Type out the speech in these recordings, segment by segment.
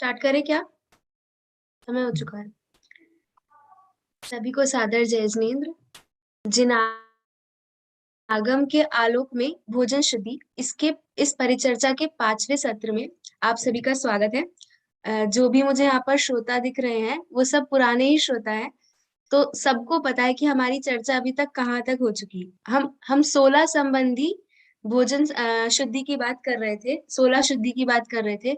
Start करें क्या? समय हो चुका है। सभी को सादर जय जिनेन्द्र। जिन आगम के आलोक में भोजन शुद्धि, इसके इस परिचर्चा के 5वें सत्र में आप सभी का स्वागत है। जो भी मुझे यहाँ पर श्रोता दिख रहे हैं वो सब पुराने ही श्रोता हैं। तो सबको पता है कि हमारी चर्चा अभी तक कहाँ तक हो चुकी है। हम 16 संबंधी भोजन शुद्धि की बात कर रहे थे, 16 शुद्धि की बात कर रहे थे।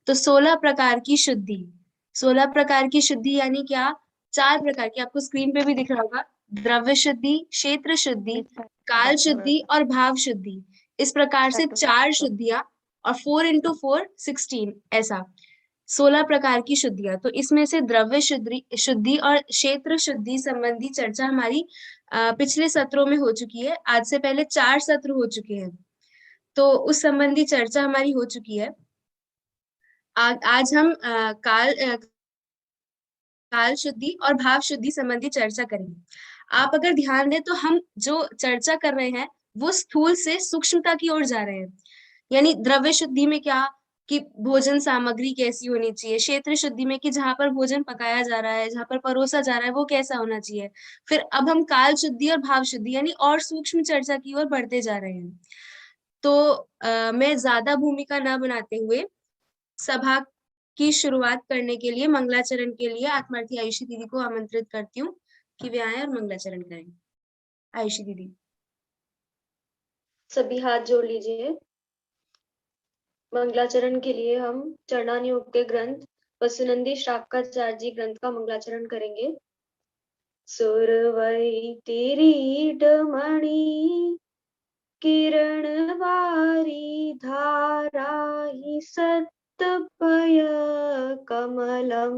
तो 16 प्रकार की शुद्धि, 16 प्रकार की शुद्धि यानी क्या? 4 प्रकार की, आपको स्क्रीन पे भी दिख रहा होगा। द्रव्य शुद्धि, क्षेत्र शुद्धि, काल शुद्धि और भाव शुद्धि। इस प्रकार से 4 शुद्धियां, और 4 into 4 16, ऐसा 16 प्रकार की शुद्धियां। तो इसमें से द्रव्य शुद्धि शुद्धि और क्षेत्र शुद्धि संबंधी चर्चा हमारी पिछले सत्रों में हो चुकी है। आज से पहले 4 सत्र हो चुके हैं, तो उस संबंधी चर्चा हमारी हो चुकी है। आज हम काल शुद्धि और भाव शुद्धि संबंधी चर्चा करेंगे। आप अगर ध्यान दें तो हम जो चर्चा कर रहे हैं वो स्थूल से सूक्ष्मता की ओर जा रहे हैं। यानी द्रव्य शुद्धि में क्या कि भोजन सामग्री कैसी होनी चाहिए, क्षेत्र शुद्धि में कि जहां पर भोजन पकाया जा रहा है, जहां पर परोसा जा रहा है वो कैसा होना चाहिए। फिर अब हम काल शुद्धि और भाव शुद्धि यानी और सूक्ष्म चर्चा की ओर बढ़ते जा रहे हैं। तो मैं ज्यादा भूमिका न बनाते हुए सभा की शुरुआत करने के लिए मंगलाचरण के लिए आत्मार्थी आयुषी दीदी को आमंत्रित करती हूँ कि वे आए और मंगलाचरण करें। आयुषी दीदी। सभी हाथ जोड़ लीजिए। मंगलाचरण के लिए हम चरणानुयोग के ग्रंथ वसुनंदी शाक्ताचार्य जी ग्रंथ का मंगलाचरण करेंगे। सुरवई किरीटमणि किरण वारी धारा ही सत्पय कमलम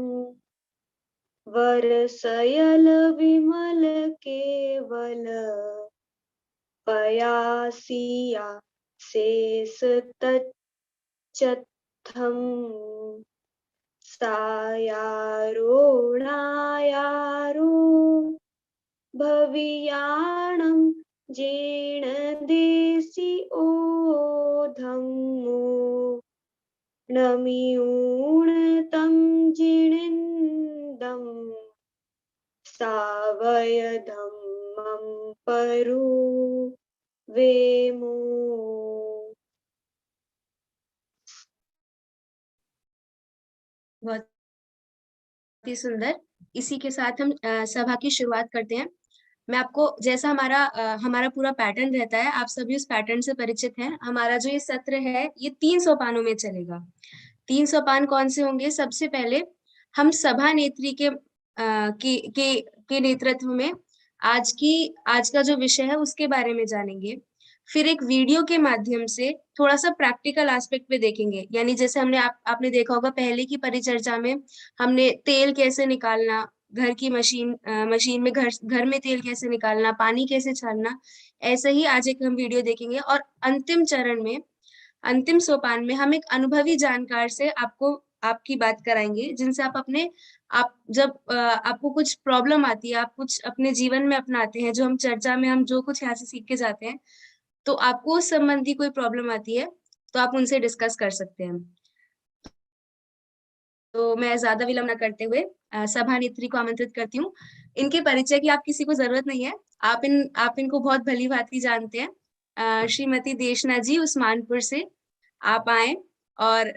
वरसयल विमल केवल पयासिया शेष तच्चथम सायारोणायारो भवियाणं जेण देसी ओधम्मो नमिऊणतं जिणिन्दं सावयधम्मं परो वेमो। बहुत ही सुंदर। इसी के साथ हम सभा की शुरुआत करते हैं। मैं आपको जैसा हमारा पूरा पैटर्न रहता है, आप सभी उस पैटर्न से परिचित हैं। हमारा जो ये सत्र है ये 3 सोपानों में चलेगा। 3 सोपान कौन से होंगे? सबसे पहले हम सभा नेत्री के नेतृत्व में आज का जो विषय है उसके बारे में जानेंगे। फिर एक वीडियो के माध्यम से थोड़ा सा प्रैक्टिकल एस्पेक्ट पे देखेंगे। यानी जैसे आपने देखा होगा पहले की परिचर्चा में हमने तेल कैसे निकालना, घर की मशीन में घर में तेल कैसे निकालना, पानी कैसे छानना, ऐसे ही आज एक हम वीडियो देखेंगे। और अंतिम चरण में, अंतिम सोपान में हम एक अनुभवी जानकार से आपकी बात कराएंगे, जिनसे आप जब आपको कुछ प्रॉब्लम आती है, आप कुछ अपने जीवन में अपनाते हैं, जो हम चर्चा में हम जो कुछ यहाँ से सीख के जाते हैं, तो आपको उस संबंधी कोई प्रॉब्लम आती है तो आप उनसे डिस्कस कर सकते हैं। तो मैं ज्यादा विलंब न करते हुए सभा नेत्री को आमंत्रित करती हूँ। इनके परिचय की आप किसी को जरूरत नहीं है, आप इनको बहुत भली भांति जानते हैं। श्रीमती देशना जी उस्मानपुर से आप आए और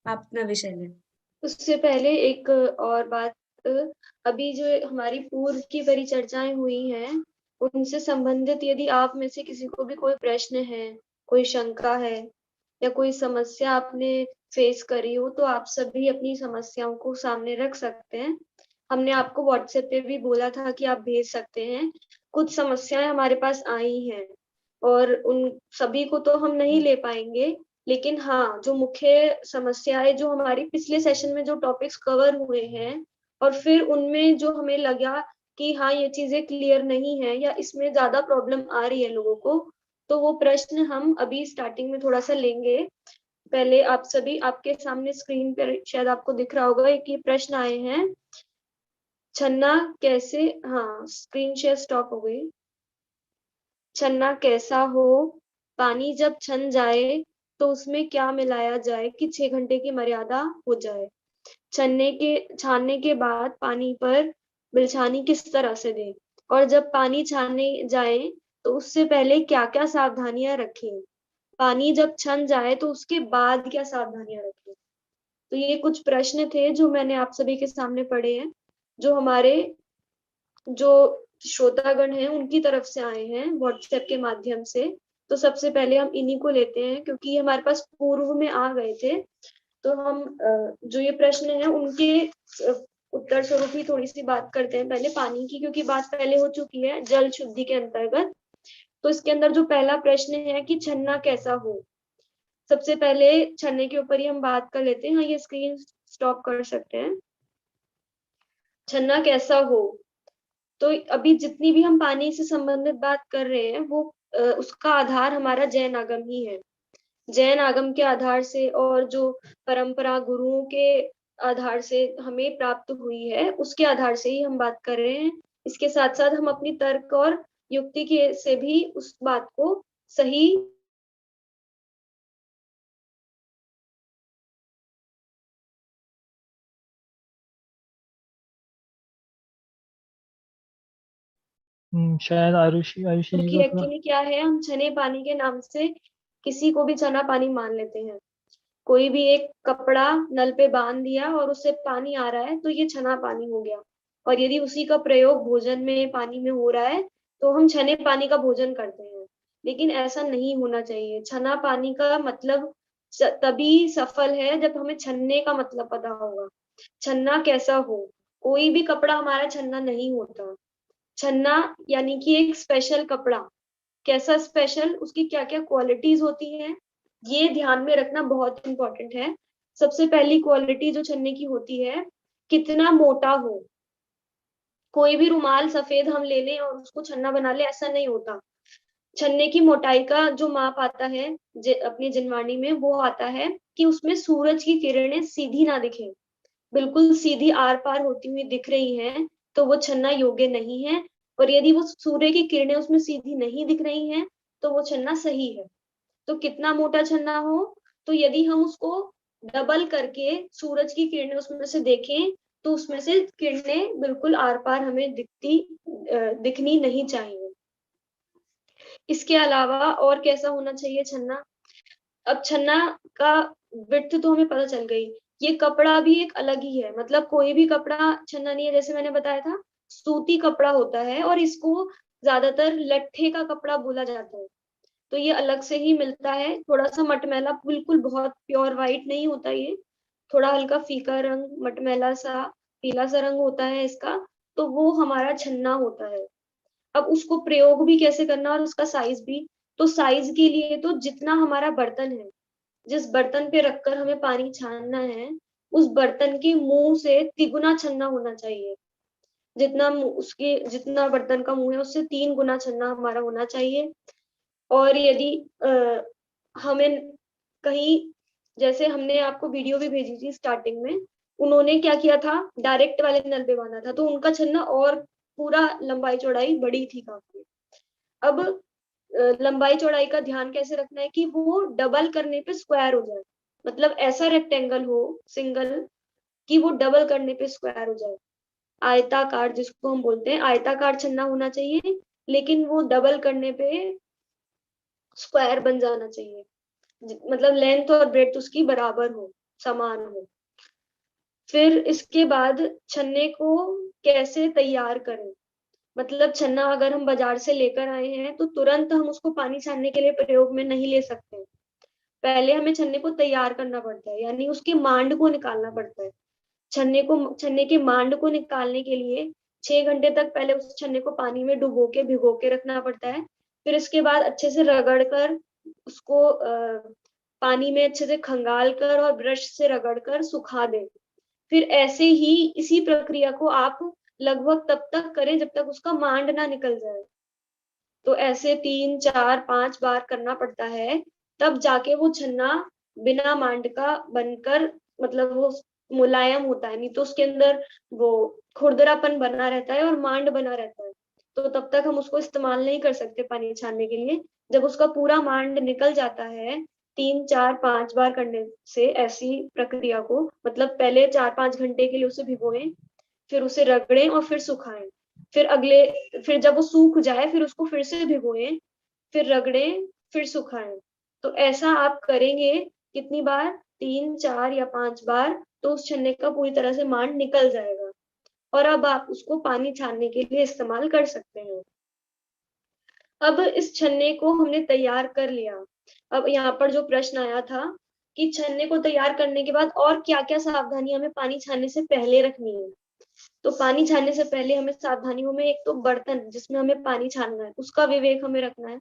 आप अपना विषय लें। उससे पहले एक और बात, अभी जो हमारी पूर्व की परिचर्चाएं हुई हैं उनसे संबंधित यदि आप में से किसी को भी कोई प्रश्न है, कोई शंका है या कोई समस्या आपने फेस करी हो तो आप सभी अपनी समस्याओं को सामने रख सकते हैं। हमने आपको व्हाट्सएप पे भी बोला था कि आप भेज सकते हैं। कुछ समस्याएं हमारे पास आई हैं और उन सभी को तो हम नहीं ले पाएंगे, लेकिन हाँ, जो मुख्य समस्याएं जो हमारी पिछले सेशन में जो टॉपिक्स कवर हुए हैं और फिर उनमें जो हमें लगा कि हाँ ये चीजें क्लियर नहीं है या इसमें ज्यादा प्रॉब्लम आ रही है लोगों को, तो वो प्रश्न हम अभी स्टार्टिंग में थोड़ा सा लेंगे। पहले आप सभी, आपके सामने स्क्रीन पर शायद आपको दिख रहा होगा एक ये प्रश्न आए हैं। छन्ना कैसे, हाँ स्क्रीन शेयर स्टॉप हो गई। छन्ना कैसा हो, पानी जब छन जाए तो उसमें क्या मिलाया जाए कि 6 घंटे की मर्यादा हो जाए। छानने के बाद पानी पर बिलछानी किस तरह से दें, और जब पानी छानने जाए तो उससे पहले क्या-क्या सावधानियां रखें। पानी जब छन जाए तो उसके बाद क्या सावधानियां रखें। तो ये कुछ प्रश्न थे जो मैंने आप सभी के सामने पढ़े हैं, जो हमारे जो श्रोतागण हैं उनकी तरफ से आए हैं व्हाट्सएप के माध्यम से। तो सबसे पहले हम इन्हीं को लेते हैं क्योंकि ये हमारे पास पूर्व में आ गए थे। तो हम जो ये प्रश्न है उनके उत्तर स्वरूप ही थोड़ी सी बात करते हैं पहले पानी की, क्योंकि बात पहले हो चुकी है जल शुद्धि के अंतर्गत। तो इसके अंदर जो पहला प्रश्न है कि छन्ना कैसा हो। सबसे पहले छन्ने के ऊपर ही हम बात कर लेते हैं। हाँ, ये स्क्रीन स्टॉप कर सकते हैं। छन्ना कैसा हो, तो अभी जितनी भी हम पानी से संबंधित बात कर रहे हैं वो उसका आधार हमारा जैन आगम ही है। जैन आगम के आधार से और जो परंपरा गुरुओं के आधार से हमें प्राप्त हुई है उसके आधार से ही हम बात कर रहे हैं। इसके साथ साथ हम अपनी तर्क और युक्ति के से भी उस बात को सही शायद आरुषि आयुषी जी कि को थोड़ा। एक्चुअली क्या है, हम छने पानी के नाम से किसी को भी छना पानी मान लेते हैं। कोई भी एक कपड़ा नल पे बांध दिया और उससे पानी आ रहा है तो ये छना पानी हो गया। और यदि उसी का प्रयोग भोजन में पानी में हो रहा है तो हम छने पानी का भोजन करते हैं। लेकिन ऐसा नहीं होना चाहिए। छना पानी का मतलब तभी सफल है जब हमें छन्ने का मतलब पता होगा। छन्ना कैसा हो, कोई भी कपड़ा हमारा छन्ना नहीं होता। छन्ना यानी कि एक स्पेशल कपड़ा। कैसा स्पेशल, उसकी क्या क्या क्वालिटीज होती हैं, ये ध्यान में रखना बहुत इंपॉर्टेंट है। सबसे पहली क्वालिटी जो छन्ने की होती है, कितना मोटा हो। कोई भी रुमाल सफेद हम ले लें और उसको छन्ना बना ले, ऐसा नहीं होता। छन्ने की मोटाई का जो माप आता है अपनी जिनवाणी में, वो आता है कि उसमें सूरज की किरणें सीधी ना दिखे, बिल्कुल सीधी आर पार होती हुई दिख रही हैं तो वो छन्ना योग्य नहीं है। और यदि वो सूर्य की किरणें उसमें सीधी नहीं दिख रही हैं तो वो छन्ना सही है। तो कितना मोटा छन्ना हो, तो यदि हम उसको डबल करके सूरज की किरणें उसमें से देखें तो उसमें से किरणें बिल्कुल आर पार हमें दिखनी नहीं चाहिए। इसके अलावा और कैसा होना चाहिए छन्ना। अब छन्ना का विड्थ तो हमें पता चल गई। ये कपड़ा भी एक अलग ही है, मतलब कोई भी कपड़ा छन्ना नहीं है। जैसे मैंने बताया था, सूती कपड़ा होता है और इसको ज्यादातर लट्ठे का कपड़ा बोला जाता है। तो ये अलग से ही मिलता है, थोड़ा सा मटमैला, बिल्कुल बहुत प्योर वाइट नहीं होता ये। थोड़ा हल्का फीका रंग, मटमैला सा पीला सा रंग होता है इसका। तो वो हमारा छन्ना होता है। अब उसको प्रयोग भी कैसे करना और उसका साइज भी। तो साइज के लिए तो जितना हमारा बर्तन है, जिस बर्तन पे रखकर हमें पानी छानना है, उस बर्तन के मुंह से तिगुना छन्ना होना चाहिए। उसके जितना बर्तन का मुंह है उससे 3 गुना छन्ना हमारा होना चाहिए। और यदि हमें कहीं, जैसे हमने आपको वीडियो भी भेजी थी स्टार्टिंग में, उन्होंने क्या किया था, डायरेक्ट वाले नल पे बांधा था तो उनका छन्ना और पूरा लंबाई चौड़ाई बड़ी थी काफी। अब लंबाई चौड़ाई का ध्यान कैसे रखना है कि वो डबल करने पे स्क्वायर हो जाए। मतलब ऐसा रेक्टेंगल हो सिंगल कि वो डबल करने पे स्क्वायर हो जाए। आयताकार जिसको हम बोलते हैं, आयताकार छन्ना होना चाहिए, लेकिन वो डबल करने पे स्क्वायर बन जाना चाहिए। मतलब लेंथ और ब्रेड्थ उसकी बराबर हो, समान हो। फिर इसके बाद छन्ने को कैसे तैयार करें। मतलब छन्ना अगर हम बाजार से लेकर आए हैं तो तुरंत हम उसको पानी छानने के लिए प्रयोग में नहीं ले सकते। पहले हमें छन्ने को तैयार करना पड़ता है, यानी उसके मांड को निकालना पड़ता है। छन्ने के मांड को निकालने के लिए 6 घंटे तक पहले उस छन्ने को पानी में डुबो के भिगो के रखना पड़ता है। फिर इसके बाद अच्छे से रगड़ कर उसको पानी में अच्छे से खंगाल कर और ब्रश से रगड़ कर सुखा दें। फिर ऐसे ही इसी प्रक्रिया को आप लगभग तब तक करें जब तक उसका मांड ना निकल जाए। तो ऐसे 3 4 5 बार करना पड़ता है, तब जाके वो छन्ना बिना मांड का बनकर, मतलब वो मुलायम होता है। नहीं तो उसके अंदर वो खुरदरापन बना रहता है और मांड बना रहता है। तो तब तक हम उसको इस्तेमाल नहीं कर सकते पानी छानने के लिए। जब उसका पूरा मांड निकल जाता है 3, 4, 5 बार करने से ऐसी प्रक्रिया को, मतलब पहले 4-5 घंटे के लिए उसे भिगोएं, फिर उसे रगड़ें और फिर सुखाएं। फिर जब वो सूख जाए फिर उसको फिर से भिगोएं, फिर रगड़ें, फिर सुखाएं। तो ऐसा आप करेंगे कितनी बार, 3, 4 या 5 बार, तो उस छन्ने का पूरी तरह से मांड निकल जाएगा और अब आप उसको पानी छानने के लिए इस्तेमाल कर सकते हैं। अब इस छन्ने को हमने तैयार कर लिया। अब यहाँ पर जो प्रश्न आया था कि छन्ने को तैयार करने के बाद और क्या-क्या सावधानियां हमें पानी छानने से पहले रखनी है। तो पानी छानने से पहले हमें सावधानियों में, एक तो बर्तन जिसमें हमें पानी छानना है उसका विवेक हमें रखना है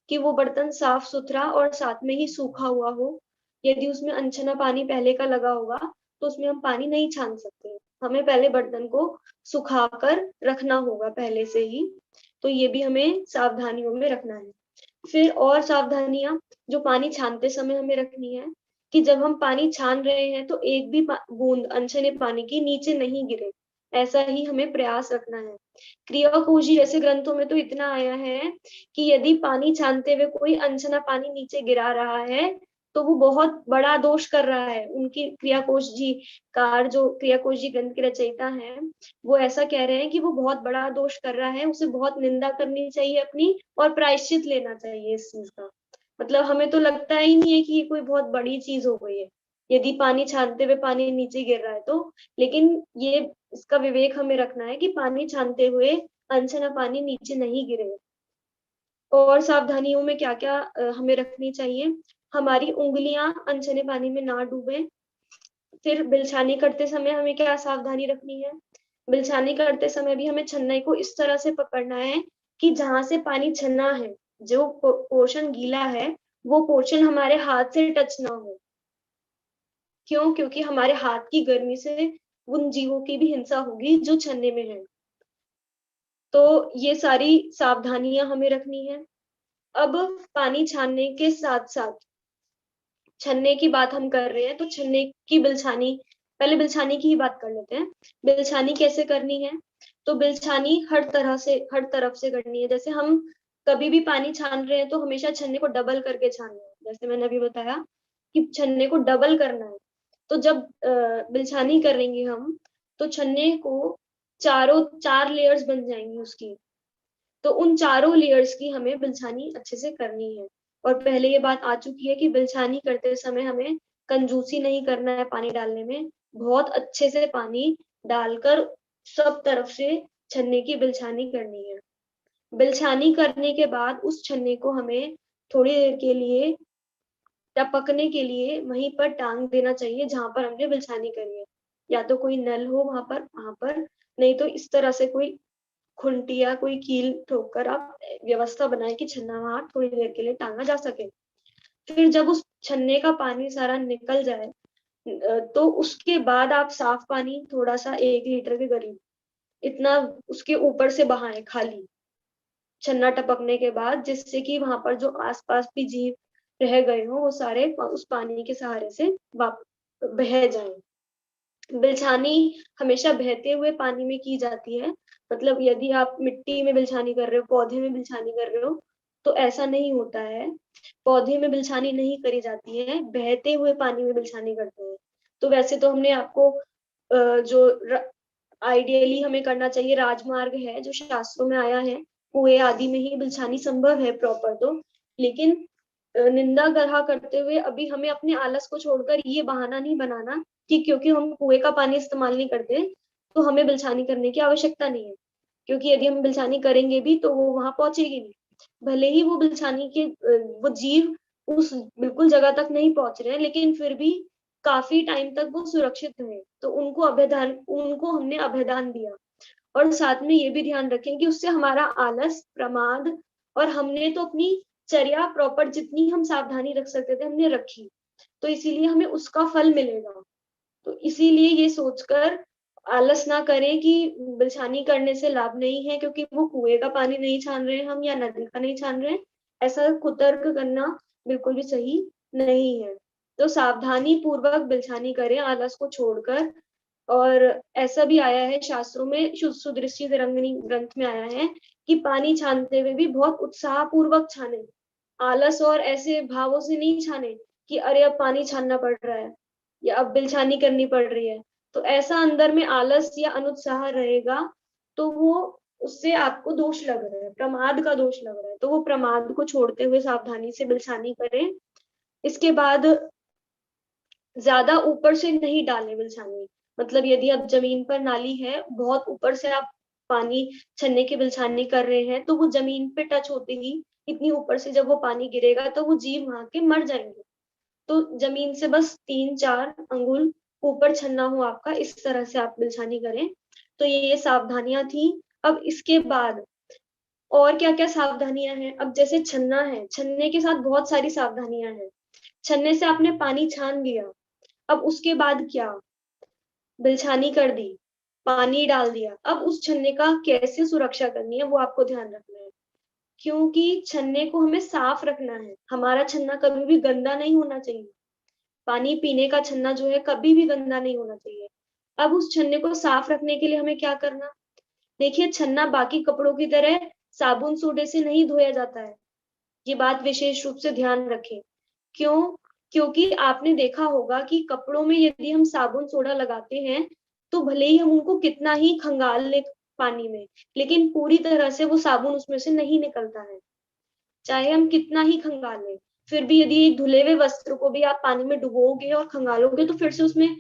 कि वो बर्तन साफ सुथरा और साथ में ही सूखा हुआ हो। यदि उसमें अनछना पानी पहले का लगा होगा तो उसमें हम पानी नहीं छान सकते। हमें पहले बर्तन को सुखाकर रखना होगा पहले से ही। तो ये भी हमें सावधानियों में रखना है। फिर और सावधानियां जो पानी छानते समय हमें रखनी है कि जब हम पानी छान रहे हैं तो एक भी बूंद अनछने पानी की नीचे नहीं गिरे, ऐसा ही हमें प्रयास रखना है। क्रियाकोशी जैसे ग्रंथों में तो इतना आया है कि यदि पानी छानते हुए कोई अनछना पानी नीचे गिरा रहा है तो वो बहुत बड़ा दोष कर रहा है। उनकी क्रियाकोश जी कार जो क्रियाकोश जी ग्रंथ के रचयिता हैं, वो ऐसा कह रहे हैं कि वो बहुत बड़ा दोष कर रहा है, उसे बहुत निंदा करनी चाहिए अपनी और प्रायश्चित लेना चाहिए इस चीज का। मतलब हमें तो लगता ही नहीं है कि ये कोई बहुत बड़ी चीज हो गई है यदि पानी छानते हुए पानी नीचे गिर रहा है तो। लेकिन ये इसका विवेक हमें रखना है कि पानी छानते हुए अनछना पानी नीचे नहीं गिरे। और सावधानियों में क्या क्या हमें रखनी चाहिए, हमारी उंगलियां अनछने पानी में ना डूबे। फिर बिलछानी करते समय हमें क्या सावधानी रखनी है, बिलछानी करते समय भी हमें छन्ने को इस तरह से पकड़ना है कि जहां से पानी छन्ना है, जो पोर्शन गीला है वो पोर्शन हमारे हाथ से टच ना हो। क्यों? क्योंकि हमारे हाथ की गर्मी से उन जीवों की भी हिंसा होगी जो छन्ने में है। तो ये सारी सावधानियां हमें रखनी है। अब पानी छानने के साथ साथ छन्ने की बात हम कर रहे हैं तो छन्ने की बिलछानी, पहले बिलछानी की ही बात कर लेते हैं। बिलछानी कैसे करनी है, तो बिलछानी हर तरफ से करनी है। जैसे हम कभी भी पानी छान रहे हैं तो हमेशा छन्ने को डबल करके छानना है। जैसे मैंने अभी बताया कि छन्ने को डबल करना है। तो जब बिलछानी करेंगे हम तो छन्ने को चारों 4 लेयर्स बन जाएंगी उसकी। तो उन चारों लेयर्स की हमें बिलछानी अच्छे से करनी है। और पहले ये बात आ चुकी है कि बिलछानी करते समय हमें कंजूसी नहीं करना है पानी डालने में। बहुत अच्छे से पानी डालकर सब तरफ से छन्ने की बिलछानी करनी है। बिलछानी करने के बाद उस छन्ने को हमें थोड़ी देर के लिए टपकने के लिए वहीं पर टांग देना चाहिए जहां पर हमने बिलछानी करी है। या तो कोई नल हो वहां पर, नहीं तो इस तरह से कोई खुंटी या कोई कील ठोक कर आप व्यवस्था बनाए कि छन्ना वहां थोड़ी देर के लिए टांगा जा सके। फिर जब उस छन्ने का पानी सारा निकल जाए तो उसके बाद आप साफ पानी थोड़ा सा 1 लीटर के करीब इतना उसके ऊपर से बहाएं खाली छन्ना टपकने के बाद, जिससे कि वहां पर जो आसपास भी जीव रह गए हो वो सारे उस पानी के सहारे से बह जाएं। बिलछानी हमेशा बहते हुए पानी में की जाती है। मतलब यदि आप मिट्टी में बिलछानी कर रहे हो, पौधे में बिलछानी कर रहे हो तो ऐसा नहीं होता है। पौधे में बिलछानी नहीं करी जाती है, बहते हुए पानी में बिलछानी करते हैं। तो वैसे तो हमने आपको जो आइडियली हमें करना चाहिए राजमार्ग है जो शास्त्रों में आया है, कुएं आदि में ही बिलछानी संभव है प्रॉपर तो। लेकिन निंदा ग्रह करते हुए अभी हमें अपने आलस को छोड़कर ये बहाना नहीं बनाना कि क्योंकि हम कुएं का पानी इस्तेमाल नहीं करते तो हमें बिलछानी करने की आवश्यकता नहीं है। क्योंकि यदि हम बिलछानी करेंगे भी तो वो वहां पहुंचेगी नहीं। भले ही वो बिलछानी के वो जीव उस बिल्कुल जगह तक नहीं पहुंच रहे हैं लेकिन फिर भी काफी टाइम तक वो सुरक्षित रहे, तो उनको हमने अभयदान दिया। और साथ में ये भी ध्यान रखें कि उससे हमारा आलस, प्रमाद और हमने तो अपनी चर्या प्रॉपर जितनी हम सावधानी रख सकते थे हमने रखी, तो इसीलिए हमें उसका फल मिलेगा। तो इसीलिए ये सोचकर आलस ना करें कि बिलछानी करने से लाभ नहीं है क्योंकि वो कुएं का पानी नहीं छान रहे हैं हम या नदी का नहीं छान रहे हैं, ऐसा कुतर्क करना बिल्कुल भी सही नहीं है। तो सावधानी पूर्वक बिलछानी करें आलस को छोड़कर। और ऐसा भी आया है शास्त्रों में, सुदृष्टि तरंगिणी ग्रंथ में आया है कि पानी छानते हुए भी बहुत उत्साह पूर्वक छाने, आलस और ऐसे भावों से नहीं छाने कि अरे अब पानी छानना पड़ रहा है या अब बिलछानी करनी पड़ रही है, तो ऐसा अंदर में आलस या अनुत्साह रहेगा, तो वो उससे आपको दोष लग रहा है, प्रमाद का दोष लग रहा है, तो वो प्रमाद को छोड़ते हुए सावधानी से बिलछानी करें। इसके बाद ज्यादा ऊपर से नहीं डालें बिलछानी, मतलब यदि अब जमीन पर नाली है, बहुत ऊपर से आप पानी छन्ने की बिलछानी कर रहे हैं, तो वो जमीन पे टच होते ही इतनी ऊपर से जब वो पानी गिरेगा तो वो जीव वहां के मर जाएंगे। तो जमीन से बस 3-4 अंगुल ऊपर छन्ना हो आपका, इस तरह से आप बिलछानी करें। तो ये सावधानियां थी। अब इसके बाद और क्या क्या सावधानियां हैं, अब जैसे छन्ना है, छन्ने के साथ बहुत सारी सावधानियां हैं। छन्ने से आपने पानी छान लिया, अब उसके बाद क्या, बिलछानी कर दी, पानी डाल दिया, अब उस छन्ने का कैसे सुरक्षा करनी है वो आपको ध्यान रखना है। क्योंकि छन्ने को हमें साफ रखना है, हमारा छन्ना कभी भी गंदा नहीं होना चाहिए। पानी पीने का छन्ना जो है कभी भी गंदा नहीं होना चाहिए। अब उस छन्ने को साफ रखने के लिए हमें क्या करना, देखिए छन्ना बाकी कपड़ों की तरह साबुन सोडे से नहीं धोया जाता है, ये बात विशेष रूप से ध्यान रखें। क्यों, क्योंकि आपने देखा होगा कि कपड़ों में यदि हम साबुन सोडा लगाते हैं, तो भले ही हम उनको कितना ही खंगाल ले पानी में, लेकिन पूरी तरह से वो साबुन उसमें से नहीं निकलता है, चाहे हम कितना ही खंगालें। फिर भी यदि एक धुले हुए वस्त्र को भी आप पानी में डुबोगे और खंगालोगे, तो फिर से उसमें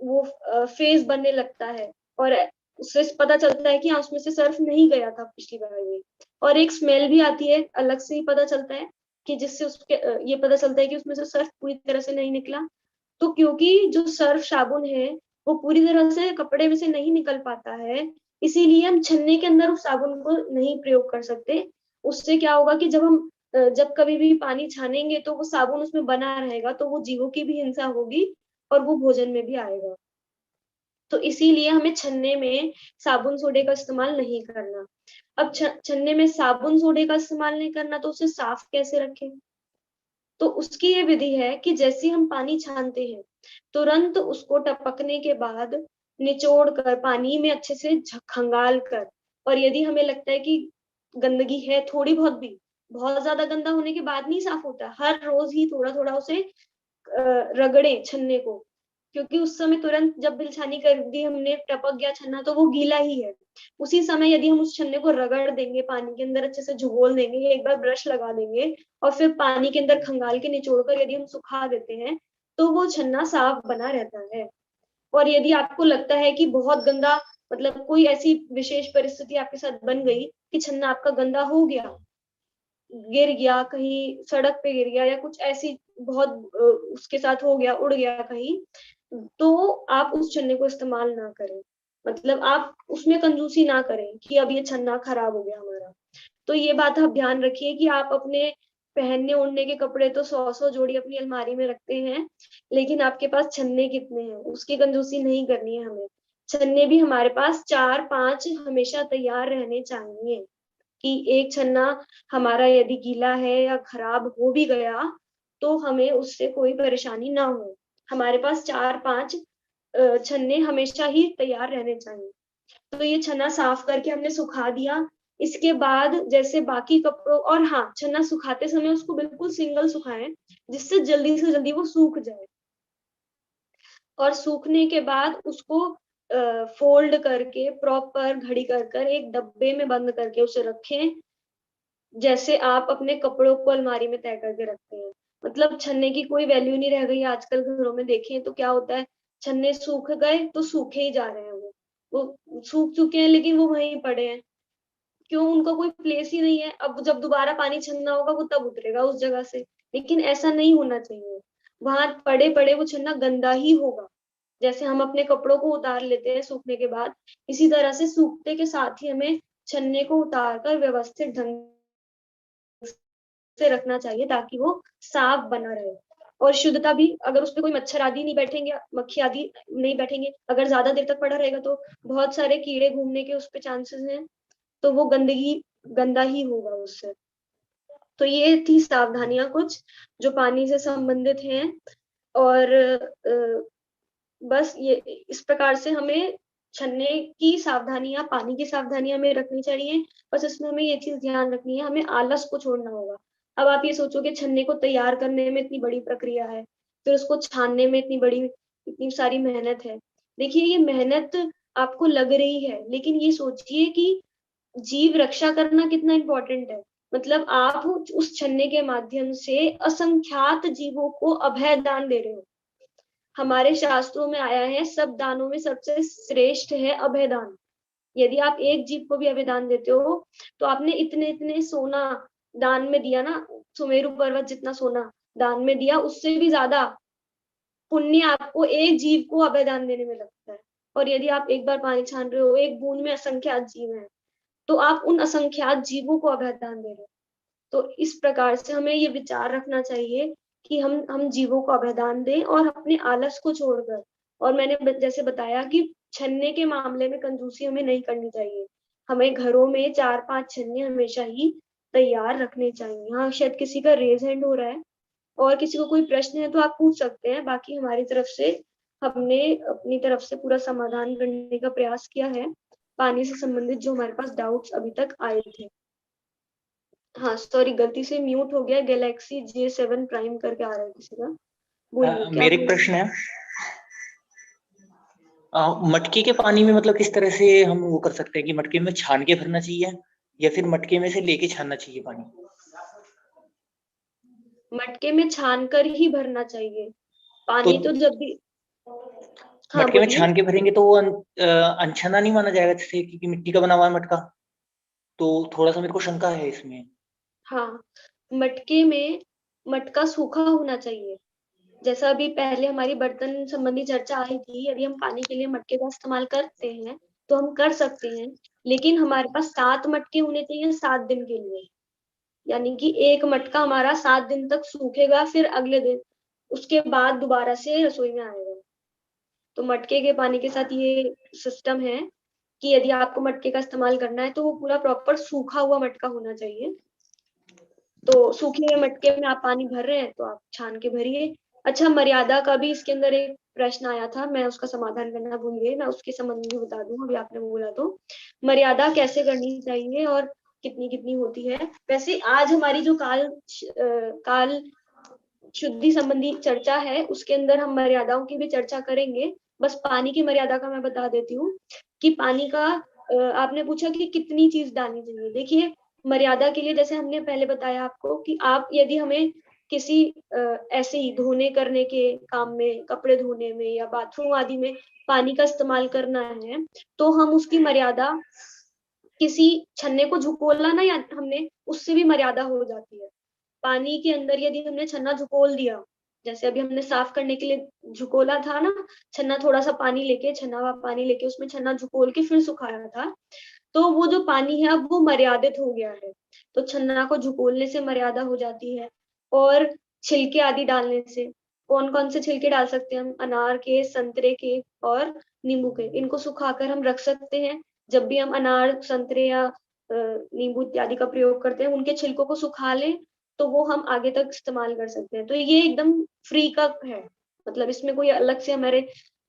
वो फेस बनने लगता है, और उससे पता चलता है कि हाँ उसमें से सर्फ नहीं गया था पिछली बार में। और एक स्मेल भी आती है, अलग से ही पता चलता है कि जिससे उसके ये पता चलता है कि उसमें से सर्फ पूरी तरह से नहीं निकला। तो क्योंकि जो सर्फ साबुन है वो पूरी तरह से कपड़े में से नहीं निकल पाता है, इसीलिए हम छन्ने के अंदर उस साबुन को नहीं प्रयोग कर सकते। उससे क्या होगा कि जब कभी भी पानी छानेंगे तो वो साबुन उसमें बना रहेगा, तो वो जीवों की भी हिंसा होगी और वो भोजन में भी आएगा। तो इसीलिए हमें छन्ने में साबुन सोडे का इस्तेमाल नहीं करना। अब छन्ने में साबुन सोडे का इस्तेमाल नहीं करना, तो उसे साफ कैसे रखें, तो उसकी ये विधि है कि जैसे हम पानी छानते हैं, तुरंत उसको टपकने के बाद निचोड़ कर पानी में अच्छे से खंगाल कर, और यदि हमें लगता है कि गंदगी है थोड़ी बहुत भी, बहुत ज्यादा गंदा होने के बाद नहीं साफ होता, हर रोज ही थोड़ा थोड़ा उसे रगड़े छन्ने को, क्योंकि उस समय तुरंत जब बिलछानी कर दी हमने, टपक गया छन्ना तो वो गीला ही है। उसी समय यदि हम उस छन्ने को रगड़ देंगे, पानी के अंदर अच्छे से झोल देंगे, एक बार ब्रश लगा देंगे और फिर पानी के अंदर खंगाल के निचोड़ कर यदि हम सुखा देते हैं, तो वो छन्ना साफ बना रहता है। और यदि आपको लगता है कि बहुत गंदा, मतलब कोई ऐसी विशेष परिस्थिति आपके साथ बन गई कि छन्ना आपका गंदा हो गया, गिर गया कहीं, सड़क पे गिर गया या कुछ ऐसी बहुत उसके साथ हो गया, उड़ गया कहीं, तो आप उस छन्ने को इस्तेमाल ना करें, मतलब आप उसमें कंजूसी ना करें कि अब ये छन्ना खराब हो गया हमारा। तो ये बात आप ध्यान रखिए कि आप अपने पहनने ओढ़ने के कपड़े तो 100-100 जोड़ी अपनी अलमारी में रखते हैं, लेकिन आपके पास छन्ने कितने हैं उसकी कंजूसी नहीं करनी है हमें। छन्ने भी हमारे पास 4-5 हमेशा तैयार रहने चाहिए, कि एक छन्ना हमारा यदि गीला है या खराब हो भी गया, तो हमें उससे कोई परेशानी ना हो। हमारे पास 4-5 छन्ने हमेशा ही तैयार रहने चाहिए। तो ये छन्ना साफ करके हमने सुखा दिया। इसके बाद जैसे बाकी कपड़ों, और हाँ, छन्ना सुखाते समय उसको बिल्कुल सिंगल सुखाएं, जिससे जल्दी से जल्दी वो सूख जाए। और सूखने के बाद उसको फोल्ड करके प्रॉपर घड़ी कर कर एक डब्बे में बंद करके उसे रखें, जैसे आप अपने कपड़ों को अलमारी में तय करके रखते हैं। मतलब छन्ने की कोई वैल्यू नहीं रह गई आजकल घरों में, देखें तो क्या होता है, छन्ने सूख गए तो सूखे ही जा रहे हैं, वो सूख चुके हैं लेकिन वो वहीं पड़े हैं। क्यों, उनका कोई प्लेस ही नहीं है, अब जब दोबारा पानी छन्ना होगा वो तब उतरेगा उस जगह से। लेकिन ऐसा नहीं होना चाहिए, वहां पड़े पड़े वो छन्ना गंदा ही होगा। जैसे हम अपने कपड़ों को उतार लेते हैं सूखने के बाद, इसी तरह से सूखते के साथ ही हमें छन्ने को उतार कर व्यवस्थित ढंग से रखना चाहिए, ताकि वो साफ बना रहे। और शुद्धता भी, अगर उसपे कोई मच्छर आदि नहीं बैठेंगे, मक्खी आदि नहीं बैठेंगे, अगर ज्यादा देर तक पड़ा रहेगा तो बहुत सारे कीड़े घूमने के उसपे चांसेस हैं, तो वो गंदगी गंदा ही होगा उससे। तो ये थी सावधानियां कुछ जो पानी से संबंधित हैं। और बस ये इस प्रकार से हमें छन्ने की सावधानियां, पानी की सावधानियां हमें रखनी चाहिए। बस इसमें हमें ये चीज ध्यान रखनी है, हमें आलस को छोड़ना होगा। अब आप ये सोचो कि छन्ने को तैयार करने में इतनी बड़ी प्रक्रिया है, फिर उसको छानने में इतनी सारी मेहनत है। देखिए ये मेहनत आपको लग रही है, लेकिन ये सोचिए कि जीव रक्षा करना कितना इम्पोर्टेंट है। मतलब आप उस छन्ने के माध्यम से असंख्यात जीवों को अभय दान दे रहे हो। हमारे शास्त्रों में आया है, सब दानों में सबसे श्रेष्ठ है अभय दान। यदि आप एक जीव को भी अभय दान देते हो, तो आपने इतने इतने सोना दान में दिया ना, सुमेरु पर्वत जितना सोना दान में दिया, उससे भी ज्यादा पुण्य आपको एक जीव को अभय दान देने में लगता है। और यदि आप एक बार पानी छान रहे हो, एक बूंद में असंख्यात जीव हैं, तो आप उन असंख्यात जीवों को अभय दान दे रहे हो। तो इस प्रकार से हमें ये विचार रखना चाहिए कि हम जीवों को अभयदान दें और अपने आलस को छोड़कर। और मैंने जैसे बताया कि छन्ने के मामले में कंजूसी हमें नहीं करनी चाहिए। हमें घरों में 4-5 छन्ने हमेशा ही तैयार रखने चाहिए। हाँ, शायद किसी का रेज हैंड हो रहा है और किसी को कोई प्रश्न है तो आप पूछ सकते हैं। बाकी हमारी तरफ से हमने अपनी तरफ से पूरा समाधान करने का प्रयास किया है, पानी से संबंधित जो हमारे पास डाउट्स अभी तक आए थे। हाँ सॉरी, गलती से म्यूट हो गया, गैलेक्सी J7 प्राइम करके आ रहा है किसी का। बोलिए क्या मेरे एक बोल प्रश्न है, मटके के पानी में मतलब किस तरह से हम वो कर सकते हैं कि मटके में छान के भरना चाहिए या फिर मटके में से लेके छानना चाहिए पानी? मटके में छान कर ही भरना चाहिए तो पानी। तो जब भी, हाँ मटके में बोलिए। छान के भरेंगे तो वो अनछना नहीं माना जाएगा, जैसे क्योंकि मिट्टी का बना हुआ है मटका, तो थोड़ा सा मेरे को शंका है इसमें। हाँ, मटके में मटका सूखा होना चाहिए। जैसा अभी पहले हमारी बर्तन संबंधी चर्चा आई थी, यदि हम पानी के लिए मटके का इस्तेमाल करते हैं तो हम कर सकते हैं, लेकिन हमारे पास 7 मटके होने चाहिए 7 दिन के लिए। यानी कि एक मटका हमारा 7 दिन तक सूखेगा, फिर अगले दिन उसके बाद दोबारा से रसोई में आएगा। तो मटके के पानी के साथ ये सिस्टम है कि यदि आपको मटके का इस्तेमाल करना है तो वो पूरा प्रॉपर सूखा हुआ मटका होना चाहिए। तो सूखे हुए मटके में आप पानी भर रहे हैं तो आप छान के भरिए। अच्छा, मर्यादा का भी इसके अंदर एक प्रश्न आया था, मैं उसका समाधान करना भूल गई, मैं उसके संबंध में भी बता दूं, अभी आपने बोला तो। मर्यादा कैसे करनी चाहिए और कितनी कितनी होती है। वैसे आज हमारी जो काल शुद्धि संबंधी चर्चा है उसके अंदर हम मर्यादाओं की भी चर्चा करेंगे। बस पानी की मर्यादा का मैं बता देती हूँ कि पानी का आपने पूछा कि कितनी चीज डालनी चाहिए। देखिए, मर्यादा के लिए जैसे हमने पहले बताया आपको कि आप यदि हमें किसी ऐसे ही धोने करने के काम में, कपड़े धोने में या बाथरूम आदि में पानी का इस्तेमाल करना है, तो हम उसकी मर्यादा किसी छन्ने को झुकोलना ना, या हमने उससे भी मर्यादा हो जाती है। पानी के अंदर यदि हमने छन्ना झुकोल दिया, जैसे अभी हमने साफ करने के लिए झुकोला था ना, छन्ना थोड़ा सा पानी लेके, छन्ना हुआ पानी लेके उसमें छन्ना झुकोल के फिर सुखाया था, तो वो जो पानी है अब वो मर्यादित हो गया है। तो छन्ना को झुकोलने से मर्यादा हो जाती है। और छिलके आदि डालने से, कौन कौन से छिलके डाल सकते हैं हम? अनार के, संतरे के और नींबू के। इनको सुखाकर हम रख सकते हैं। जब भी हम अनार, संतरे या नींबू इत्यादि का प्रयोग करते हैं, उनके छिलकों को सुखा लें तो वो हम आगे तक इस्तेमाल कर सकते हैं। तो ये एकदम फ्री का है, मतलब इसमें कोई अलग से हमारे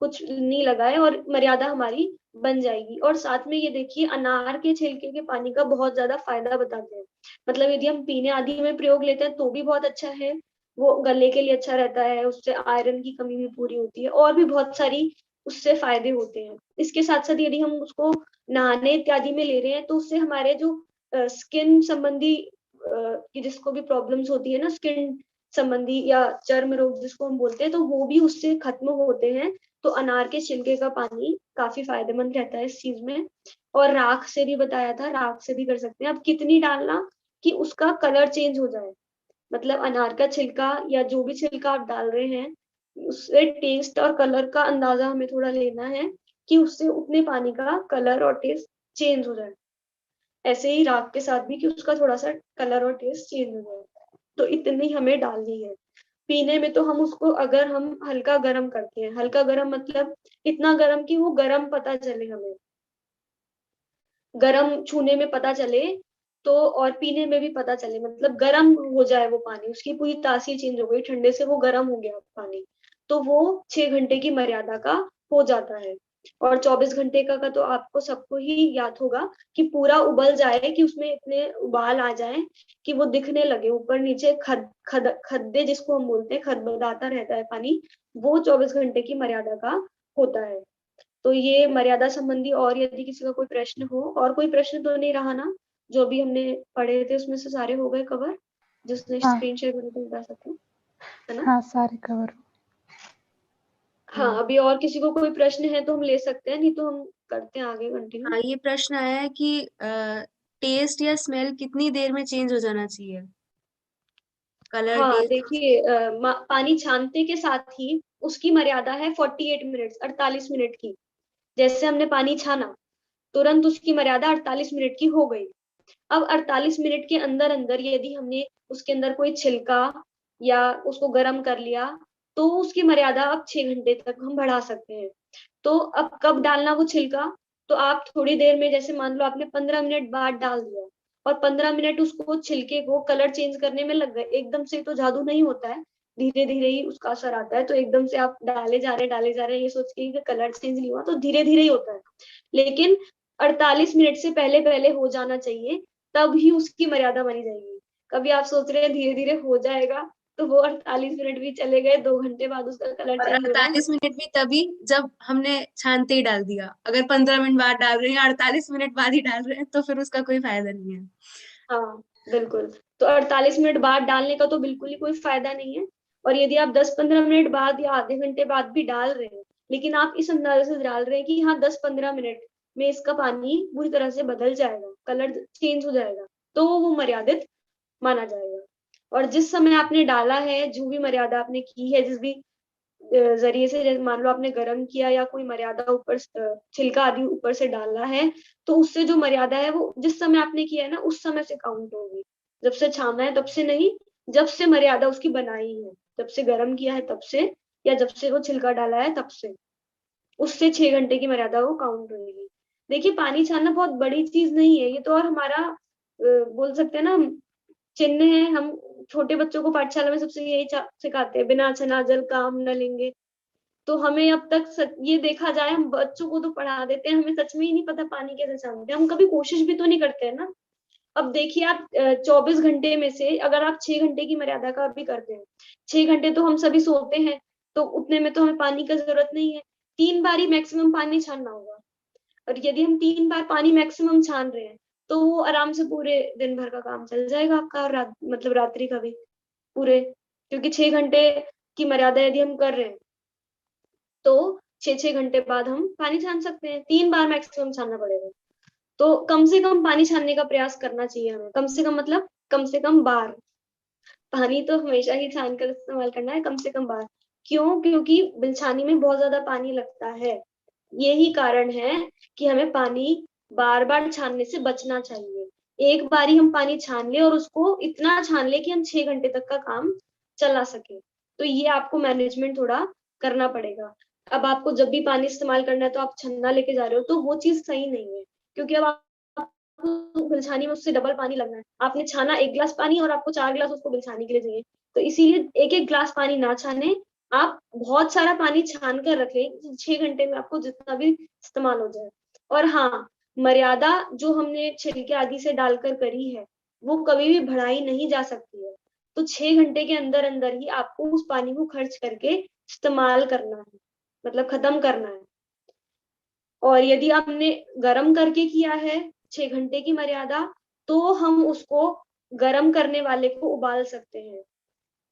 कुछ नहीं लगा है और मर्यादा हमारी बन जाएगी। और साथ में ये देखिए, अनार के छिलके के पानी का बहुत ज्यादा फायदा बताते हैं। मतलब यदि हम पीने आदि में प्रयोग लेते हैं तो भी बहुत अच्छा है, वो गले के लिए अच्छा रहता है, उससे आयरन की कमी भी पूरी होती है और भी बहुत सारी उससे फायदे होते हैं। इसके साथ साथ यदि हम उसको नहाने इत्यादि में ले रहे हैं तो उससे हमारे जो स्किन संबंधी कि जिसको भी प्रॉब्लम्स होती है ना, स्किन संबंधी या चर्म रोग जिसको हम बोलते हैं, तो वो भी उससे खत्म होते हैं। तो अनार के छिलके का पानी काफी फायदेमंद रहता है इस चीज में। और राख से भी बताया था, राख से भी कर सकते हैं। अब कितनी डालना कि उसका कलर चेंज हो जाए, मतलब अनार का छिलका या जो भी छिलका आप डाल रहे हैं, उससे टेस्ट और कलर का अंदाजा हमें थोड़ा लेना है कि उससे उतने पानी का कलर और टेस्ट चेंज हो जाए। ऐसे ही राख के साथ भी कि उसका थोड़ा सा कलर और टेस्ट चेंज हो जाए। तो इतनी हमें डालनी है। पीने में तो हम उसको, अगर हम हल्का गर्म करते हैं, हल्का गर्म मतलब इतना गर्म कि वो गर्म पता चले, हमें गर्म छूने में पता चले, तो और पीने में भी पता चले, मतलब गर्म हो जाए वो पानी, उसकी पूरी तासीर चेंज हो गई, ठंडे से वो गर्म हो गया पानी, तो वो 6 घंटे की मर्यादा का हो जाता है। और 24 घंटे का तो आपको सबको ही याद होगा कि पूरा उबल जाए, कि उसमें इतने उबाल आ जाए कि वो दिखने लगे ऊपर नीचे, खद्दे जिसको हम बोलते हैं, खदबदाता रहता है पानी, वो 24 घंटे की मर्यादा का होता है। तो ये मर्यादा संबंधी, और यदि किसी का कोई प्रश्न हो, और कोई प्रश्न तो नहीं रहा ना? जो भी हमने पढ़े थे उसमें से सारे हो गए कवर, जिसने हाँ स्क्रीन शेयर करी तो बता सकते, है ना? हाँ सारे कवर। हाँ, अभी और किसी को कोई प्रश्न है तो हम ले सकते हैं, नहीं तो हम करते हैं आगे कंटिन्यू। हाँ, ये प्रश्न आया है कि टेस्ट या स्मेल कितनी देर में चेंज हो जाना चाहिए? कलर, हाँ, टेस्ट। देखिए, पानी छानते के साथ ही उसकी मर्यादा है 48 मिनट, 48 मिनट की। जैसे हमने पानी छाना, तुरंत उसकी मर्यादा 48 मिनट की हो गई। अब 48 मिनट के अंदर अंदर यदि हमने उसके अंदर कोई छिलका या उसको गर्म कर लिया, तो उसकी मर्यादा अब 6 घंटे तक हम बढ़ा सकते हैं। तो अब कब डालना वो छिलका? तो आप थोड़ी देर में, जैसे मान लो आपने 15 मिनट बाद डाल दिया, और 15 मिनट उसको, छिलके को कलर चेंज करने में लग गए, एकदम से तो जादू नहीं होता है, धीरे धीरे ही उसका असर आता है। तो एकदम से आप डाले जा रहे हैं ये सोच के कि कलर चेंज नहीं हुआ, तो धीरे धीरे ही होता है। लेकिन 48 मिनट से पहले पहले हो जाना चाहिए, तब ही उसकी मर्यादा मानी जाएगी। कभी आप सोच रहे हैं धीरे धीरे हो जाएगा, तो वो 48 मिनट भी चले गए, 2 घंटे बाद उसका कलर और चेंज हो रहा है। 48 मिनट भी तभी जब हमने छानते ही डाल दिया। अगर 15 मिनट बाद डाल रहे हैं, 48 मिनट बाद ही डाल रहे हैं, तो फिर उसका कोई फायदा नहीं है। हाँ, बिल्कुल। तो 48 मिनट बाद डालने का तो बिल्कुल ही कोई फायदा नहीं है। और यदि आप 10-15 मिनट बाद या आधे घंटे बाद भी डाल रहे हैं, लेकिन आप इस अंदाजे से डाल रहे हैं कि हाँ 10-15 मिनट में इसका पानी पूरी तरह से बदल जाएगा, कलर चेंज हो जाएगा, तो वो मर्यादित माना जाएगा। और जिस समय आपने डाला है, जो भी मर्यादा आपने की है, जिस भी जरिए से, जैसे मान लो आपने गर्म किया या कोई मर्यादा ऊपर छिलका आदि ऊपर से डाला है, तो उससे जो मर्यादा है वो जिस समय आपने किया है ना, उस समय से काउंट होगी। जब से छाना है तब से नहीं, जब से मर्यादा उसकी बनाई है, जब से गर्म किया है तब से, या जब से वो छिलका डाला है तब से, उससे 6 घंटे की मर्यादा वो काउंट होगी। देखिए, पानी छानना बहुत बड़ी चीज नहीं है ये तो, और हमारा बोल सकते हैं ना, चिन्ह है। हम छोटे बच्चों को पाठशाला में सबसे यही सिखाते हैं, बिना छना जल काम न लेंगे। तो हमें अब तक ये देखा जाए, हम बच्चों को तो पढ़ा देते हैं, हमें सच में ही नहीं पता पानी कैसे छानते हैं, हम कभी कोशिश भी तो नहीं करते हैं ना। अब देखिए, आप 24 घंटे में से अगर आप 6 घंटे की मर्यादा का भी करते हैं, 6 घंटे तो हम सभी सोते हैं, तो उतने में तो हमें पानी की जरूरत नहीं है। 3 बार ही मैक्सिमम पानी छानना होगा। और यदि हम 3 बार पानी मैक्सिमम छान रहे हैं, तो वो आराम से पूरे दिन भर का काम चल जाएगा आपका, और मतलब रात्रि का भी पूरे, क्योंकि 6 घंटे की मर्यादा यदि हम कर रहे हैं, तो 6-6 घंटे बाद हम पानी छान सकते हैं। 3 बार मैक्सिमम छानना पड़ेगा। तो कम से कम पानी छानने का प्रयास करना चाहिए हमें, कम से कम मतलब कम से कम बार। पानी तो हमेशा ही छान कर इस्तेमाल करना है, कम से कम बार। क्यों? क्योंकि बिलछानी में बहुत ज्यादा पानी लगता है। यही कारण है कि हमें पानी बार बार छानने से बचना चाहिए। एक बार ही हम पानी छान ले, और उसको इतना छान ले कि हम 6 घंटे तक का काम चला सके। तो ये आपको मैनेजमेंट थोड़ा करना पड़ेगा। अब आपको जब भी पानी इस्तेमाल करना है तो आप छन्ना लेके जा रहे हो, तो वो चीज सही नहीं है, क्योंकि अब आपको बिलछानी में उससे डबल पानी लगना है। आपने छाना 1 गिलास पानी, और आपको 4 गिलास उसको बिलछानी के लिए चाहिए। तो इसीलिए 1-1 गिलास पानी ना छाने, आप बहुत सारा पानी छान कर रख लें, 6 घंटे में आपको जितना भी इस्तेमाल हो जाए। और हाँ, मर्यादा जो हमने छिलके आदि से डालकर करी है, वो कभी भी बढ़ाई नहीं जा सकती है। तो 6 घंटे के अंदर अंदर ही आपको उस पानी को खर्च करके इस्तेमाल करना है, मतलब खत्म करना है। और यदि आपने गर्म करके किया है 6 घंटे की मर्यादा, तो हम उसको गर्म करने वाले को उबाल सकते हैं।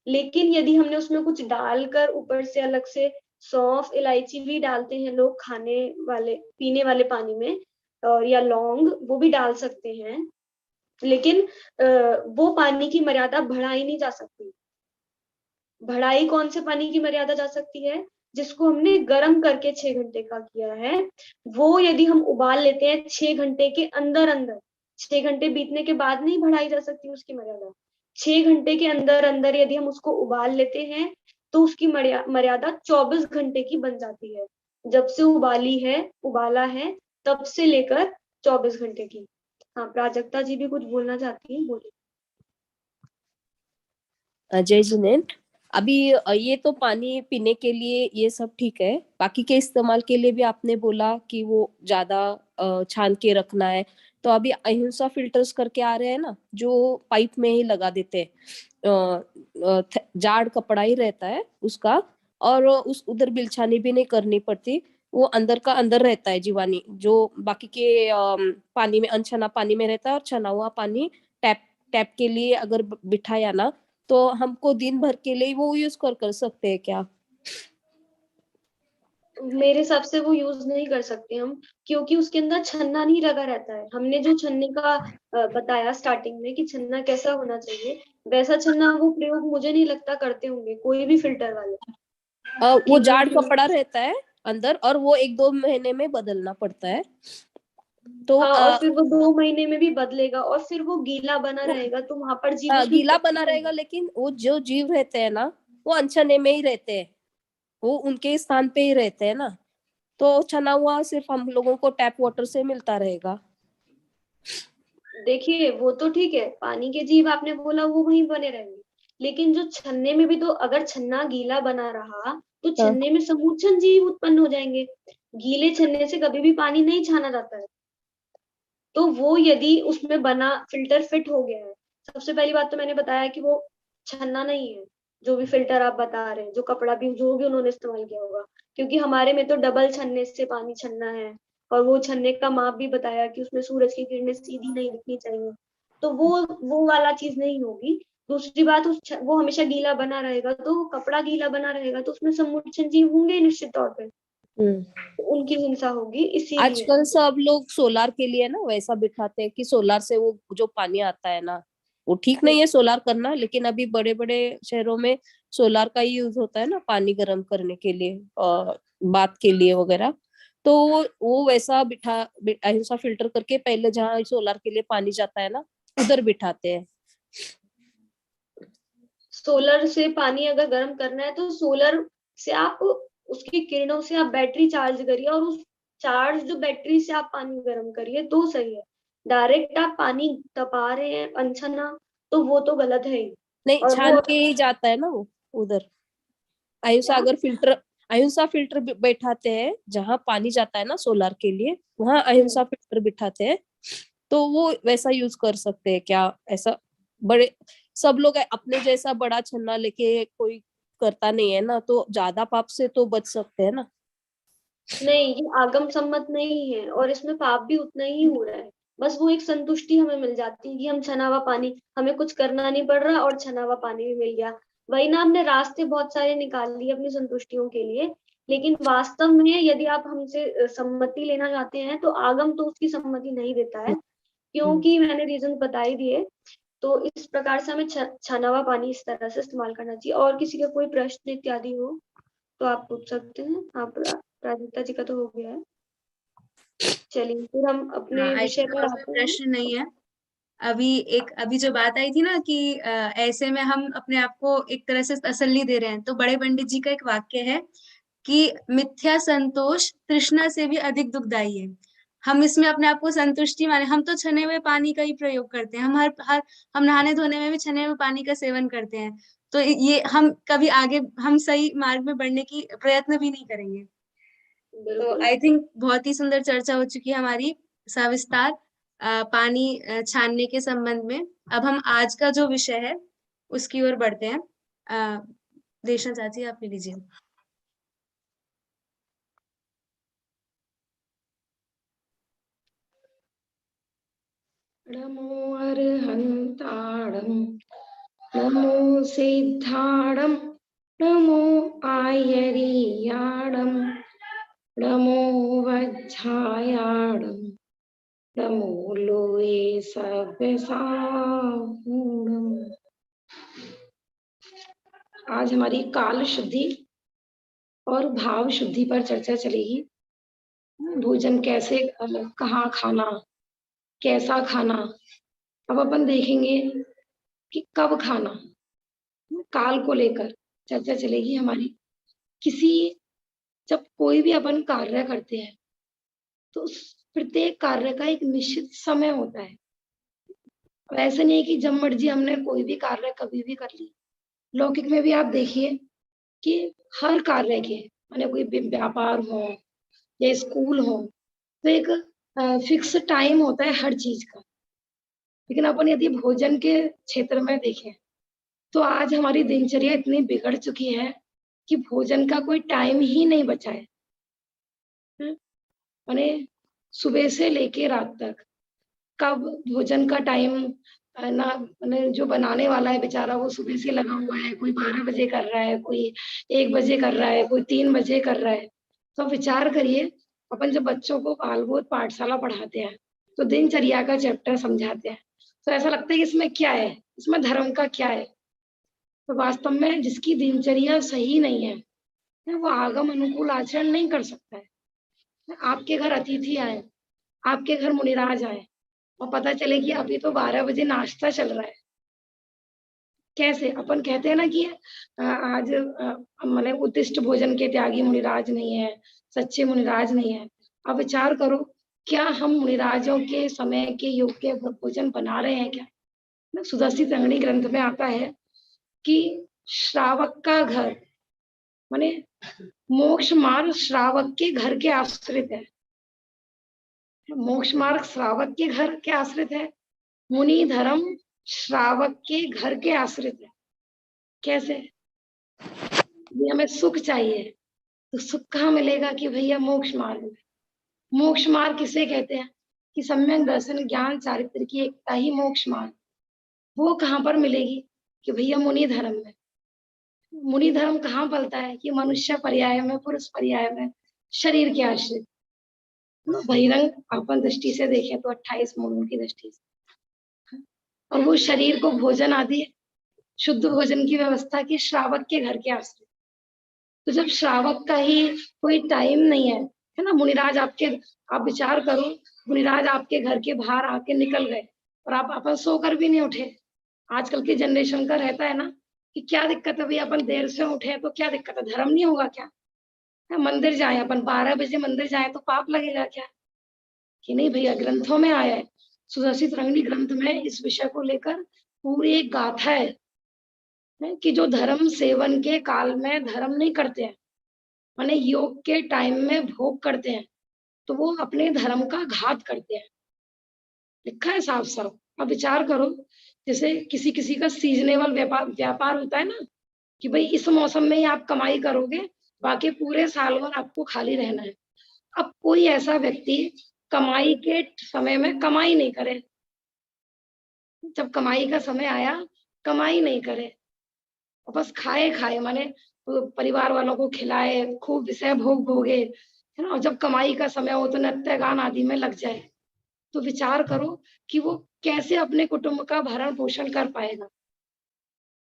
लेकिन यदि हमने उसमें कुछ डालकर ऊपर से अलग से, सौंफ इलायची भी डालते हैं लोग खाने वाले पीने वाले पानी में, और या लौंग, वो भी डाल सकते हैं। लेकिन वो पानी की मर्यादा बढ़ाई नहीं जा सकती। बढ़ाई कौन से पानी की मर्यादा जा सकती है? जिसको हमने गर्म करके 6 घंटे का किया है, वो यदि हम उबाल लेते हैं 6 घंटे के अंदर अंदर, 6 घंटे बीतने के बाद नहीं बढ़ाई जा सकती उसकी मर्यादा। 6 घंटे के अंदर अंदर यदि हम उसको उबाल लेते हैं, तो उसकी मर्यादा 24 घंटे की बन जाती है। जब से उबाला है, तब से लेकर 24 घंटे की। हाँ, प्राजक्ता जी भी कुछ बोलना चाहती है, बोलिए। जय जिनेन्द्र। अभी ये तो पानी पीने के लिए ये सब ठीक है, बाकी के इस्तेमाल के लिए भी आपने बोला कि वो ज्यादा छान के रखना है। तो अभी अहिंसा फिल्टर्स करके आ रहे हैं ना, जो पाइप में ही लगा देते हैं, जाड़ कपड़ा ही रहता है उसका, और उस उधर बिलछानी भी नहीं करनी पड़ती, वो अंदर का अंदर रहता है जीवानी, जो बाकी के पानी में, अनछना पानी में रहता है, और छना हुआ पानी टैप टैप के लिए अगर बिठाया ना, तो हमको दिन भर के लिए वो यूज कर सकते हैं क्या? मेरे हिसाब से वो यूज नहीं कर सकते हम, क्योंकि उसके अंदर छन्ना नहीं लगा रहता है। हमने जो छन्ने का बताया स्टार्टिंग में कि छन्ना कैसा होना चाहिए, वैसा छन्ना वो प्रयोग मुझे नहीं लगता करते होंगे कोई भी फिल्टर वाले, वो कि वो जाड़ कपड़ा रहता है अंदर, और वो 1-2 महीने में बदलना पड़ता है। तो हाँ, और फिर वो 2 महीने में भी बदलेगा, और फिर वो गीला बना रहेगा, तो वहां पर जीव उसमें गीला बना रहेगा, लेकिन वो जो जीव रहते हैं ना, वो अनछने में ही रहते हैं, वो उनके स्थान पे ही रहते हैं ना, तो छना हुआ सिर्फ हम लोगों को टैप वाटर से मिलता रहेगा। देखिए वो तो ठीक है, पानी के जीव आपने बोला वो वहीं बने रहेंगे, लेकिन जो छन्ने में भी तो, अगर छन्ना गीला बना रहा तो छन्ने में समूचन जीव उत्पन्न हो जाएंगे। गीले छन्ने से कभी भी पानी नहीं छाना जाता है। तो वो यदि उसमें बना फिल्टर फिट हो गया है, सबसे पहली बात तो मैंने बताया कि वो छन्ना नहीं है, जो भी फिल्टर आप बता रहे हैं, जो कपड़ा भी जो भी उन्होंने इस्तेमाल किया होगा, क्योंकि हमारे में तो डबल छन्ने से पानी छन्ना है, और वो छन्ने का माप भी बताया कि उसमें सूरज की किरणें सीधी नहीं दिखनी चाहिए, तो वो वाला चीज नहीं होगी। दूसरी बात, वो हमेशा गीला बना रहेगा, तो कपड़ा गीला बना रहेगा, तो उसमें समुच्चय जीव होंगे निश्चित तौर पे, तो उनकी हिंसा होगी, इसीलिए। आजकल सब लोग सोलार के लिए ना वैसा बिठाते हैं कि सोलार से वो जो पानी आता है ना, वो ठीक नहीं है सोलार करना, लेकिन अभी बड़े बड़े शहरों में सोलार का ही यूज होता है ना, पानी गर्म करने के लिए और बात के लिए वगैरह। तो वो वैसा अहिंसा फिल्टर करके पहले जहाँ सोलार के लिए पानी जाता है ना, उधर बिठाते हैं। सोलर से पानी अगर गर्म करना है तो सोलर से आप, उसकी किरणों से आप बैटरी चार्ज करिए, और उस चार्ज जो बैटरी से आप पानी गर्म करिए तो सही है। डायरेक्ट आप पानी तपा रहे हैं अनछना, तो वो तो गलत है ही। नहीं, और छान वो के ही जाता है ना वो उधर। अहिंसा क्या, अगर फिल्टर अहिंसा फिल्टर बैठाते हैं जहां पानी जाता है ना सोलार के लिए, वहां अहिंसा फिल्टर बिठाते हैं, तो वो वैसा यूज कर सकते हैं क्या? ऐसा बड़े सब लोग अपने जैसा बड़ा छन्ना लेके कोई करता नहीं है ना, तो ज्यादा पाप से तो बच सकते हैं ना। नहीं, ये आगम सम्मत नहीं है, और इसमें पाप भी उतना ही हो रहा है। बस वो एक संतुष्टि हमें मिल जाती है कि हम छना हुआ पानी, हमें कुछ करना नहीं पड़ रहा और छना हुआ पानी भी मिल गया। वही ना, हमने रास्ते बहुत सारे निकाल लिए अपनी संतुष्टियों के लिए, लेकिन वास्तव में यदि आप हमसे सम्मति लेना चाहते हैं, तो आगम तो उसकी सम्मति नहीं देता है, क्योंकि मैंने रीजन बता ही दिए। तो इस प्रकार से हमें छना हुआ पानी इस तरह से इस्तेमाल करना चाहिए। और किसी का कोई प्रश्न इत्यादि हो तो आप पूछ सकते हैं। आप, प्राजक्ता जी का तो हो गया है। चलिए फिर हम अपने आई विषय थिंक पर और कोई आते हैं। प्रश्न नहीं है। अभी जो बात आई थी ना कि ऐसे में हम अपने आप को एक तरह से तसल्ली दे रहे हैं, तो बड़े पंडित जी का एक वाक्य है कि मिथ्या संतोष तृष्णा से भी अधिक दुखदाई है। हम इसमें अपने आप को संतुष्टि माने, हम तो छने हुए पानी का ही प्रयोग करते हैं, हम हर हम नहाने धोने में भी छने हुए पानी का सेवन करते हैं, तो ये हम कभी आगे हम सही मार्ग में बढ़ने की प्रयत्न भी नहीं करेंगे। तो बिल्कुल। आई थिंक बहुत ही सुंदर चर्चा हो चुकी है हमारी सविस्तार पानी छानने के संबंध में। अब हम आज का जो विषय है उसकी ओर बढ़ते हैं। देशना चाची आप ले लीजिए। नमो अर्हन्ताणं नमो सिद्धाणं नमो आयरीयाणं नमो वज्झायाणं नमो लोये सव्यसाहूणम्। आज हमारी काल शुद्धि और भाव शुद्धि पर चर्चा चलेगी। भोजन कैसे, कहाँ खाना, कैसा खाना। अब अपन देखेंगे कि कब खाना, काल को लेकर चर्चा चलेगी हमारी। जब कोई भी अपन कार्य करते हैं तो उस प्रत्येक कार्य का एक निश्चित समय होता है। और ऐसा नहीं है कि जब मर्जी हमने कोई भी कार्य कभी भी कर ली, लौकिक में भी आप देखिए कि हर कार्य के माने कोई व्यापार हो या स्कूल हो, तो एक फिक्स टाइम होता है हर चीज का। लेकिन अपन यदि भोजन के क्षेत्र में देखें, तो आज हमारी दिनचर्या इतनी बिगड़ चुकी है कि भोजन का कोई टाइम ही नहीं बचा है। माने सुबह से लेके रात तक कब भोजन का टाइम ना, माने जो बनाने वाला है बेचारा वो सुबह से लगा हुआ है, कोई 12 बजे कर रहा है, कोई 1 बजे कर रहा है, कोई 3 बजे कर रहा है। तो विचार करिए, अपन जब बच्चों को बालबोध पाठशाला पढ़ाते हैं, तो दिनचर्या का चैप्टर समझाते हैं, तो ऐसा लगता है कि इसमें क्या है, इसमें धर्म का क्या है? तो वास्तव में जिसकी दिनचर्या सही नहीं है, वो आगम अनुकूल आचरण नहीं कर सकता है। आपके घर अतिथि आए, आपके घर मुनिराज आए और पता चले कि अभी तो 12 बजे नाश्ता चल रहा है। कैसे? अपन कहते हैं ना कि आज माने उत्तिष्ठ भोजन के त्यागी मुनिराज नहीं है, सच्चे मुनिराज नहीं है। अब विचार करो, क्या हम मुनिराजों के समय के योग्य भोजन बना रहे हैं क्या? ना सुदर्शित अंगणी ग्रंथ में आता है कि श्रावक का घर माने मोक्ष मार्ग श्रावक के घर के आश्रित है। मोक्ष मार्ग श्रावक के घर के आश्रित है, मुनि धर्म श्रावक के घर के आश्रित है। कैसे? यदि हमें सुख चाहिए तो सुख कहाँ मिलेगा कि भैया मोक्ष मार्ग में। मोक्ष मार्ग किसे कहते हैं कि सम्यक दर्शन ज्ञान चारित्र की एकता ही मोक्ष मार्ग। वो कहाँ पर मिलेगी कि भैया मुनि धर्म में। मुनि धर्म कहाँ पलता है कि मनुष्य पर्याय में, पुरुष पर्याय में, शरीर के आश्रित। बहिरंग अपन दृष्टि से देखें तो 28 मूलों की दृष्टि से, और वो शरीर को भोजन आदि शुद्ध भोजन की व्यवस्था की श्रावक के घर के आश्रित। तो जब श्रावक का ही कोई टाइम नहीं है ना, मुनिराज आपके, आप विचार करो, मुनिराज आपके घर के बाहर आके निकल गए और आप अपन सोकर भी नहीं उठे। आजकल की जनरेशन का रहता है ना कि क्या दिक्कत है भैया, अपन देर से उठे तो क्या दिक्कत है, धर्म नहीं होगा क्या? मंदिर जाए अपन 12 बजे मंदिर जाए तो पाप लगेगा क्या? कि नहीं भैया, ग्रंथों में आया है, सुदर्शित रंगनी ग्रंथ में इस विषय को लेकर पूरी एक गाथा है कि जो धर्म सेवन के काल में धर्म नहीं करते हैं, माने योग के टाइम में भोग करते हैं, तो वो अपने धर्म का घात करते हैं। लिखा है साफ साफ। अब विचार करो, जैसे किसी किसी का सीजनेबल व्यापार होता है ना कि भाई इस मौसम में ही आप कमाई करोगे, बाकी पूरे साल भर आपको खाली रहना है। अब कोई ऐसा व्यक्ति कमाई के समय में कमाई नहीं करे, जब कमाई का समय आया कमाई नहीं करे, बस खाए माने परिवार वालों को खिलाए, खूब विषय भोग भोगे, है ना, और जब कमाई का समय हो तो नृत्य गान आदि में लग जाए। तो विचार करो कि वो कैसे अपने कुटुंब का भरण पोषण कर पाएगा,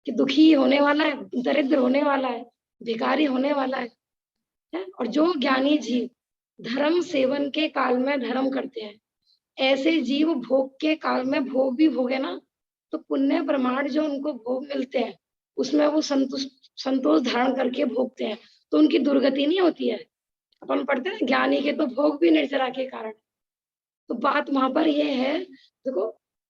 कि दुखी होने वाला है, दरिद्र होने वाला है, भिखारी होने वाला है? और जो ज्ञानी जीव धर्म सेवन के काल में धर्म करते हैं, ऐसे जीव भोग के काल में भोग भी भोगे ना, तो पुण्य प्रमाण जो उनको भोग मिलते हैं उसमें वो संतोष धारण करके भोगते हैं, तो उनकी दुर्गति नहीं होती है। अपन पढ़ते हैं ज्ञानी के तो भोग भी निर्जरा के कारण। तो बात वहां पर ये है, देखो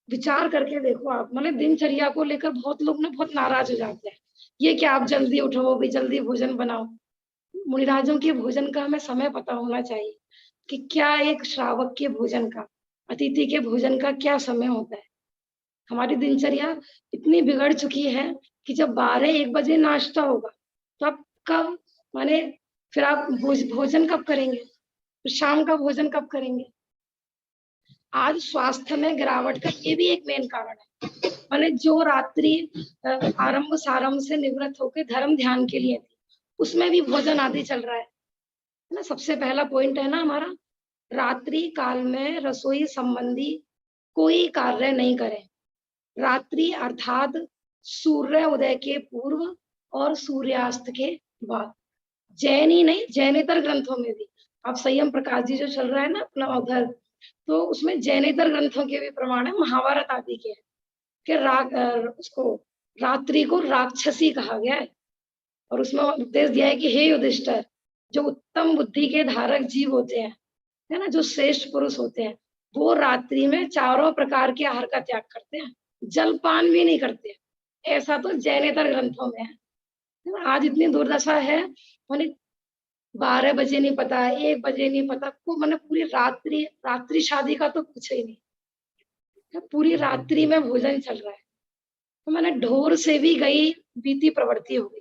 विचार करके देखो आप, मतलब दिनचर्या को लेकर बहुत लोग ना बहुत नाराज हो जाते हैं, ये क्या आप जल्दी उठो भी जल्दी भोजन बनाओ। मुनिराजों के भोजन का हमें समय पता होना चाहिए कि क्या एक श्रावक के भोजन का, अतिथि के भोजन का क्या समय होता है। हमारी दिनचर्या इतनी बिगड़ चुकी है कि जब 12-1 बजे नाश्ता होगा तो आप कब, माने फिर आप भोजन कब करेंगे, फिर शाम का भोजन कब करेंगे? आज स्वास्थ्य में गिरावट का ये भी एक मेन कारण है। माने जो रात्रि आरंभ सारंभ से निवृत्त होकर धर्म ध्यान के लिए थी, उसमें भी भोजन आदि चल रहा है ना। सबसे पहला पॉइंट है ना हमारा, रात्रि काल में रसोई संबंधी कोई कार्य नहीं करें। रात्रि अर्थात सूर्य उदय के पूर्व और सूर्यास्त के बाद। जैन ही नहीं, जैनेतर ग्रंथों में भी, अब संयम प्रकाश जी जो चल रहा है ना अपना उधर, तो उसमें जैनेतर ग्रंथों के भी प्रमाण है, महाभारत आदि के, कि उसको रात्रि को राक्षसी कहा गया है। और उसमें उपदेश दिया है कि हे युधिष्ठिर, जो उत्तम बुद्धि के धारक जीव होते हैं, है ना, जो श्रेष्ठ पुरुष होते हैं, वो रात्रि में चारों प्रकार के आहार का त्याग करते हैं, जलपान भी नहीं करते। ऐसा तो जैनेतर ग्रंथों में है। आज इतनी दुर्दशा है, माने 12 बजे नहीं पता, 1 बजे नहीं पता, को मैंने पूरी रात्रि शादी का तो कुछ ही नहीं, पूरी रात्रि में भोजन चल रहा है। तो मैंने ढोर से भी गई बीती प्रवृत्ति हो गई,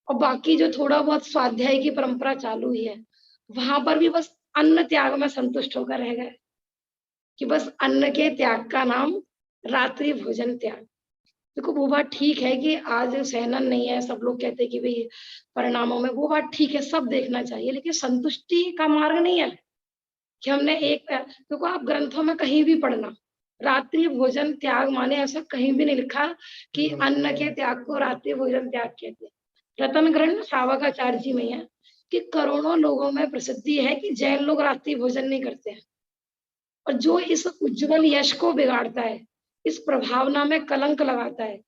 और बाकी जो थोड़ा बहुत स्वाध्याय की परंपरा चालू ही है, वहां पर भी बस अन्न त्याग में संतुष्ट होकर रह गए कि बस अन्न के त्याग का नाम रात्रि भोजन त्याग। देखो वो बात ठीक है कि आज सहनन नहीं है, सब लोग कहते हैं कि भाई परिणामों में, वो बात ठीक है, सब देखना चाहिए, लेकिन संतुष्टि का मार्ग नहीं है कि हमने एक, देखो आप ग्रंथों में कहीं भी पढ़ना, रात्रि भोजन त्याग माने ऐसा कहीं भी नहीं लिखा कि अन्न के त्याग को रात्रि भोजन त्याग कहते हैं। रतन ग्रंथ सावकाचार्य जी में है कि करोड़ों लोगों में प्रसिद्धि है कि जैन लोग रात्रि भोजन नहीं करते हैं, और जो इस उज्जवल यश को बिगाड़ता है, इस प्रभावना में कलंक लगाता है,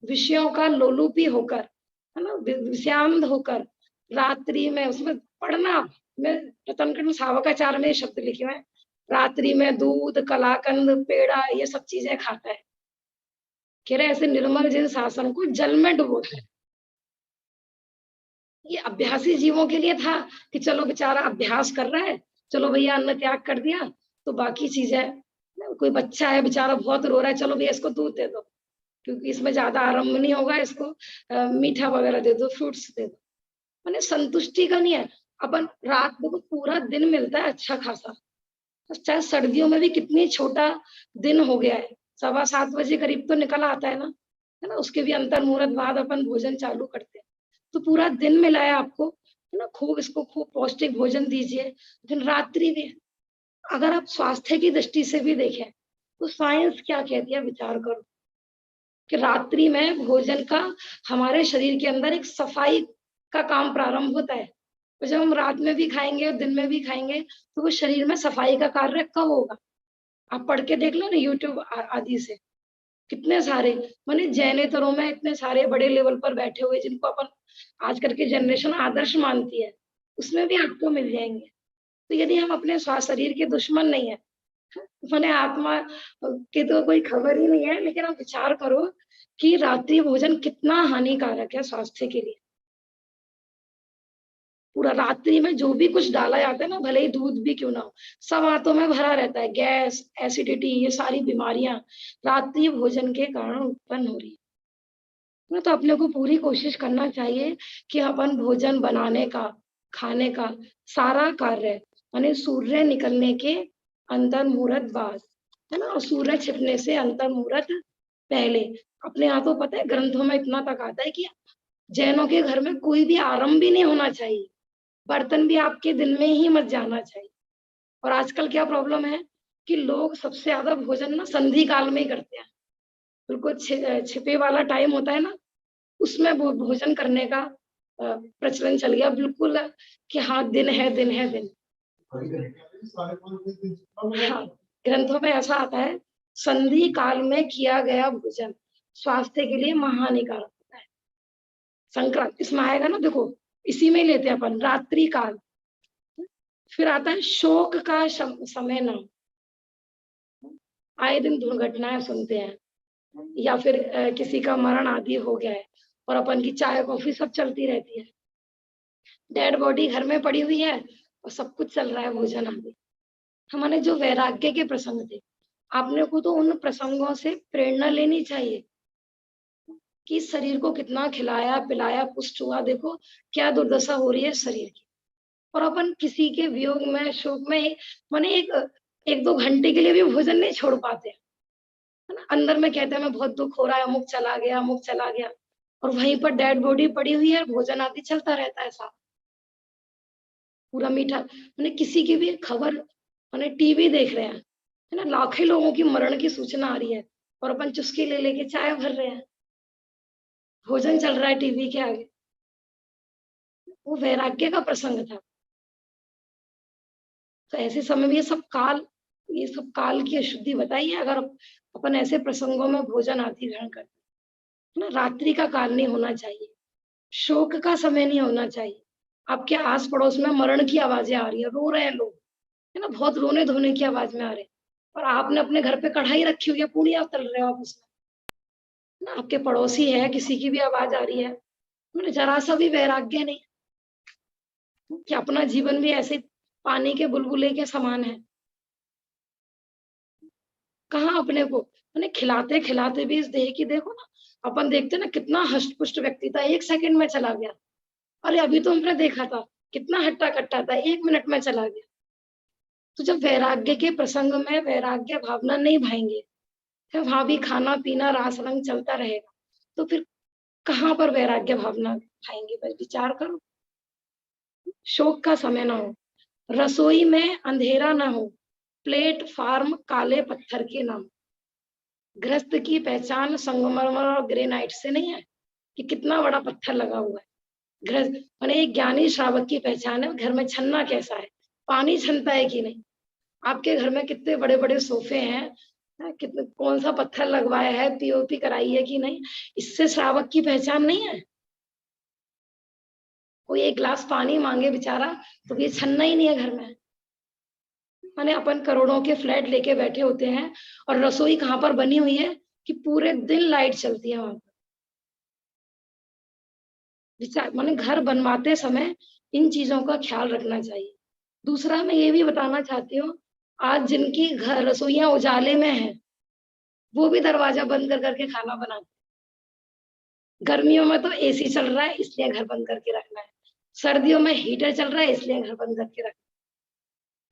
विषयों का लोलुपी होकर, है ना, विषयांध होकर रात्रि में उसमें पढ़ना, मैं रतनखंड सावकाचार्य में शब्द लिखे हुए हैं, रात्रि में दूध, कलाकंद, पेड़ा, ये सब चीजें खाता है। कह रहे ऐसे निर्मल जिन शासन को जल में डुबोता है। ये अभ्यासी जीवों के लिए था कि चलो बेचारा अभ्यास कर रहा है, चलो भैया अन्न त्याग कर दिया तो बाकी चीजें, कोई बच्चा है बेचारा बहुत रो रहा है, चलो भैया इसको दूध दे दो क्योंकि इसमें ज्यादा आराम नहीं होगा, इसको मीठा वगैरह दे दो, फ्रूट्स दे दो। मैंने संतुष्टि का नहीं है। अपन रात को पूरा दिन मिलता है अच्छा खासा, चाहे सर्दियों में भी कितनी छोटा दिन हो गया है, 7:15 बजे करीब तो निकल आता है ना, उसके भी अंतर मुहूर्त बाद अपन भोजन चालू करते हैं, तो पूरा दिन मिला है आपको, है ना, खूब इसको खूब पौष्टिक भोजन दीजिए। लेकिन रात्रि में अगर आप स्वास्थ्य की दृष्टि से भी देखें तो साइंस क्या कहती है, विचार करो कि रात्रि में भोजन का हमारे शरीर के अंदर एक सफाई का काम प्रारंभ होता है। तो जब हम रात में भी खाएंगे और दिन में भी खाएंगे तो वो शरीर में सफाई का कार्य कब होगा? आप पढ़ के देख लो ना यूट्यूब आदि से, कितने सारे, माने जैनेतरों में इतने सारे बड़े लेवल पर बैठे हुए जिनको अपन आजकल की जनरेशन आदर्श मानती है, उसमें भी आपको मिल जाएंगे। तो यदि हम अपने शरीर के दुश्मन नहीं है, मैंने आत्मा की तो कोई खबर ही नहीं है, लेकिन आप विचार करो कि रात्रि भोजन कितना हानिकारक है स्वास्थ्य के लिए। पूरा रात्रि में जो भी कुछ डाला जाता है ना, भले ही दूध भी क्यों ना हो, सब आंतों में भरा रहता है, गैस, एसिडिटी, ये सारी बीमारियां रात्रि भोजन के कारण उत्पन्न हो रही है। तो अपने को पूरी कोशिश करना चाहिए कि अपन भोजन बनाने का, खाने का सारा कार्य, माने सूर्य निकलने के अंतर मुहूर्त बाद, है ना, और सूर्य छिपने से अंतर मुहूर्त पहले। अपने यहाँ तो पता है ग्रंथों में इतना तक आता है कि जैनों के घर में कोई भी आरंभ भी नहीं होना चाहिए, बर्तन भी आपके दिन में ही मत जाना चाहिए। और आजकल क्या प्रॉब्लम है कि लोग सबसे ज्यादा भोजन ना संधि काल में ही करते हैं, बिल्कुल छिपे वाला टाइम होता है ना, उसमें भोजन करने का प्रचलन चल गया बिल्कुल, कि हाँ दिन है दिन है दिन। हाँ, ग्रंथों में ऐसा आता है संधि काल में किया गया भोजन स्वास्थ्य के लिए महाहानिकारक होता है। संक्रांत इसमें आएगा ना, देखो इसी में लेते हैं अपन रात्रि काल। फिर आता है शोक का समय नाम, आए दिन दुर्घटनाएं सुनते हैं, या फिर किसी का मरण आदि हो गया है और अपन की चाय कॉफी सब चलती रहती है, डेड बॉडी घर में पड़ी हुई है और सब कुछ चल रहा है भोजन आदि। हमारे जो वैराग्य के प्रसंग थे, आपने को तो उन प्रसंगों से प्रेरणा लेनी चाहिए कि शरीर को कितना खिलाया पिलाया पुष्ट हुआ, देखो क्या दुर्दशा हो रही है शरीर की। और अपन किसी के वियोग में, शोक में, माने एक दो घंटे के लिए भी भोजन नहीं छोड़ पाते, है ना, अंदर में कहते हैं मैं बहुत दुख हो रहा है, अमुक चला गया, अमुक चला गया, और वहीं पर डेड बॉडी पड़ी हुई है, भोजन आदि चलता रहता है साथ, पूरा मीठा। मैंने किसी की भी खबर, मैंने टीवी देख रहे हैं, है ना, लाखों लोगों की मरण की सूचना आ रही है और अपन चुस्की ले लेके चाय भर रहे हैं, भोजन चल रहा है टीवी के आगे। वो वैराग्य का प्रसंग था। तो ऐसे समय में ये सब काल की अशुद्धि बताइए अगर अपन ऐसे प्रसंगों में भोजन आदि ग्रहण करते, है ना। रात्रि का काल नहीं होना चाहिए, शोक का समय नहीं होना चाहिए। आपके आस पड़ोस में मरण की आवाजें आ रही है, रो रहे हैं लोग, है ना, बहुत रोने धोने की आवाज में आ रहे हैं, और आपने अपने घर पे कढ़ाई रखी हुई है, पूड़ियां तल रहे हो आप उसमें, ना आपके पड़ोसी है, किसी की भी आवाज आ रही है, मैंने जरा सा भी वैराग्य नहीं कि अपना जीवन भी ऐसे पानी के बुलबुले के समान है। कहाँ अपने को मैंने खिलाते खिलाते भी इस देह की देखो ना, अपन देखते ना कितना हष्ट पुष्ट व्यक्ति था, 1 सेकंड में चला गया। अरे अभी तो हमने देखा था कितना हट्टा कट्टा था, 1 मिनट में चला गया। तो जब वैराग्य के प्रसंग में वैराग्य भावना नहीं भाएंगे, फिर वहां भी खाना पीना रास रंग चलता रहेगा, तो फिर कहाँ पर वैराग्य भावना भाएंगे? बस विचार करो। शोक का समय ना हो, रसोई में अंधेरा ना हो, प्लेटफार्म काले पत्थर के ना हो। गृहस्थ की पहचान संगमरमर और ग्रेनाइट से नहीं है कि कितना बड़ा पत्थर लगा हुआ है। गृहस्थ माने एक ज्ञानी श्रावक की पहचान है घर में छन्ना कैसा है, पानी छनता है कि नहीं, आपके घर में कितने बड़े बड़े सोफे हैं, कितने कौन सा पत्थर लगवाया है, पीओपी कराई है कि नहीं, इससे श्रावक की पहचान नहीं है। कोई एक गिलास पानी मांगे बेचारा तो ये छन्ना ही नहीं है घर में। माने अपन करोड़ों के फ्लैट लेके बैठे होते हैं और रसोई कहाँ पर बनी हुई है कि पूरे दिन लाइट चलती है वहां पर। विचार माने घर बनवाते समय इन चीजों का ख्याल रखना चाहिए। दूसरा मैं ये भी बताना चाहती हूँ, आज जिनकी घर रसोइयां उजाले में है वो भी दरवाजा बंद कर करके खाना बनाते। गर्मियों में तो एसी चल रहा है इसलिए घर बंद करके रखना है, सर्दियों में हीटर चल रहा है इसलिए घर बंद करके रखना है।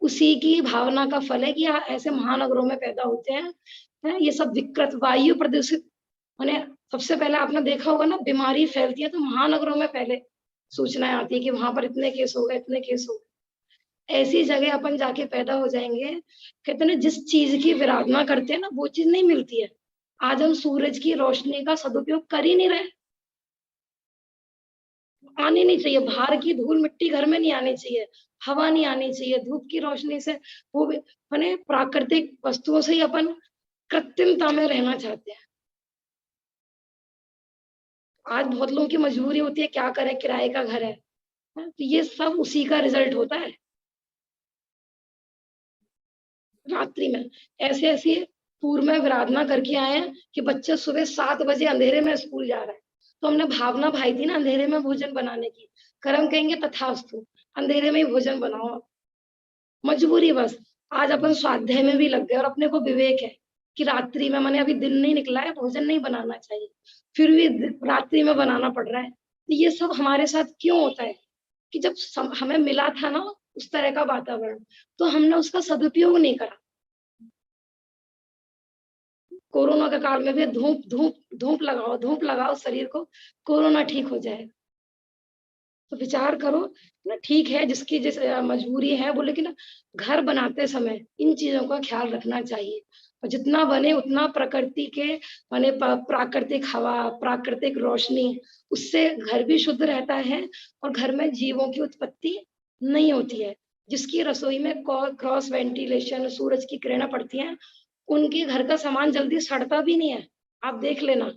उसी की भावना का फल है कि ऐसे महानगरों में पैदा होते हैं। ये सब विकृत वायु प्रदूषित माने सबसे पहले आपने देखा होगा ना, बीमारी फैलती है तो महानगरों में पहले सूचनाएं आती है कि वहां पर इतने केस हो गए, इतने केस हो गए। ऐसी जगह अपन जाके पैदा हो जाएंगे, कहते हैं जिस चीज की विराधना करते हैं ना वो चीज नहीं मिलती है। आज हम सूरज की रोशनी का सदुपयोग कर ही नहीं रहे। आनी नहीं चाहिए, बाहर की धूल मिट्टी घर में नहीं आनी चाहिए, हवा नहीं आनी चाहिए, धूप की रोशनी से वो भी माने प्राकृतिक वस्तुओं से ही अपन कृत्रिमता में रहना चाहते हैं। आज बहुत लोगों की मजबूरी होती है, क्या करें, किराए का घर है, तो ये सब उसी का रिजल्ट होता है। रात्रि में ऐसे ऐसे पूर्व में विराधना करके आए हैं कि बच्चे सुबह 7 बजे अंधेरे में स्कूल जा रहे हैं, तो हमने भावना भाई थी ना अंधेरे में भोजन बनाने की, कर्म कहेंगे तथास्तु, अंधेरे में ही भोजन बनाओ। मजबूरी बस। आज अपन स्वाध्याय में भी लग गए और अपने को विवेक है कि रात्रि में मैंने अभी दिन नहीं निकला है, भोजन नहीं बनाना चाहिए, फिर भी रात्रि में बनाना पड़ रहा है। तो ये सब हमारे साथ क्यों होता है कि जब हमें मिला था ना उस तरह का वातावरण, तो हमने उसका सदुपयोग नहीं करा। कोरोना के काल में भी धूप धूप धूप लगाओ शरीर को, कोरोना ठीक हो जाएगा। तो विचार करो ना, ठीक है जिसकी जिस मजबूरी है वो, लेकिन घर बनाते समय इन चीजों का ख्याल रखना चाहिए। और जितना बने उतना प्रकृति के माने प्राकृतिक हवा, प्राकृतिक रोशनी, उससे घर भी शुद्ध रहता है और घर में जीवों की उत्पत्ति नहीं होती है। जिसकी रसोई में क्रॉस वेंटिलेशन, सूरज की किरणें पड़ती हैं, उनके घर का सामान जल्दी सड़ता भी नहीं है। आप देख लेना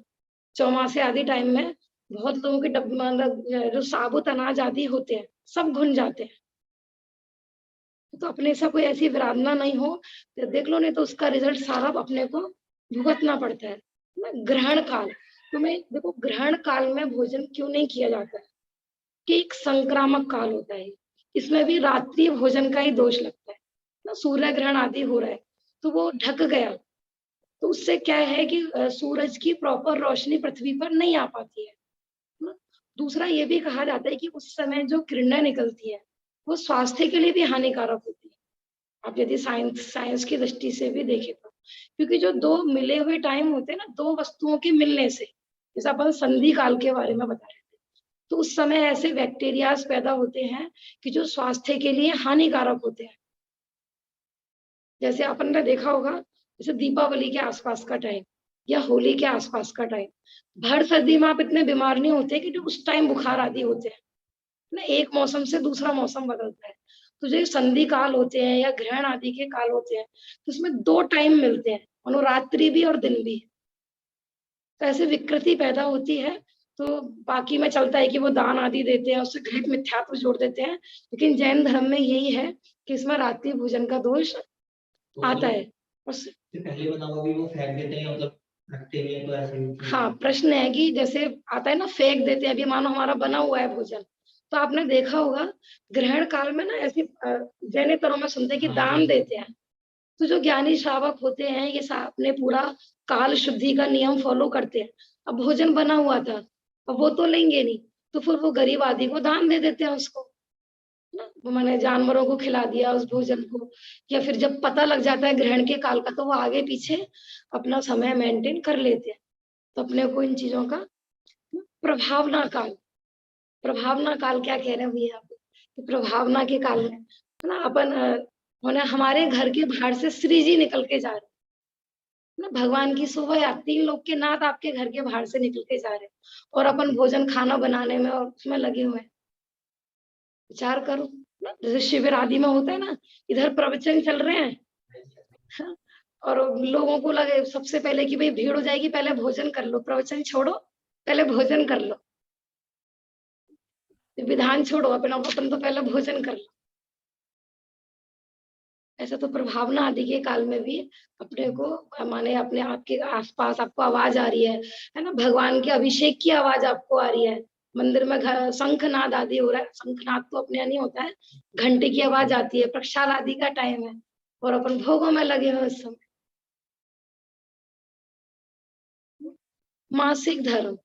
चौमासे आदि टाइम में बहुत लोगों के मतलब जो साबुत अनाज आदि होते हैं सब घुन जाते हैं। तो अपने से कोई ऐसी विराधना नहीं हो तो देख लो, नहीं तो उसका रिजल्ट सारा अपने को भुगतना पड़ता है ना। ग्रहण काल, तुम्हें देखो ग्रहण काल में भोजन क्यों नहीं किया जाता है कि एक संक्रामक काल होता है, इसमें भी रात्रि भोजन का ही दोष लगता है ना। सूर्य ग्रहण आदि हो रहा है तो वो ढक गया, तो उससे क्या है कि सूरज की प्रॉपर रोशनी पृथ्वी पर नहीं आ पाती है ना। दूसरा ये भी कहा जाता है कि उस समय जो किरणें निकलती है वो स्वास्थ्य के लिए भी हानिकारक होती है। आप यदि साइंस की दृष्टि से भी देखें तो, क्योंकि जो दो मिले हुए टाइम होते हैं ना, दो वस्तुओं के मिलने से, जैसे अपन संधि काल के बारे में बता रहे थे, तो उस समय ऐसे बैक्टीरियाज पैदा होते हैं कि जो स्वास्थ्य के लिए हानिकारक होते हैं। जैसे अपन ने देखा होगा, जैसे दीपावली के आसपास का टाइम या होली के आसपास का टाइम, भर सर्दी में आप इतने बीमार नहीं होते कि जो उस टाइम बुखार आदि होते हैं ना, एक मौसम से दूसरा मौसम बदलता है। तो जो संधि काल होते हैं या ग्रहण आदि के काल होते हैं, तो उसमें 2 टाइम मिलते हैं, अनुरात्रि भी और दिन भी। तो ऐसे विकृति पैदा होती है। तो बाकी में चलता है कि वो दान आदि देते हैं, उससे घृत मिथ्यात्व जोड़ देते हैं, लेकिन जैन धर्म में यही है कि इसमें रात्रि भोजन का दोष आता है। पहले बना हुआ भी वो फेंक देते हैं, मतलब हाँ, प्रश्न है कि जैसे आता है ना, फेंक देते हैं, अभी मानो हमारा बना हुआ है भोजन, तो आपने देखा होगा ग्रहण काल में ना ऐसी जैनेतरों में सुनते हैं कि दान देते हैं। तो जो ज्ञानी श्रावक होते हैं ये अपने पूरा काल शुद्धि का नियम फॉलो करते हैं। अब भोजन बना हुआ था, अब वो तो लेंगे नहीं, तो फिर वो गरीब आदमी को दान दे देते हैं उसको, ना, मैंने जानवरों को खिला दिया उस भोजन को। या फिर जब पता लग जाता है ग्रहण के काल का, तो वो आगे पीछे अपना समय मेंटेन कर लेते हैं। तो अपने को इन चीजों का प्रभावना काल, प्रभावना काल क्या कह रहे हैं भैया आप, कि प्रभावना के काल में है ना अपन होने हमारे घर के बाहर से श्री जी निकल के जा रहे हैं ना, भगवान की शोभा यात्रा, 3 लोग के नाथ आपके घर के बाहर से निकल के जा रहे हैं, और अपन भोजन खाना बनाने में और उसमें लगे हुए हैं। विचार करो ना, जैसे शिविर आदि में होता है ना, इधर प्रवचन चल रहे हैं, हाँ, और लोगों को लगे सबसे पहले कि भाई भीड़ हो जाएगी, पहले भोजन कर लो, प्रवचन छोड़ो, पहले भोजन कर लो, विधान छोड़ो, अपन तो पहले भोजन कर लो। ऐसा तो प्रभावना आदि के काल में भी अपने को माने अपने आपके आसपास आपको आवाज आ रही है ना, भगवान के अभिषेक की आवाज आपको आ रही है, मंदिर में शंखनाद आदि हो रहा है, शंखनाद तो अपने यहाँ नहीं होता है, घंटे की आवाज आती है, प्रक्षाल आदि का टाइम है, और अपन भोगों में लगे हुए उस समय। मासिक धर्म,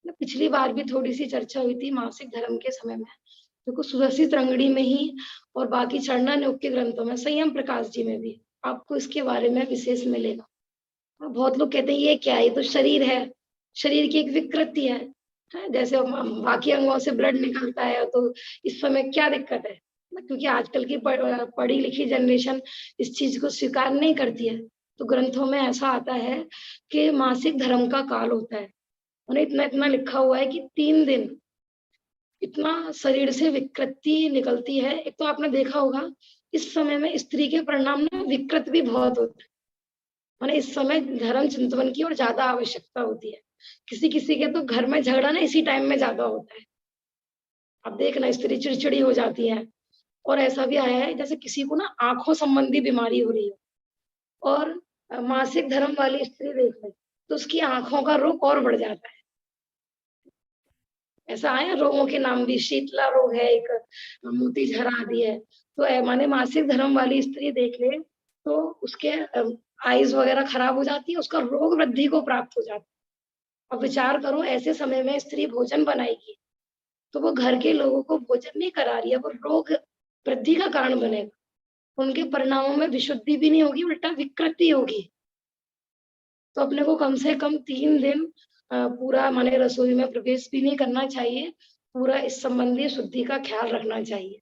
पिछली बार भी थोड़ी सी चर्चा हुई थी मासिक धर्म के समय में, देखो सुदर्शित रंगड़ी में ही और बाकी चरणानुग के ग्रंथों में, संयम प्रकाश जी में भी आपको इसके बारे में विशेष मिलेगा। और बहुत लोग कहते हैं ये क्या है, ये तो शरीर है, शरीर की एक विकृति है, जैसे बाकी अंगों से ब्लड निकलता है, तो इस समय क्या दिक्कत है, क्योंकि आजकल की पढ़ी लिखी जनरेशन इस चीज को स्वीकार नहीं करती है। तो ग्रंथों में ऐसा आता है कि मासिक धर्म का काल होता है, उन्हें इतना इतना लिखा हुआ है कि 3 दिन इतना शरीर से विकृति निकलती है। एक तो आपने देखा होगा इस समय में स्त्री के परिणाम में विकृत भी बहुत होता है, माने इस समय धर्म चिंतन की और ज्यादा आवश्यकता होती है। किसी किसी के तो घर में झगड़ा ना इसी टाइम में ज्यादा होता है, अब देखना स्त्री चिड़चिड़ी हो जाती है। और ऐसा भी आया है जैसे किसी को ना आंखों संबंधी बीमारी हो रही है, और मासिक धर्म वाली स्त्री देख ले तो उसकी आंखों का रोग और बढ़ जाता है। ऐसा आया, रोगों के नाम भी, शीतला रोग है एक, मोतीझरा आदि है। तो माने मासिक धर्म वाली स्त्री देख ले तो उसके आईज वगैरह खराब हो जाती है, उसका रोग वृद्धि को प्राप्त हो जाता है। अब विचार करो ऐसे समय में स्त्री भोजन बनाएगी तो वो घर के लोगों को भोजन नहीं करा रही है, वो रोग वृद्धि का कारण बनेगा, उनके परिणामों में विशुद्धि भी नहीं होगी, उल्टा विकृति होगी। तो अपने को कम से कम 3 दिन पूरा माने रसोई में प्रवेश भी नहीं करना चाहिए, पूरा इस संबंधी शुद्धि का ख्याल रखना चाहिए।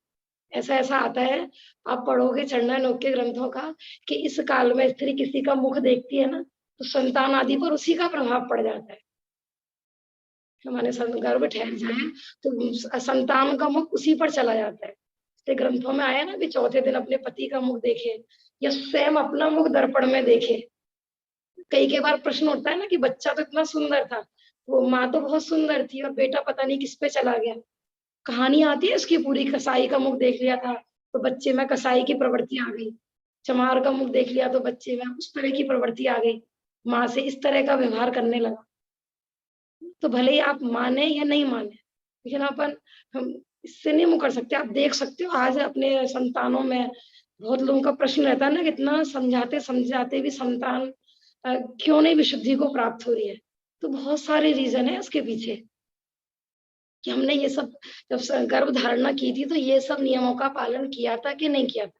ऐसा ऐसा आता है, आप पढ़ोगे चरणानुग के ग्रंथों का, कि इस काल में स्त्री किसी का मुख देखती है ना तो संतान आदि पर उसी का प्रभाव पड़ जाता है, हमारे गर्भ ठहर जाए तो संतान का मुख उसी पर चला जाता है। इसलिए ग्रंथों में आया ना कि चौथे दिन अपने पति का मुख देखे, या स्वयं अपना मुख दर्पण में देखे। कई बार प्रश्न उठता है ना कि बच्चा तो इतना सुंदर था, वो माँ तो बहुत सुंदर थी और बेटा पता नहीं किस पे चला गया। कहानी आती है उसकी पूरी, कसाई का मुख देख लिया था तो बच्चे में कसाई की प्रवृत्ति आ गई, चमार का मुख देख लिया तो बच्चे में उस तरह की प्रवृत्ति आ गई, माँ से इस तरह का व्यवहार करने लगा। तो भले ही आप माने या नहीं माने, लेकिन अपन हम इससे नहीं मुकर सकते। आप देख सकते हो आज अपने संतानों में बहुत लोगों का प्रश्न रहता है ना, कितना समझाते समझाते भी संतान क्यों नहीं विशुद्धि को प्राप्त हो रही है। तो बहुत सारे रीजन है उसके पीछे, कि हमने ये सब जब गर्भ धारणा की थी तो ये सब नियमों का पालन किया था कि नहीं किया था।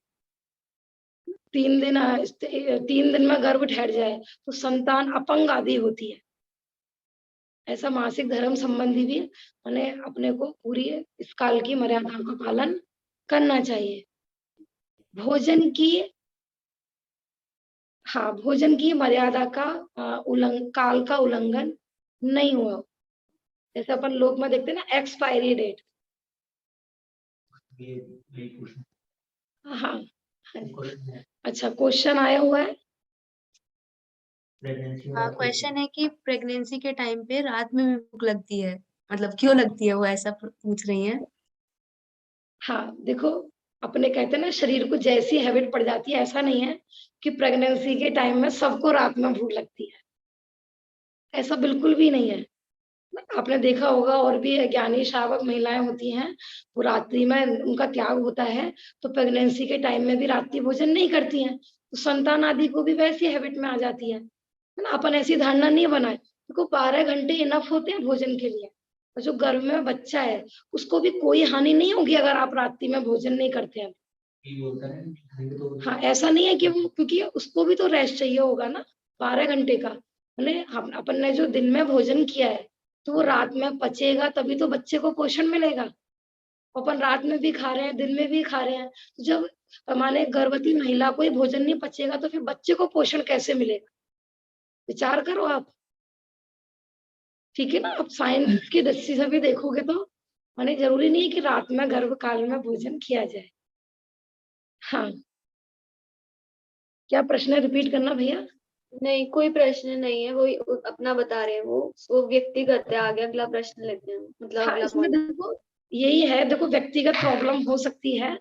3 दिन में गर्भ ठहर जाए तो संतान अपंग आदि होती है। ऐसा मासिक धर्म संबंधी भी उन्हें अपने को पूरी इस काल की मर्यादा का पालन करना चाहिए। भोजन की, हाँ, भोजन की मर्यादा का काल का उल्लंघन नहीं हुआ। जैसे अपन लोक में देखते हैं ना एक्सपायरी डेट, हाँ, अच्छा क्वेश्चन आया हुआ है। क्वेश्चन है कि प्रेगनेंसी के टाइम पे रात में भी भूख लगती है, मतलब क्यों लगती है, वो ऐसा पूछ रही है। हाँ देखो, अपने कहते हैं ना शरीर को जैसी हैबिट पड़ जाती है, ऐसा नहीं है कि प्रेगनेंसी के टाइम में सबको रात में भूख लगती है। ऐसा बिल्कुल भी नहीं है। आपने देखा होगा और भी ज्ञानी श्रावक महिलाएं होती हैं, वो रात्रि में उनका त्याग होता है, तो प्रेगनेंसी के टाइम में भी रात्रि भोजन नहीं करती हैं, तो संतान आदि को भी वैसी हैबिट में आ जाती है ना। अपन ऐसी धारणा नहीं बनाए, देखो 12 घंटे इनफ होते हैं भोजन के लिए। और जो गर्भ में बच्चा है उसको भी कोई हानि नहीं होगी अगर आप रात्रि में भोजन नहीं करते हैं। हाँ, ऐसा नहीं है कि वो, क्योंकि उसको भी तो रेस्ट चाहिए होगा ना 12 घंटे का। अपन ने जो दिन में भोजन किया है तो वो रात में पचेगा, तभी तो बच्चे को पोषण मिलेगा। अपन रात में भी खा रहे हैं, दिन में भी खा रहे हैं, तो जब हमारे गर्भवती महिला को ही भोजन नहीं पचेगा तो फिर बच्चे को पोषण कैसे मिलेगा? विचार करो आप। ठीक है ना, आप साइंस की दृष्टि से भी देखोगे तो माने जरूरी नहीं है कि रात में गर्भ काल में भोजन किया जाए। हाँ, क्या प्रश्न रिपीट करना भैया? नहीं, कोई प्रश्न नहीं है, वही अपना बता रहे हैं वो व्यक्तिगत है। आगे अगला प्रश्न लेते हैं, मतलब हाँ, अगला इसमें पॉइंट। देखो यही है, देखो व्यक्तिगत प्रॉब्लम हो सकती है,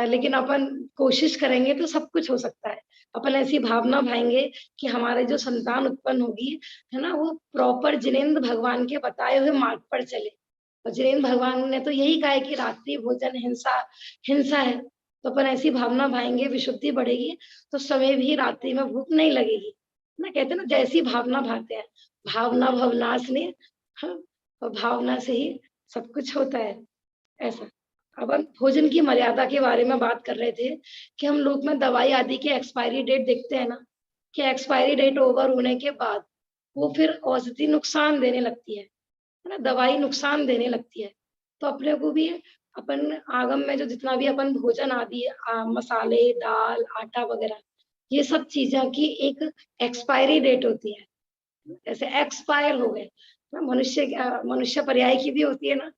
लेकिन अपन कोशिश करेंगे तो सब कुछ हो सकता है। अपन ऐसी भावना भाएंगे कि हमारे जो संतान उत्पन्न होगी, है ना, वो प्रॉपर जिनेंद्र भगवान के बताए हुए मार्ग पर चले। और जिनेंद्र भगवान ने तो यही कहा है कि रात्रि भोजन हिंसा हिंसा है। तो अपन ऐसी भावना भाएंगे, विशुद्धि बढ़ेगी, तो समय भी रात्रि में भूख नहीं लगेगी ना। कहते हैं ना, जैसी भावना भाते हैं, भावना भवनाशनी। हाँ, और भावना से ही सब कुछ होता है, ऐसा। अब हम भोजन की मर्यादा के बारे में बात कर रहे थे कि हम लोग में दवाई आदि की एक्सपायरी डेट देखते हैं ना, कि एक्सपायरी डेट ओवर होने के बाद वो फिर औषधि नुकसान देने लगती है ना, दवाई नुकसान देने लगती है। तो अपने को भी अपन आगम में जो जितना भी अपन भोजन आदि मसाले, दाल, आटा वगैरह, ये सब चीज़ों की एक एक्सपायरी डेट होती है। जैसे एक्सपायर हो गए ना, मनुष्य पर्याय की भी होती है ना,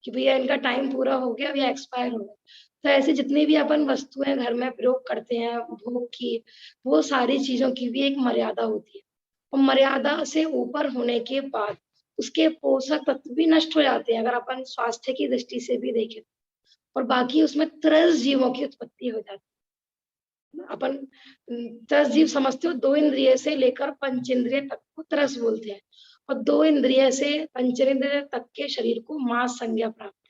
कि भैया इनका टाइम पूरा हो गया, अभी एक्सपायर हो गया। तो ऐसे जितनी भी अपन वस्तुएं घर में प्रयोग करते हैं भोग की, वो सारी चीजों की भी एक मर्यादा होती है। और मर्यादा से ऊपर होने के बाद उसके पोषक तत्व भी नष्ट हो जाते हैं, अगर अपन स्वास्थ्य की दृष्टि से भी देखें। और बाकी उसमें त्रस जीवों की उत्पत्ति हो जाती है। अपन त्रस जीव समझते हो, 2 इंद्रिय से लेकर पंचेंद्रिय तक को त्रस बोलते हैं, और 2 इंद्रिय से पंचेंद्रिय तक के शरीर को मांस संज्ञा प्राप्त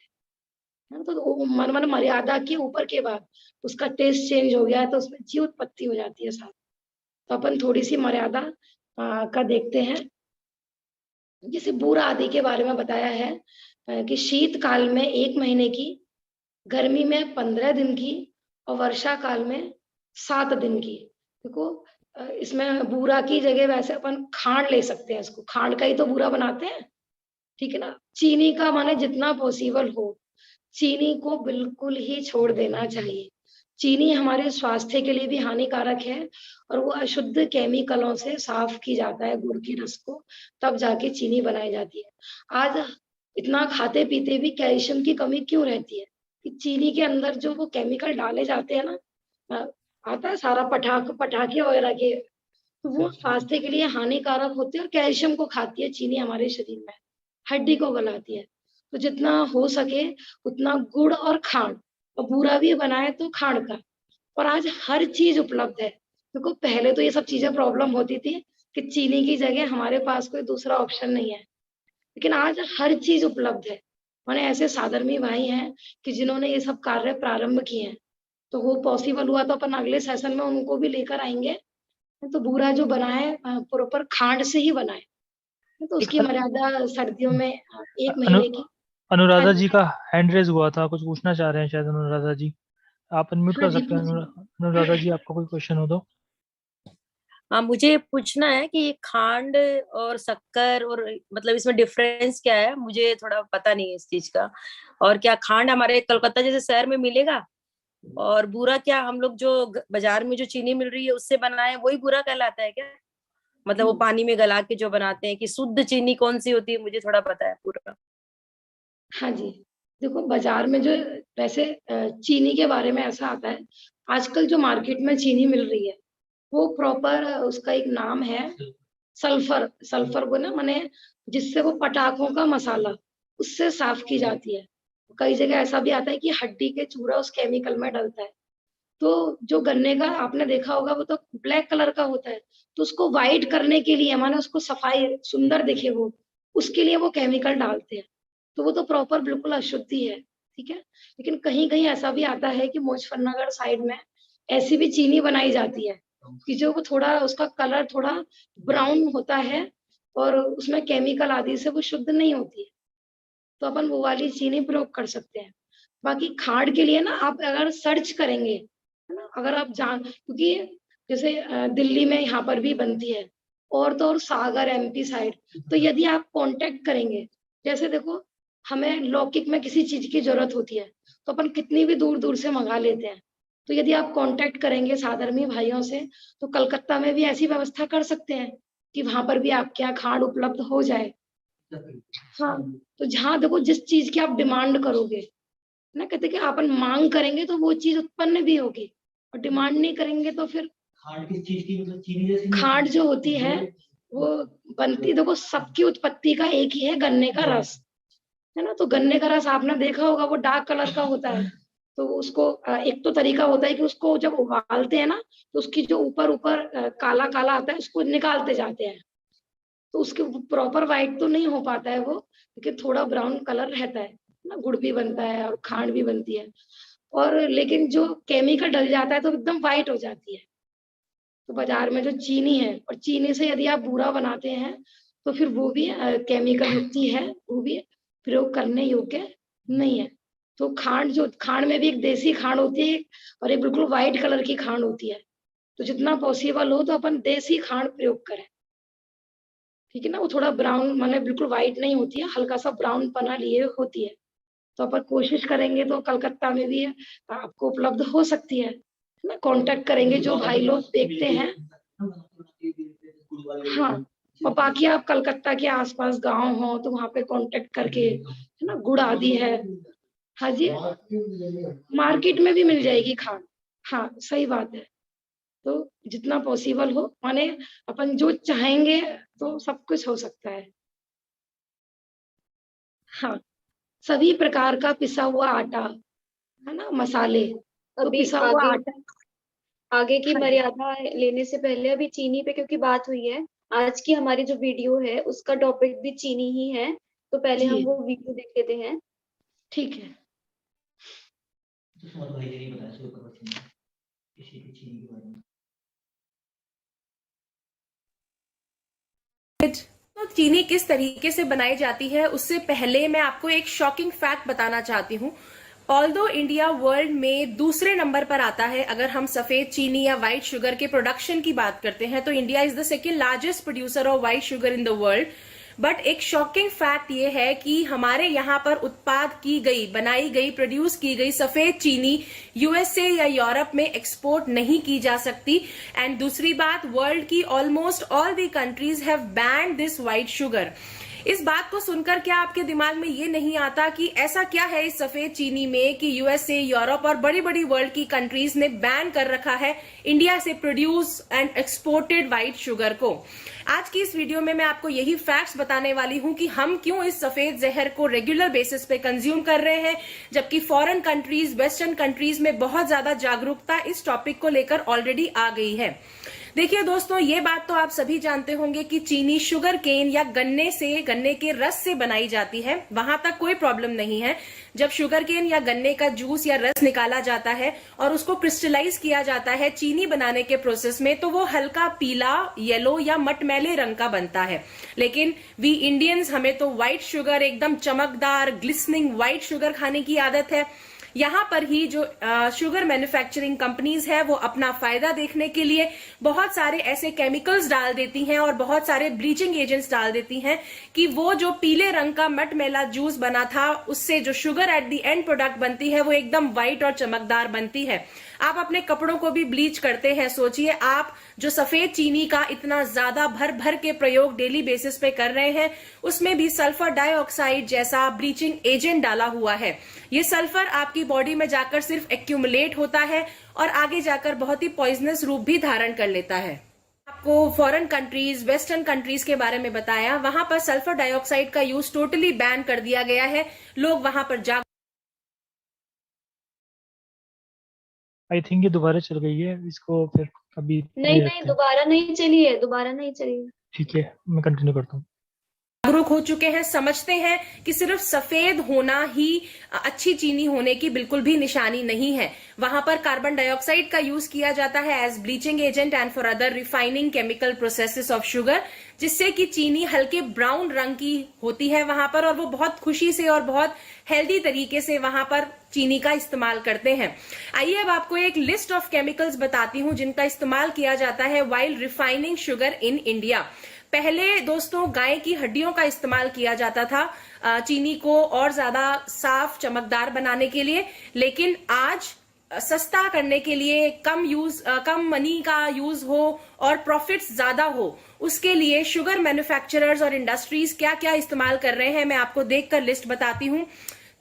है। तो वो मन मर्यादा के ऊपर के बाद उसका टेस्ट चेंज हो गया है, तो उसमें जीव उत्पत्ति हो जाती है साथ। तो अपन थोड़ी सी मर्यादा का देखते हैं। जैसे बूरा आदि के बारे में बताया है कि शीत काल में 1 महीने की, गर्मी में 15 दिन की, और वर्षा काल में 7 दिन की। देखो इसमें बूरा की जगह वैसे अपन खांड ले सकते हैं, इसको खांड का ही तो बूरा बनाते हैं, ठीक है ना। चीनी का माने जितना पॉसिबल हो चीनी को बिल्कुल ही छोड़ देना चाहिए। चीनी हमारे स्वास्थ्य के लिए भी हानिकारक है, और वो अशुद्ध केमिकलों से साफ की जाता है गुड़ के रस को, तब जाके चीनी बनाई जाती है। आज इतना खाते पीते भी कैल्शियम की कमी क्यों रहती है? कि चीनी के अंदर जो वो केमिकल डाले जाते हैं ना, आता है सारा पटाखे वगैरह के, तो वो स्वास्थ्य के लिए हानिकारक होते हैं, और कैल्शियम को खाती है चीनी हमारे शरीर में, हड्डी को गलाती है। तो जितना हो सके उतना गुड़ और खांड, और बूरा भी बनाए तो खांड का। और आज हर चीज उपलब्ध है। देखो पहले तो ये सब चीजें प्रॉब्लम होती थी कि चीनी की जगह हमारे पास कोई दूसरा ऑप्शन नहीं है, लेकिन आज हर चीज उपलब्ध है। मैंने ऐसे साधर्मी भाई हैं कि जिन्होंने ये सब कार्य प्रारंभ किए हैं, तो वो पॉसिबल हुआ तो अपन अगले सेशन में उनको भी लेकर आएंगे। तो बूरा जो बनाए प्रॉपर खांड से ही बनाए, तो उसकी मर्यादा सर्दियों में 1 महीने की। हाँ अनुराधा जी, जी का हैंड रेज हुआ था, कुछ पूछना चाह रहे हैं शायद अनुराधा जी। आप अनम्यूट हाँ कर जी, सकते हैं पूछिए। अनुराधा जी, आपका कोई क्वेश्चन हो तो। हाँ, मुझे पूछना है कि ये खांड और शक्कर और मतलब इसमें डिफरेंस क्या है, मुझे थोड़ा पता नहीं है इस चीज का। और क्या खांड हमारे कलकत्ता जैसे शहर में मिलेगा, और बूरा क्या हम लोग जो बाजार में जो चीनी मिल रही है उससे बनाए वही बूरा कहलाता है क्या? मतलब वो पानी में गला के जो बनाते हैं, कि शुद्ध चीनी कौन सी होती है, मुझे थोड़ा पता है पूरा। हाँ जी, देखो बाजार में जो वैसे चीनी के बारे में ऐसा आता है, आजकल जो मार्केट में चीनी मिल रही है वो प्रॉपर उसका एक नाम है सल्फर। सल्फर को ना माने जिससे वो पटाखों का मसाला उससे साफ की जाती है। कई जगह ऐसा भी आता है कि हड्डी के चूरा उस केमिकल में डलता है। तो जो गन्ने का आपने देखा होगा वो तो ब्लैक कलर का होता है, तो उसको व्हाइट करने के लिए माने उसको सफाई सुंदर दिखे वो, उसके लिए वो केमिकल डालते हैं। तो वो तो प्रॉपर बिल्कुल अशुद्धि है, ठीक है? लेकिन कहीं-कहीं ऐसा भी आता है कि मुजफ्फरनगर साइड में ऐसी भी चीनी बनाई जाती है, कि जो वो थोड़ा उसका कलर थोड़ा ब्राउन होता है और उसमें केमिकल आदि से वो शुद्ध नहीं होती है। तो अपन वो वाली चीनी प्रयोग कर सकते हैं। बाकी खाड़ के लिए ना आप अगर सर्च करेंगे, है ना? अगर आप क्योंकि जैसे दिल्ली में यहाँ पर भी बनती है और तो और सागर एमपी साइड, तो यदि आप कॉन्टैक्ट करेंगे, जैसे देखो हमें लौकिक में किसी चीज़ की ज़रूरत होती है, तो अपन कितनी भी दूर-दूर से मँगा लेते हैं। तो यदि आप कॉन्टैक्ट करेंगे साधर्मी भाइयों से, तो कलकत्ता में भी ऐसी व्यवस्था कर सकते हैं कि वहाँ पर भी आपके यहाँ खाड़ उपलब्ध हो जाए। हाँ, तो जहाँ देखो जिस चीज़ की आप डिमांड करोगे, ना कहते कि अपन माँग करेंगे तो वो चीज़ उत्पन्न भी होगी और डिमांड नहीं करेंगे तो फिर खांड किस चीज की, मतलब चीनी जैसी नहीं खांड होती? जो होती है वो बनती देखो सबकी उत्पत्ति का एक ही है गन्ने का रस, है ना? तो गन्ने का रस आपने देखा होगा वो डार्क कलर का होता है। तो उसको एक तो तरीका होता है कि उसको जब उबालते हैं ना, तो उसकी जो ऊपर-ऊपर काला-काला आता है उसको निकालते जाते हैं। तो उसके प्रॉपर व्हाइट तो नहीं हो पाता है वो, लेकिन थोड़ा ब्राउन कलर रहता है ना? गुड़ भी बनता है और खांड भी बनती है और लेकिन जो केमिकल डल जाता है तो एकदम व्हाइट हो जाती है। तो बाज़ार में जो चीनी है और चीनी से यदि आप बूरा बनाते हैं, तो फिर वो भी केमिकल युक्त ही है, वो भी प्रयोग करने योग्य नहीं है। तो खांड में भी एक देसी खांड होती है और एक बिल्कुल व्हाइट कलर की खांड होती है। तो जितना पॉसिबल हो तो अपन देसी खांड प्रयोग करें। ठीक है ना? वो थोड़ा ब्राउन माने बिल्कुल व्हाइट नहीं होती है, हल्का-सा ब्राउन पना लिए होती है। तो अपन कोशिश करेंगे तो कलकत्ता में भी आपको उपलब्ध हो सकती है ना? कॉन्टैक्ट करेंगे जो भाई लोग देखते हैं। हाँ, और बाकी आप कलकत्ता के आस-पास गाँव हो तो वहाँ पे कॉन्टैक्ट करके, है ना? गुड़ आदि है। हाँ जी, मार्केट में भी मिल जाएगी खाद। हाँ, सही बात है। तो जितना पॉसिबल हो माने अपन जो चाहेंगे तो सब कुछ हो सकता है। हाँ, सभी प्रकार का पिसा हुआ आटा, है ना? मसाले, तो अभी पिसा हुआ आगे आटा आगे की हाँ जी, मर्यादा लेने से पहले अभी चीनी पे क्योंकि बात हुई है, आज की हमारी जो वीडियो है उसका टॉपिक भी चीनी ही है, तो पहले हम जी, वो वीडियो देख लेते हैं। ठीक है। तो सुमन भाई ने बताया शुरू करो चीनी, किसी की चीनी के बारे में। तो चीनी किस तरीके से बनाई जाती है उससे पहले मैं आपको एक शॉकिंग फैक्ट बताना चाहती हूँ। ऑल्दो इंडिया वर्ल्ड में दूसरे नंबर पर आता है अगर हम सफेद चीनी या व्हाइट शुगर के प्रोडक्शन की बात करते हैं, तो India is the second largest producer of white sugar in the world. But एक शॉकिंग फैक्ट ये है कि हमारे यहाँ पर उत्पाद की गई, बनाई गई, प्रोड्यूस की गई सफेद चीनी यूएसए या यूरोप में एक्सपोर्ट नहीं की जा सकती। एंड दूसरी बात, वर्ल्ड की almost all the countries have banned this white sugar. इस बात को सुनकर क्या आपके दिमाग में ये नहीं आता कि ऐसा क्या है इस सफेद चीनी में कि यूएसए, यूरोप और बड़ी बड़ी वर्ल्ड की कंट्रीज ने बैन कर रखा है इंडिया से produce and exported white sugar को। आज की इस वीडियो में मैं आपको यही फैक्ट्स बताने वाली हूं कि हम क्यों इस सफेद जहर को रेगुलर बेसिस पे कंज्यूम कर रहे हैं, जबकि फॉरेन कंट्रीज, वेस्टर्न कंट्रीज में बहुत ज्यादा जागरूकता इस टॉपिक को लेकर ऑलरेडी आ गई है। देखिए दोस्तों, ये बात तो आप सभी जानते होंगे कि चीनी शुगर केन या गन्ने के रस से बनाई जाती है, वहां तक कोई प्रॉब्लम नहीं है। जब शुगर केन या गन्ने का जूस या रस निकाला जाता है और उसको क्रिस्टलाइज किया जाता है चीनी बनाने के प्रोसेस में, तो वो हल्का पीला, येलो या मटमैले रंग का बनता है। लेकिन वी इंडियंस, हमें तो व्हाइट शुगर, एकदम चमकदार ग्लिसनिंग व्हाइट शुगर खाने की आदत है। यहाँ पर ही जो शुगर मैन्युफैक्चरिंग कंपनीज है वो अपना फायदा देखने के लिए बहुत सारे ऐसे केमिकल्स डाल देती हैं और बहुत सारे ब्लीचिंग एजेंट्स डाल देती हैं कि वो जो पीले रंग का मटमैला जूस बना था उससे जो sugar at the end product बनती है वो एकदम व्हाइट और चमकदार बनती है। आप अपने कपड़ों को भी ब्लीच करते हैं, सोचिए आप जो सफेद चीनी का इतना ज्यादा भर भर के प्रयोग डेली बेसिस पे कर रहे हैं, उसमें भी सल्फर डाइऑक्साइड जैसा ब्लीचिंग एजेंट डाला हुआ है। ये सल्फर आपकी बॉडी में जाकर सिर्फ एक्यूमुलेट होता है और आगे जाकर बहुत ही पॉइजनस रूप भी धारण कर लेता है। आपको फॉरेन कंट्रीज, वेस्टर्न कंट्रीज के बारे में बताया, वहां पर सल्फर डाइऑक्साइड का यूज टोटली बैन कर दिया गया है। लोग वहां पर आई थिंक ये दोबारा चल गई है, इसको फिर अभी नहीं ये नहीं, रखते हैं। दोबारा नहीं चली है, दोबारा नहीं चली है। ठीक है, मैं कंटिन्यू करता हूँ। जागरूक हो चुके हैं, समझते हैं कि सिर्फ सफेद होना ही अच्छी चीनी होने की बिल्कुल भी निशानी नहीं है। वहां पर कार्बन डाइऑक्साइड का यूज किया जाता है as bleaching agent and for other refining chemical processes of sugar, जिससे कि चीनी हल्के ब्राउन रंग की होती है वहां पर, और वो बहुत खुशी से और बहुत हेल्दी तरीके से वहां पर चीनी का इस्तेमाल करते हैं। आइए अब आपको एक लिस्ट ऑफ केमिकल्स बताती हूं जिनका इस्तेमाल किया जाता है while refining sugar in India. पहले दोस्तों गाय की हड्डियों का इस्तेमाल किया जाता था चीनी को और ज्यादा साफ चमकदार बनाने के लिए, लेकिन आज सस्ता करने के लिए, कम मनी का यूज हो और प्रॉफिट्स ज्यादा हो, उसके लिए शुगर मैन्युफैक्चरर्स और इंडस्ट्रीज क्या क्या इस्तेमाल कर रहे हैं मैं आपको देखकर लिस्ट बताती हूँ।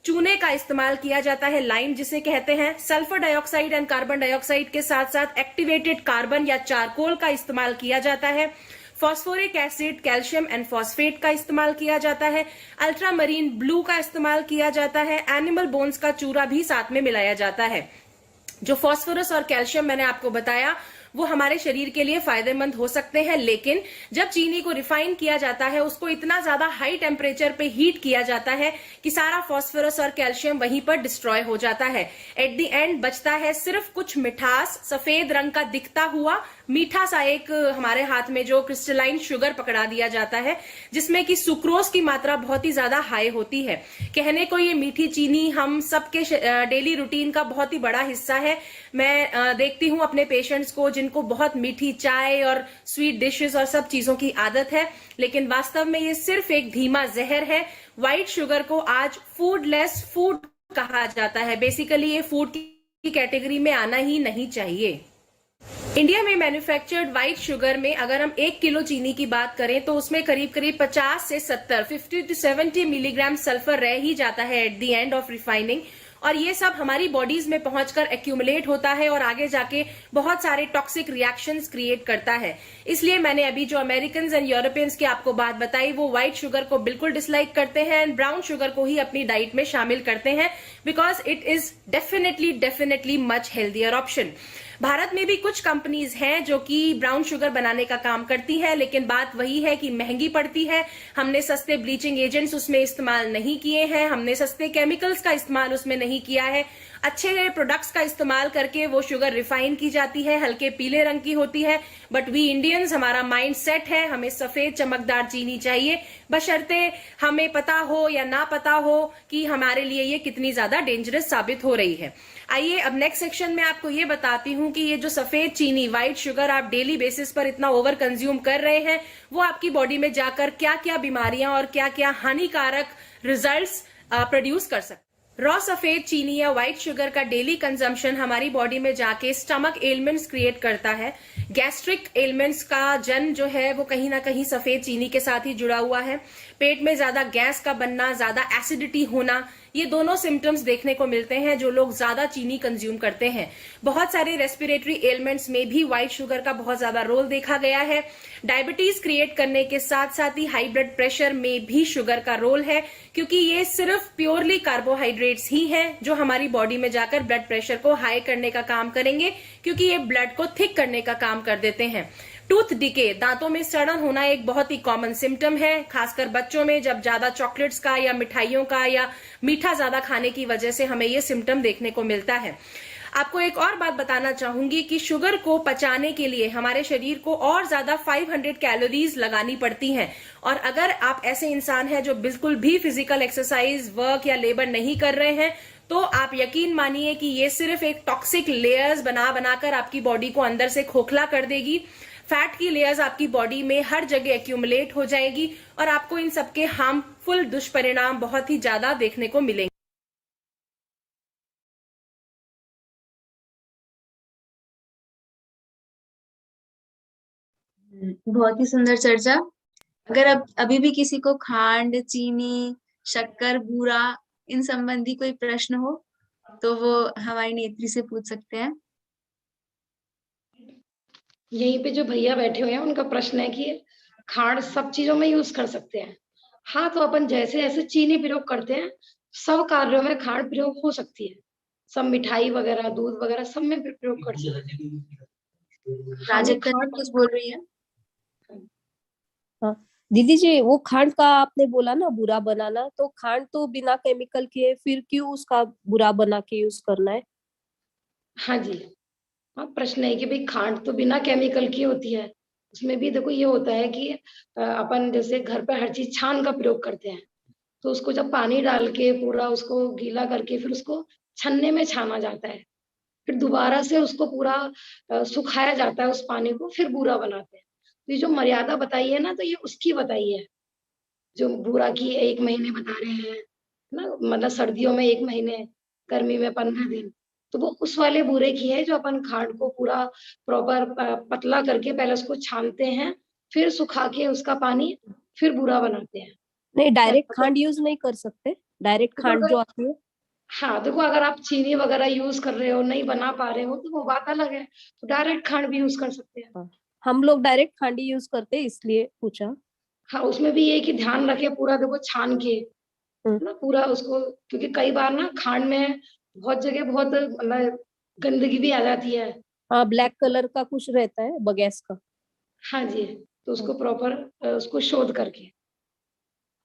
चूने का इस्तेमाल किया जाता है, लाइम जिसे कहते हैं। Sulphur dioxide and carbon dioxide के साथ साथ एक्टिवेटेड कार्बन या चारकोल का इस्तेमाल किया जाता है। Phosphoric acid, calcium and phosphate का इस्तेमाल किया जाता है। अल्ट्रामरीन ब्लू का इस्तेमाल किया जाता है। एनिमल बोन्स का चूरा भी साथ में मिलाया जाता है। जो फॉस्फोरस और कैल्शियम मैंने आपको बताया वो हमारे शरीर के लिए फायदेमंद हो सकते हैं, लेकिन जब चीनी को रिफाइन किया जाता है उसको इतना ज्यादा हाई टेम्परेचर पे हीट किया जाता है कि सारा फॉस्फोरस और कैल्शियम वहीं पर डिस्ट्रॉय हो जाता है। एट द एंड बचता है सिर्फ कुछ मिठास, सफेद रंग का दिखता हुआ मीठा सा एक हमारे हाथ में जो क्रिस्टलाइन शुगर पकड़ा दिया जाता है, जिसमें कि सुक्रोज की मात्रा बहुत ही ज्यादा हाई होती है। कहने को ये मीठी चीनी हम सबके डेली रूटीन का बहुत ही बड़ा हिस्सा है। मैं देखती हूँ अपने पेशेंट्स को जिनको बहुत मीठी चाय और स्वीट डिशेस और सब चीजों की आदत है, लेकिन वास्तव में ये सिर्फ एक धीमा जहर है। व्हाइट शुगर को आज फूडलेस फूड कहा जाता है। बेसिकली ये फूड की कैटेगरी में आना ही नहीं चाहिए। इंडिया में मैन्युफैक्चर्ड व्हाइट शुगर में अगर हम 1 किलो चीनी की बात करें तो उसमें करीब करीब 50 से 50 to 70 मिलीग्राम सल्फर रह ही जाता है at the end of refining, और ये सब हमारी बॉडीज में पहुंचकर एक्यूमुलेट होता है और आगे जाके बहुत सारे टॉक्सिक रिएक्शंस क्रिएट करता है। इसलिए मैंने अभी जो अमेरिकन एंड यूरोपियंस की आपको बात बताई वो व्हाइट शुगर को बिल्कुल डिसलाइक करते हैं एंड ब्राउन शुगर को ही अपनी डाइट में शामिल करते हैं, because it is definitely much healthier option. Bharat में भी कुछ कंपनीज हैं जो कि ब्राउन शुगर बनाने का काम करती हैं, लेकिन बात वही है कि महंगी पड़ती है। हमने सस्ते ब्लीचिंग एजेंट्स उसमें इस्तेमाल नहीं किए हैं, हमने सस्ते केमिकल्स का इस्तेमाल उसमें नहीं किया है। अच्छे प्रोडक्ट्स का इस्तेमाल करके वो शुगर रिफाइन की जाती है, हल्के पीले रंग की होती है। बट वी इंडियंस, हमारा माइंड सेट है हमें सफेद चमकदार चीनी चाहिए, बशर्ते हमें पता हो या ना पता हो कि हमारे लिए ये कितनी ज्यादा डेंजरस साबित हो रही है। आइए अब नेक्स्ट सेक्शन में आपको ये बताती हूँ कि ये जो सफेद चीनी व्हाइट शुगर आप डेली बेसिस पर इतना ओवर कंज्यूम कर रहे हैं वो आपकी बॉडी में जाकर क्या क्या बीमारियां और क्या क्या हानिकारक रिजल्ट्स प्रोड्यूस कर सकते हैं। रॉ सफेद चीनी या व्हाइट शुगर का डेली कंजम्पशन हमारी बॉडी में जाके स्टमक एलिमेंट्स क्रिएट करता है। गैस्ट्रिक एलिमेंट्स का जन्म जो है वो कहीं ना कहीं सफेद चीनी के साथ ही जुड़ा हुआ है। पेट में ज्यादा गैस का बनना, ज्यादा एसिडिटी होना, ये दोनों सिम्टम्स देखने को मिलते हैं जो लोग ज्यादा चीनी कंज्यूम करते हैं। बहुत सारे रेस्पिरेटरी एलिमेंट्स में भी व्हाइट शुगर का बहुत ज्यादा रोल देखा गया है। डायबिटीज क्रिएट करने के साथ साथ ही हाई ब्लड प्रेशर में भी शुगर का रोल है, क्योंकि ये सिर्फ प्योरली कार्बोहाइड्रेट्स ही हैं जो हमारी बॉडी में जाकर ब्लड प्रेशर को हाई करने का काम करेंगे, क्योंकि ये ब्लड को थिक करने का काम कर देते हैं। टूथ डिके, दांतों में सड़न होना एक बहुत ही कॉमन सिम्टम है, खासकर बच्चों में जब ज्यादा चॉकलेट्स का या मिठाइयों का या मीठा ज्यादा खाने की वजह से हमें ये सिम्टम देखने को मिलता है। आपको एक और बात बताना चाहूंगी कि शुगर को पचाने के लिए हमारे शरीर को और ज्यादा 500 कैलोरीज लगानी पड़ती हैं, और अगर आप ऐसे इंसान हैं जो बिल्कुल भी फिजिकल एक्सरसाइज, वर्क या लेबर नहीं कर रहे हैं तो आप यकीन मानिए कि ये सिर्फ एक टॉक्सिक लेयर्स बनाकर आपकी बॉडी को अंदर से खोखला कर देगी। फैट की लेयर्स आपकी बॉडी में हर जगह एक्यूमुलेट हो जाएगी और आपको इन सबके हार्मफुल दुष्परिणाम बहुत ही ज्यादा देखने को मिलेंगे। बहुत ही सुंदर चर्चा। अगर अब अभी भी किसी को खांड, चीनी, शक्कर, बूरा इन संबंधी कोई प्रश्न हो तो वो हमारी नेत्री से पूछ सकते हैं। यहीं पे जो भैया बैठे हुए हैं उनका प्रश्न है कि खांड सब चीजों में यूज कर सकते हैं। हाँ, तो अपन जैसे जैसे चीनी प्रयोग करते हैं सब कार्यों में खांड प्रयोग हो सकती है। सब मिठाई वगैरह, दूध वगैरह सब में प्रयोग कर सकते हैं। हमें प्राजक्ता जी खांड कुछ बोल रही है। हाँ दीदी जी, वो खांड का आपने बोला ना बुरा बनाना, तो खांड तो बिना केमिकल के, फिर क्यों उसका बुरा बना के यूज करना है? हाँ जी, हाँ प्रश्न है कि भाई खांड तो बिना केमिकल की होती है। उसमें भी देखो ये होता है कि अपन जैसे घर पर हर चीज छान का प्रयोग करते हैं, तो उसको जब पानी डाल के पूरा उसको गीला करके फिर उसको छन्ने में छाना जाता है, फिर दोबारा से उसको पूरा सुखाया जाता है उस पानी को, फिर बूरा बनाते हैं। तो ये जो मर्यादा बताई है ना, तो ये उसकी बताई है, जो बूरा की 1 महीने बता रहे हैं ना, मतलब सर्दियों में 1 महीने, गर्मी में 15 दिन। तो वो उस वाले बूरे की है जो अपन खांड को पूरा प्रॉपर पतला करके पहले उसको छानते हैं, फिर सुखा के उसका पानी फिर बूरा बनाते हैं। नहीं, डायरेक्ट मतलब खांड यूज नहीं कर सकते? डायरेक्ट देखो खांड अगर जो आती है। हाँ, देखो अगर आप चीनी वगैरह यूज कर रहे हो, नहीं बना पा रहे हो, तो वो बात अलग है, तो डायरेक्ट खांड भी यूज कर सकते हैं। हाँ, हम लोग डायरेक्ट खांड ही यूज करते हैं, इसलिए पूछा। हाँ, उसमें भी ये कि ध्यान रखे पूरा देखो छान के, हम्म। ना पूरा उसको, क्योंकि कई बार ना खांड में बहुत जगह बहुत मतलब गंदगी भी आ जाती है। हाँ, ब्लैक कलर का कुछ रहता है बगैस का। हाँ जी, तो हाँ। उसको प्रॉपर उसको शोध करके।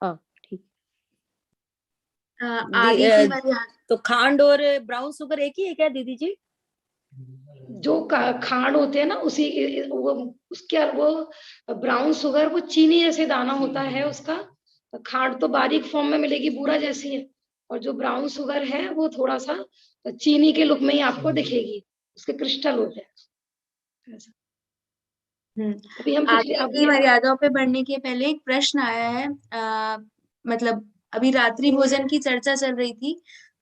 हाँ ठीक। आगे की मर्यादा। तो खांड और ब्राउन शुगर एक ही है क्या दीदी जी? जो खांड होते हैं ना, उसी वो उसके वो ब्राउन शुगर वो चीनी जैसे दाना होता है उसका। खांड तो बारीक फॉर्म में मिलेगी, बूरा जैसी है, और जो ब्राउन शुगर है वो थोड़ा सा चीनी के लुक में ही आपको दिखेगी, उसके क्रिस्टल होते हैं ऐसा। अभी हम पिछले आगे की अभी मर्यादाओं पे बढ़ने के पहले एक प्रश्न आया है। मतलब अभी रात्रि भोजन की चर्चा चल रही थी,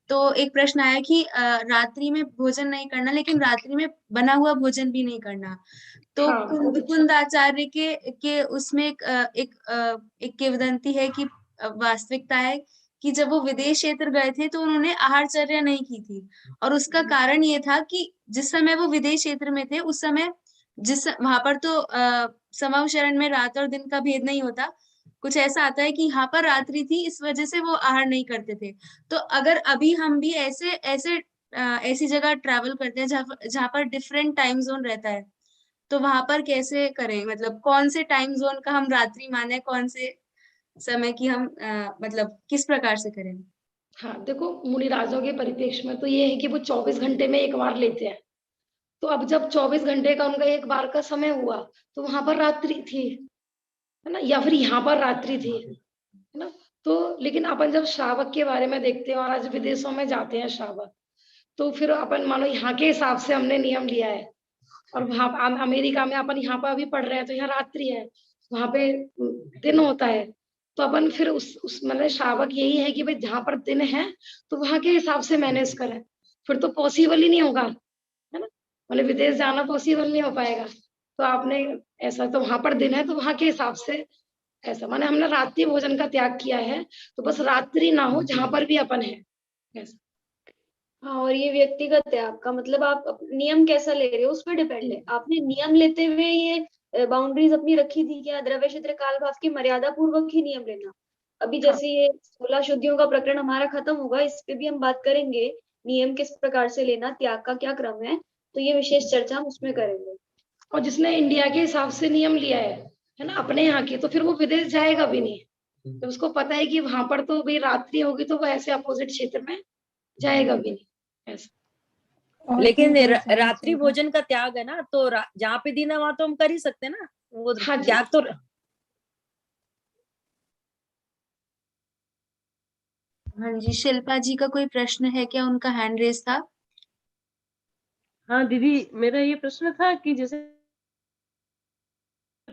तो एक प्रश्न आया कि रात्रि में भोजन नहीं करना, लेकिन रात्रि में बना हुआ भोजन भी नहीं करना। तो हाँ बहुत अच्छा। कुंदाचार्य के उसमें एक किंवदंती है कि वास्तविकता है कि जब वो विदेश क्षेत्र गए थे तो उन्होंने आहारचर्या नहीं की थी, और उसका कारण ये था कि जिस समय वो विदेश क्षेत्र में थे उस समय जिस वहां पर तो समवशरण में रात और दिन का भेद नहीं होता, कुछ ऐसा आता है कि यहाँ पर रात्रि थी, इस वजह से वो आहार नहीं करते थे। तो अगर अभी हम भी ऐसे ऐसे ऐसी जगह ट्रैवल करते हैं जहाँ पर डिफरेंट टाइम जोन रहता है, तो वहां पर कैसे करें? मतलब कौन से टाइम जोन का हम रात्रि माने, कौन से समय की हम मतलब किस प्रकार से करें? हाँ देखो, मुनि राजाओं के परिप्रेक्ष्य में तो ये है कि वो 24 घंटे में एक बार लेते हैं। तो अब जब 24 घंटे का उनका एक बार का समय हुआ, तो वहां पर रात्रि थी, है ना, या फिर यहाँ पर रात्रि थी, है ना। तो लेकिन अपन जब श्रावक के बारे में देखते हैं और आज विदेशों में जाते हैं श्रावक, तो फिर अपन मानो यहाँ के हिसाब से हमने नियम लिया है, और वहां अमेरिका में अपन यहाँ पर अभी पढ़ रहे हैं तो यहाँ रात्रि है, वहां पे दिन होता है। तो अपन फिर उस मतलब श्रावक यही है कि भाई जहाँ पर दिन है तो वहां के हिसाब से मैनेज करें, फिर तो पॉसिबल ही नहीं होगा, है ना, मतलब विदेश जाना पॉसिबल नहीं हो पाएगा। तो आपने ऐसा, तो वहां पर दिन है तो वहां के हिसाब से ऐसा, माने हमने रात्रि भोजन का त्याग किया है, तो बस रात्रि ना हो जहां पर भी अपन है ऐसा। हाँ, और ये व्यक्तिगत है आपका, मतलब आप नियम कैसा ले रहे हो उस पर डिपेंड है। आपने नियम लेते हुए ये बाउंड्रीज अपनी रखी थी क्या? द्रव्य क्षेत्र काल भाव की मर्यादा पूर्वक ही नियम लेना। अभी जैसे ये 16 शुद्धियों का प्रकरण हमारा खत्म होगा, इस पे भी हम बात करेंगे, नियम किस प्रकार से लेना, त्याग का क्या क्रम है, तो ये विशेष चर्चा हम उसमें करेंगे। और जिसने इंडिया के हिसाब से नियम लिया है ना, अपने यहाँ की, तो फिर वो विदेश जाएगा भी नहीं, तो उसको पता है कि वहां पर तो भाई रात्रि होगी, तो वो ऐसे अपोजिट क्षेत्र में जाएगा भी नहीं ऐसा। लेकिन रात्रि भोजन का त्याग है ना, तो जहाँ पे दिन है वहां तो हम कर ही सकते हैं ना, वो हाँ जी। त्याग तो। हाँ जी, शिल्पा जी का कोई प्रश्न है क्या? उनका हैंड रेस था। हाँ दीदी, मेरा ये प्रश्न था कि जैसे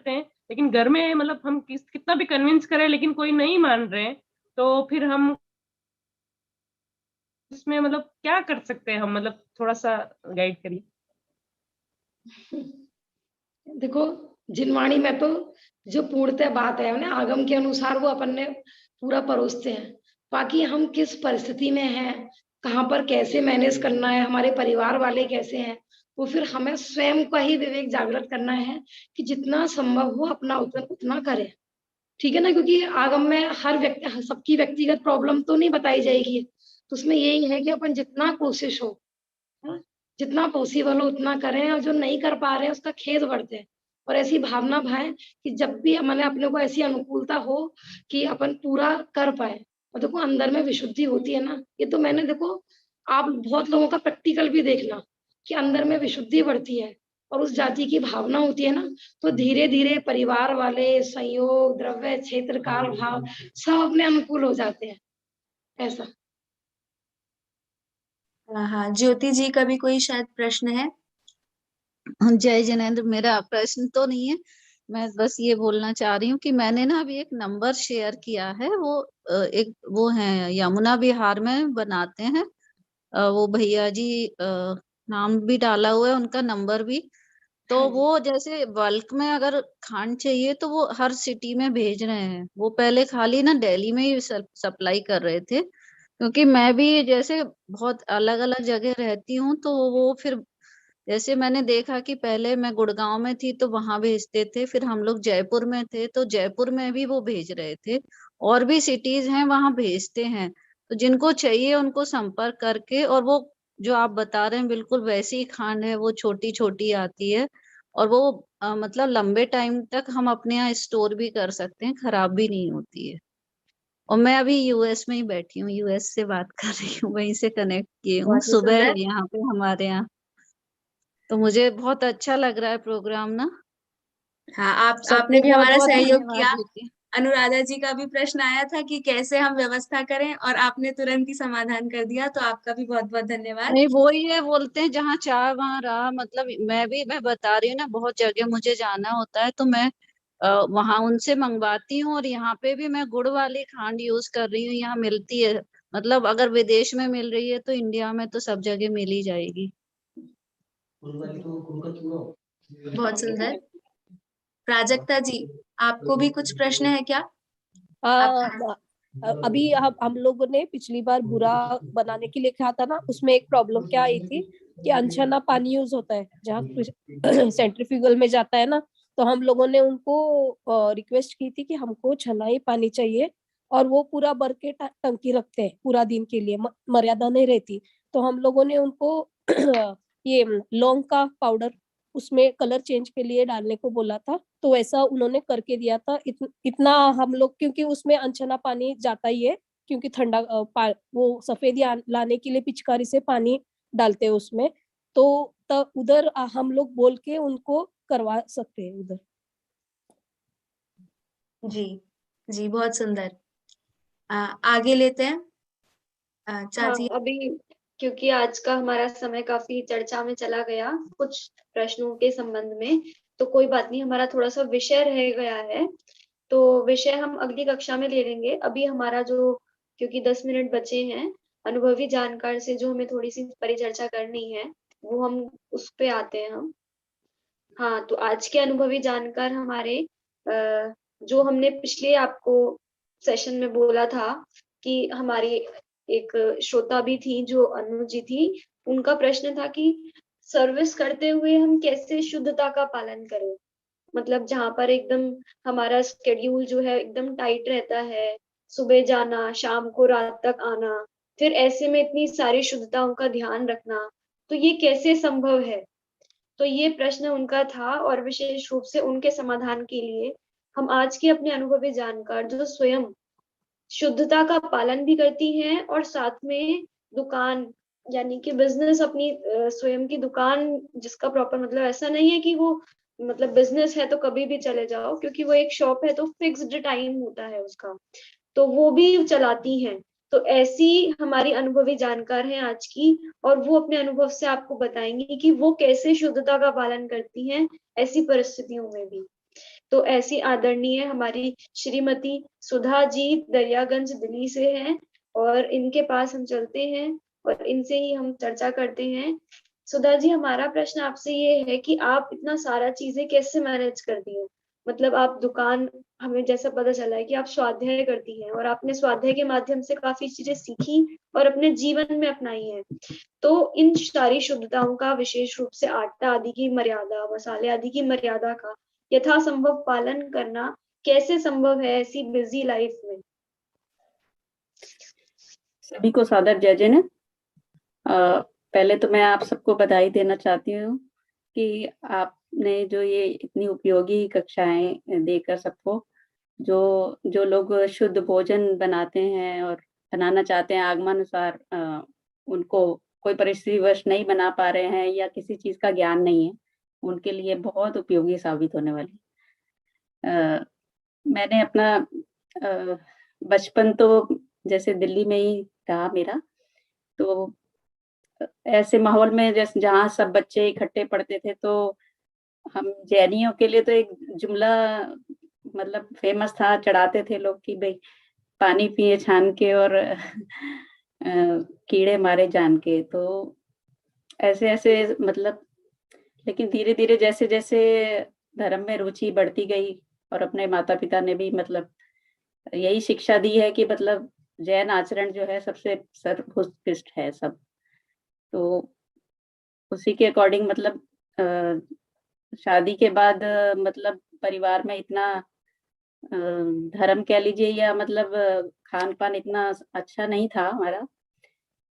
हैं, लेकिन घर में मतलब हम कितना भी कन्विंस करें लेकिन कोई नहीं मान रहे हैं, तो फिर हम इसमें मतलब क्या कर सकते हैं हम, मतलब थोड़ा सा गाइड करिए। देखो, जिनवाणी में तो जो पूर्णतः बात है ना, आगम के अनुसार वो अपन ने पूरा परोसते हैं। बाकी हम किस परिस्थिति में हैं, कहाँ पर कैसे मैनेज करना है, हमारे परिवार वाले कैसे हैं, वो फिर हमें स्वयं का ही विवेक जागृत करना है कि जितना संभव हो अपना उतना करें, ठीक है ना। क्योंकि आगम में हर व्यक्ति, सबकी व्यक्तिगत प्रॉब्लम तो नहीं बताई जाएगी, तो उसमें यही है कि अपन जितना कोशिश हो, जितना पॉसिबल हो उतना करें, और जो नहीं कर पा रहे हैं उसका खेद बढ़ते हैं और ऐसी भावना भाएं कि जब भी मैंने अपने को ऐसी अनुकूलता हो कि अपन पूरा कर पाए, और देखो अंदर में विशुद्धि होती है ना, ये तो मैंने देखो आप बहुत लोगों का प्रैक्टिकल भी देखना कि अंदर में विशुद्धि बढ़ती है और उस जाति की भावना होती है ना, तो धीरे धीरे परिवार वाले, संयोग, द्रव्य, क्षेत्र, काल, भाव सब अपने अनुकूल हो जाते हैं, ऐसा। हाँ, ज्योति जी का भी कोई शायद प्रश्न है। जय जिनेंद्र, मेरा प्रश्न तो नहीं है, मैं बस ये बोलना चाह रही हूँ कि मैंने ना अभी एक नंबर शेयर किया है, वो एक वो है यमुना विहार में बनाते हैं, वो भैया जी नाम भी डाला हुआ है, उनका नंबर भी। तो हाँ जी। वो जैसे बल्क में अगर खांड चाहिए तो वो हर सिटी में भेज रहे हैं। वो पहले खाली ना दिल्ली में ही सप्लाई कर रहे थे, क्योंकि मैं भी जैसे बहुत अलग अलग जगह रहती हूँ, तो वो फिर जैसे मैंने देखा कि पहले मैं गुड़गांव में थी तो वहां भेजते थे, फिर हम लोग जयपुर में थे तो जयपुर में भी वो भेज रहे थे, और भी सिटीज हैं वहां भेजते हैं। तो जिनको चाहिए उनको संपर्क करके, और वो जो आप बता रहे हैं बिल्कुल वैसी ही खांड है, वो छोटी छोटी आती है, और वो मतलब लंबे टाइम तक हम अपने यहाँ स्टोर भी कर सकते हैं, खराब भी नहीं होती है। और मैं अभी यूएस में ही बैठी हूँ, यूएस से बात कर रही हूँ, वहीं से कनेक्ट किए हूँ, बहुत ही सुबह है सुंदर। यहाँ पे हमारे यहाँ। तो मुझे बहुत अच्छा लग रहा है प्रोग्राम ना। हाँ, आपने सबको भी बहुत हमारा बहुत सहयोग धन्यवाद किया। दीदी। अनुराधा जी का भी प्रश्न आया था कि कैसे हम व्यवस्था करें, और आपने तुरंत ही समाधान कर दिया, तो आपका भी बहुत बहुत धन्यवाद। नहीं, वो ही है, बोलते हैं जहाँ चाह वहाँ राह, मतलब मैं बता रही हूँ ना, बहुत जगह मुझे जाना होता है तो मैं वहां उनसे मंगवाती हूँ, और यहाँ पे भी मैं गुड़ वाली खांड यूज कर रही हूँ, यहाँ मिलती है। मतलब अगर विदेश में मिल रही है तो इंडिया में तो सब जगह मिल ही जाएगी। बहुत सुंदर। प्राजक्ता जी, आपको भी कुछ प्रश्न है क्या? आप अभी हम लोगों ने पिछली बार बुरा बनाने के लिए कहा था ना, उसमें एक प्रॉब्लम क्या आई थी कि अनछना पानी यूज होता है जहाँ सेंट्रीफ्यूगल में जाता है ना, तो हम लोगों ने उनको रिक्वेस्ट की थी कि हमको छनाई पानी चाहिए, और वो पूरा भर के टंकी रखते हैं पूरा दिन के लिए, मर्यादा नहीं रहती। तो हम लोगों ने उनको ये लौंग का पाउडर उसमें कलर चेंज के लिए डालने को बोला था, तो वैसा उन्होंने करके दिया था। इतना हम लोग, क्योंकि उसमें अनछना पानी जाता ही है, क्योंकि ठंडा वो सफेदी लाने के लिए पिचकारी से पानी डालते हैं उसमें, तो तब उधर हम लोग बोल के उनको करवा सकते हैं उधर। जी जी, बहुत सुंदर। आगे लेते हैं। हाँ, चाची। अभी क्योंकि आज का हमारा समय काफी चर्चा में चला गया कुछ प्रश्नों के संबंध में, तो कोई बात नहीं, हमारा थोड़ा सा विषय रह गया है, तो विषय हम अगली कक्षा में ले लेंगे। अभी हमारा जो, क्योंकि 10 मिनट बचे हैं, अनुभवी जानकार से जो हमें थोड़ी सी परिचर्चा करनी है, वो हम उस पे आते हैं हम। हाँ, तो आज के अनुभवी जानकार हमारे जो हमने पिछले आपको सेशन में बोला था कि हमारी एक श्रोता भी थी जो अनु जी थी, उनका प्रश्न था कि सर्विस करते हुए हम कैसे शुद्धता का पालन करें। मतलब जहाँ पर एकदम हमारा स्केड्यूल जो है एकदम टाइट रहता है, सुबह जाना, शाम को रात तक आना, फिर ऐसे में इतनी सारी शुद्धताओं का ध्यान रखना, तो ये कैसे संभव है। तो ये प्रश्न उनका था, और विशेष रूप से उनके समाधान के लिए हम आज के अपने अनुभवी जानकार जो स्वयं शुद्धता का पालन भी करती हैं और साथ में दुकान, यानी कि बिजनेस, अपनी स्वयं की दुकान, जिसका प्रॉपर मतलब ऐसा नहीं है कि वो मतलब बिजनेस है तो कभी भी चले जाओ, क्योंकि वो एक शॉप है तो फिक्स्ड टाइम होता है उसका, तो वो भी चलाती हैं। तो ऐसी हमारी अनुभवी जानकार हैं आज की, और वो अपने अनुभव से आपको बताएंगी कि वो कैसे शुद्धता का पालन करती हैं ऐसी परिस्थितियों में भी। तो ऐसी आदरणीय हमारी श्रीमती सुधा जी दरियागंज दिल्ली से हैं, और इनके पास हम चलते हैं और इनसे ही हम चर्चा करते हैं। सुधा जी, हमारा प्रश्न आपसे ये है कि आप इतना सारा चीजें कैसे मैनेज करती हैं। मतलब आप दुकान, हमें जैसा पता चला है कि आप स्वाध्याय करती हैं, और आपने स्वाध्याय के माध्यम से काफी चीजें सीखी और अपने जीवन में अपनाई हैं। तो इन सारी शुद्धताओं का, विशेष रूप से आटा आदि की मर्यादा, मसाले आदि की मर्यादा का यथासंभव पालन करना कैसे संभव है ऐसी बिजी लाइफ में। सभी को सादर जय जय। पहले तो मैं आप सबको बधाई देना चाहती हूँ कि आपने जो ये इतनी उपयोगी कक्षाएं देकर सबको, जो लोग शुद्ध भोजन बनाते हैं और बनाना चाहते हैं आगमानुसार, उनको कोई परिस्थितिवश नहीं बना पा रहे हैं या किसी चीज का ज्ञान नहीं है, उनके लिए बहुत उपयोगी साबित होने वाली। मैंने अपना बचपन तो जैसे दिल्ली में ही रहा मेरा, तो ऐसे माहौल में जैसे जहाँ सब बच्चे इकट्ठे पढ़ते थे, तो हम जैनियों के लिए तो एक जुमला मतलब फेमस था, चढ़ाते थे लोग कि भाई पानी पिए छान के और कीड़े मारे जान के। तो ऐसे ऐसे मतलब, लेकिन धीरे धीरे जैसे जैसे धर्म में रुचि बढ़ती गई और अपने माता पिता ने भी मतलब यही शिक्षा दी है कि मतलब जैन आचरण जो है सबसे सर्वोत्कृष्ट है सब। तो उसी के अकॉर्डिंग मतलब शादी के बाद मतलब परिवार में इतना धर्म कह लीजिए या मतलब खान पान इतना अच्छा नहीं था हमारा,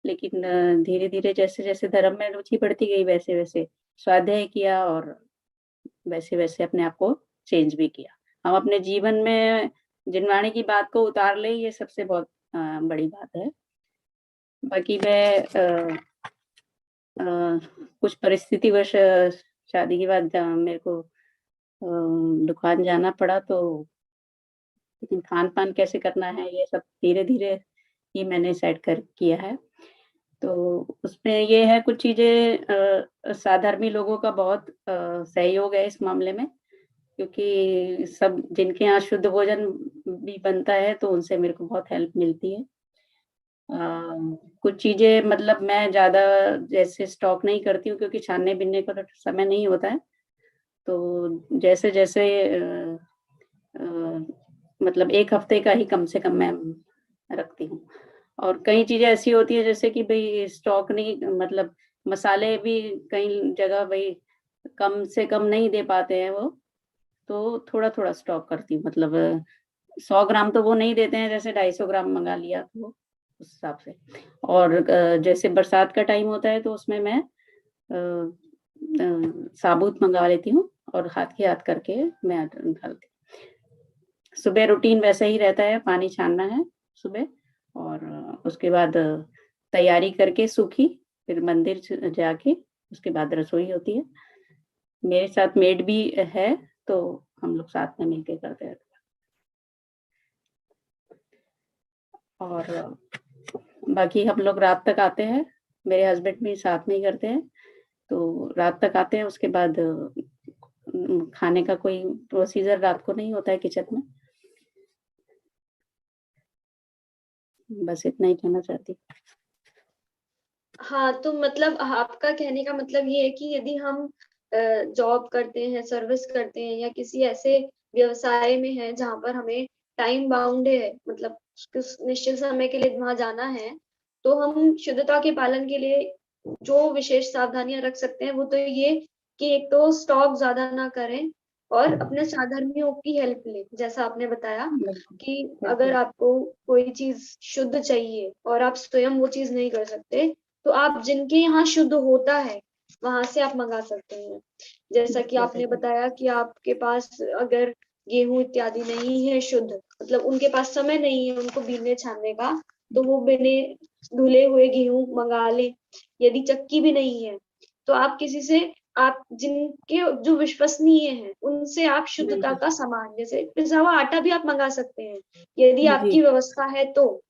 लेकिन धीरे धीरे जैसे जैसे धर्म में रुचि बढ़ती गई वैसे वैसे स्वाध्याय किया और वैसे वैसे अपने आप को चेंज भी किया। हम अपने जीवन में जिनवाणी की बात को उतार ले, ये सबसे बहुत बड़ी बात है। बाकी मैं कुछ परिस्थितिवश शादी के बाद मेरे को दुकान जाना पड़ा, तो लेकिन खान पान कैसे करना है ये सब धीरे धीरे ही मैंने सेट कर किया है। तो उसमें ये है कुछ चीजें साधर्मी लोगों का बहुत सहयोग है इस मामले में, क्योंकि सब जिनके यहाँ शुद्ध भोजन भी बनता है तो उनसे मेरे को बहुत हेल्प मिलती है। कुछ चीजें मतलब मैं ज्यादा जैसे स्टॉक नहीं करती हूँ, क्योंकि छानने बिनने का तो समय नहीं होता है। तो जैसे जैसे मतलब एक हफ्ते का ही कम से कम मैं रखती हूँ। और कई चीजें ऐसी होती है जैसे कि भाई स्टॉक नहीं, मतलब मसाले भी कई जगह भाई कम से कम नहीं दे पाते हैं वो, तो थोड़ा थोड़ा स्टॉक करती हूँ। मतलब 100 ग्राम तो वो नहीं देते हैं, जैसे 250 ग्राम मंगा लिया तो उस हिसाब से। और जैसे बरसात का टाइम होता है तो उसमें मैं साबुत मंगा लेती हूँ और हाथ के हाथ करके मैं डालती हूँ। सुबह रूटीन वैसा ही रहता है, पानी छानना है सुबह और उसके बाद तैयारी करके सूखी, फिर मंदिर जाके उसके बाद रसोई होती है। मेरे साथ मेड भी है, तो हम लोग साथ में मिलके करते हैं। और बाकी हम लोग रात तक आते हैं, मेरे हस्बैंड भी साथ में ही करते हैं, तो रात तक आते हैं। उसके बाद खाने का कोई प्रोसीजर रात को नहीं होता है किचन में। बस इतना ही कहना चाहती। हाँ, तो मतलब आपका कहने का मतलब ये है कि यदि हम जॉब करते हैं, सर्विस करते हैं या किसी ऐसे व्यवसाय में है जहाँ पर हमें टाइम बाउंड है, मतलब कुछ निश्चित समय के लिए वहां जाना है, तो हम शुद्धता के पालन के लिए जो विशेष सावधानियां रख सकते हैं वो तो ये कि एक तो स्टॉक ज्यादा ना करें और अपने साधर्मियों की हेल्प लें। जैसा आपने बताया कि अगर आपको कोई चीज शुद्ध चाहिए और आप स्वयं वो चीज नहीं कर सकते, तो आप जिनके यहाँ शुद्ध होता है वहां से आप मंगा सकते हैं। जैसा कि आपने बताया कि आपके पास अगर गेहूं इत्यादि नहीं है शुद्ध, मतलब उनके पास समय नहीं है उनको बीनने छानने का, तो वो बिने धुले हुए गेहूं मंगा ले। यदि चक्की भी नहीं है तो आप किसी से, आप जिनके जो विश्वसनीय हैं उनसे आप शुद्धता का सामान, जैसे पिसा हुआ आटा भी आप मंगा सकते हैं यदि आपकी व्यवस्था है तो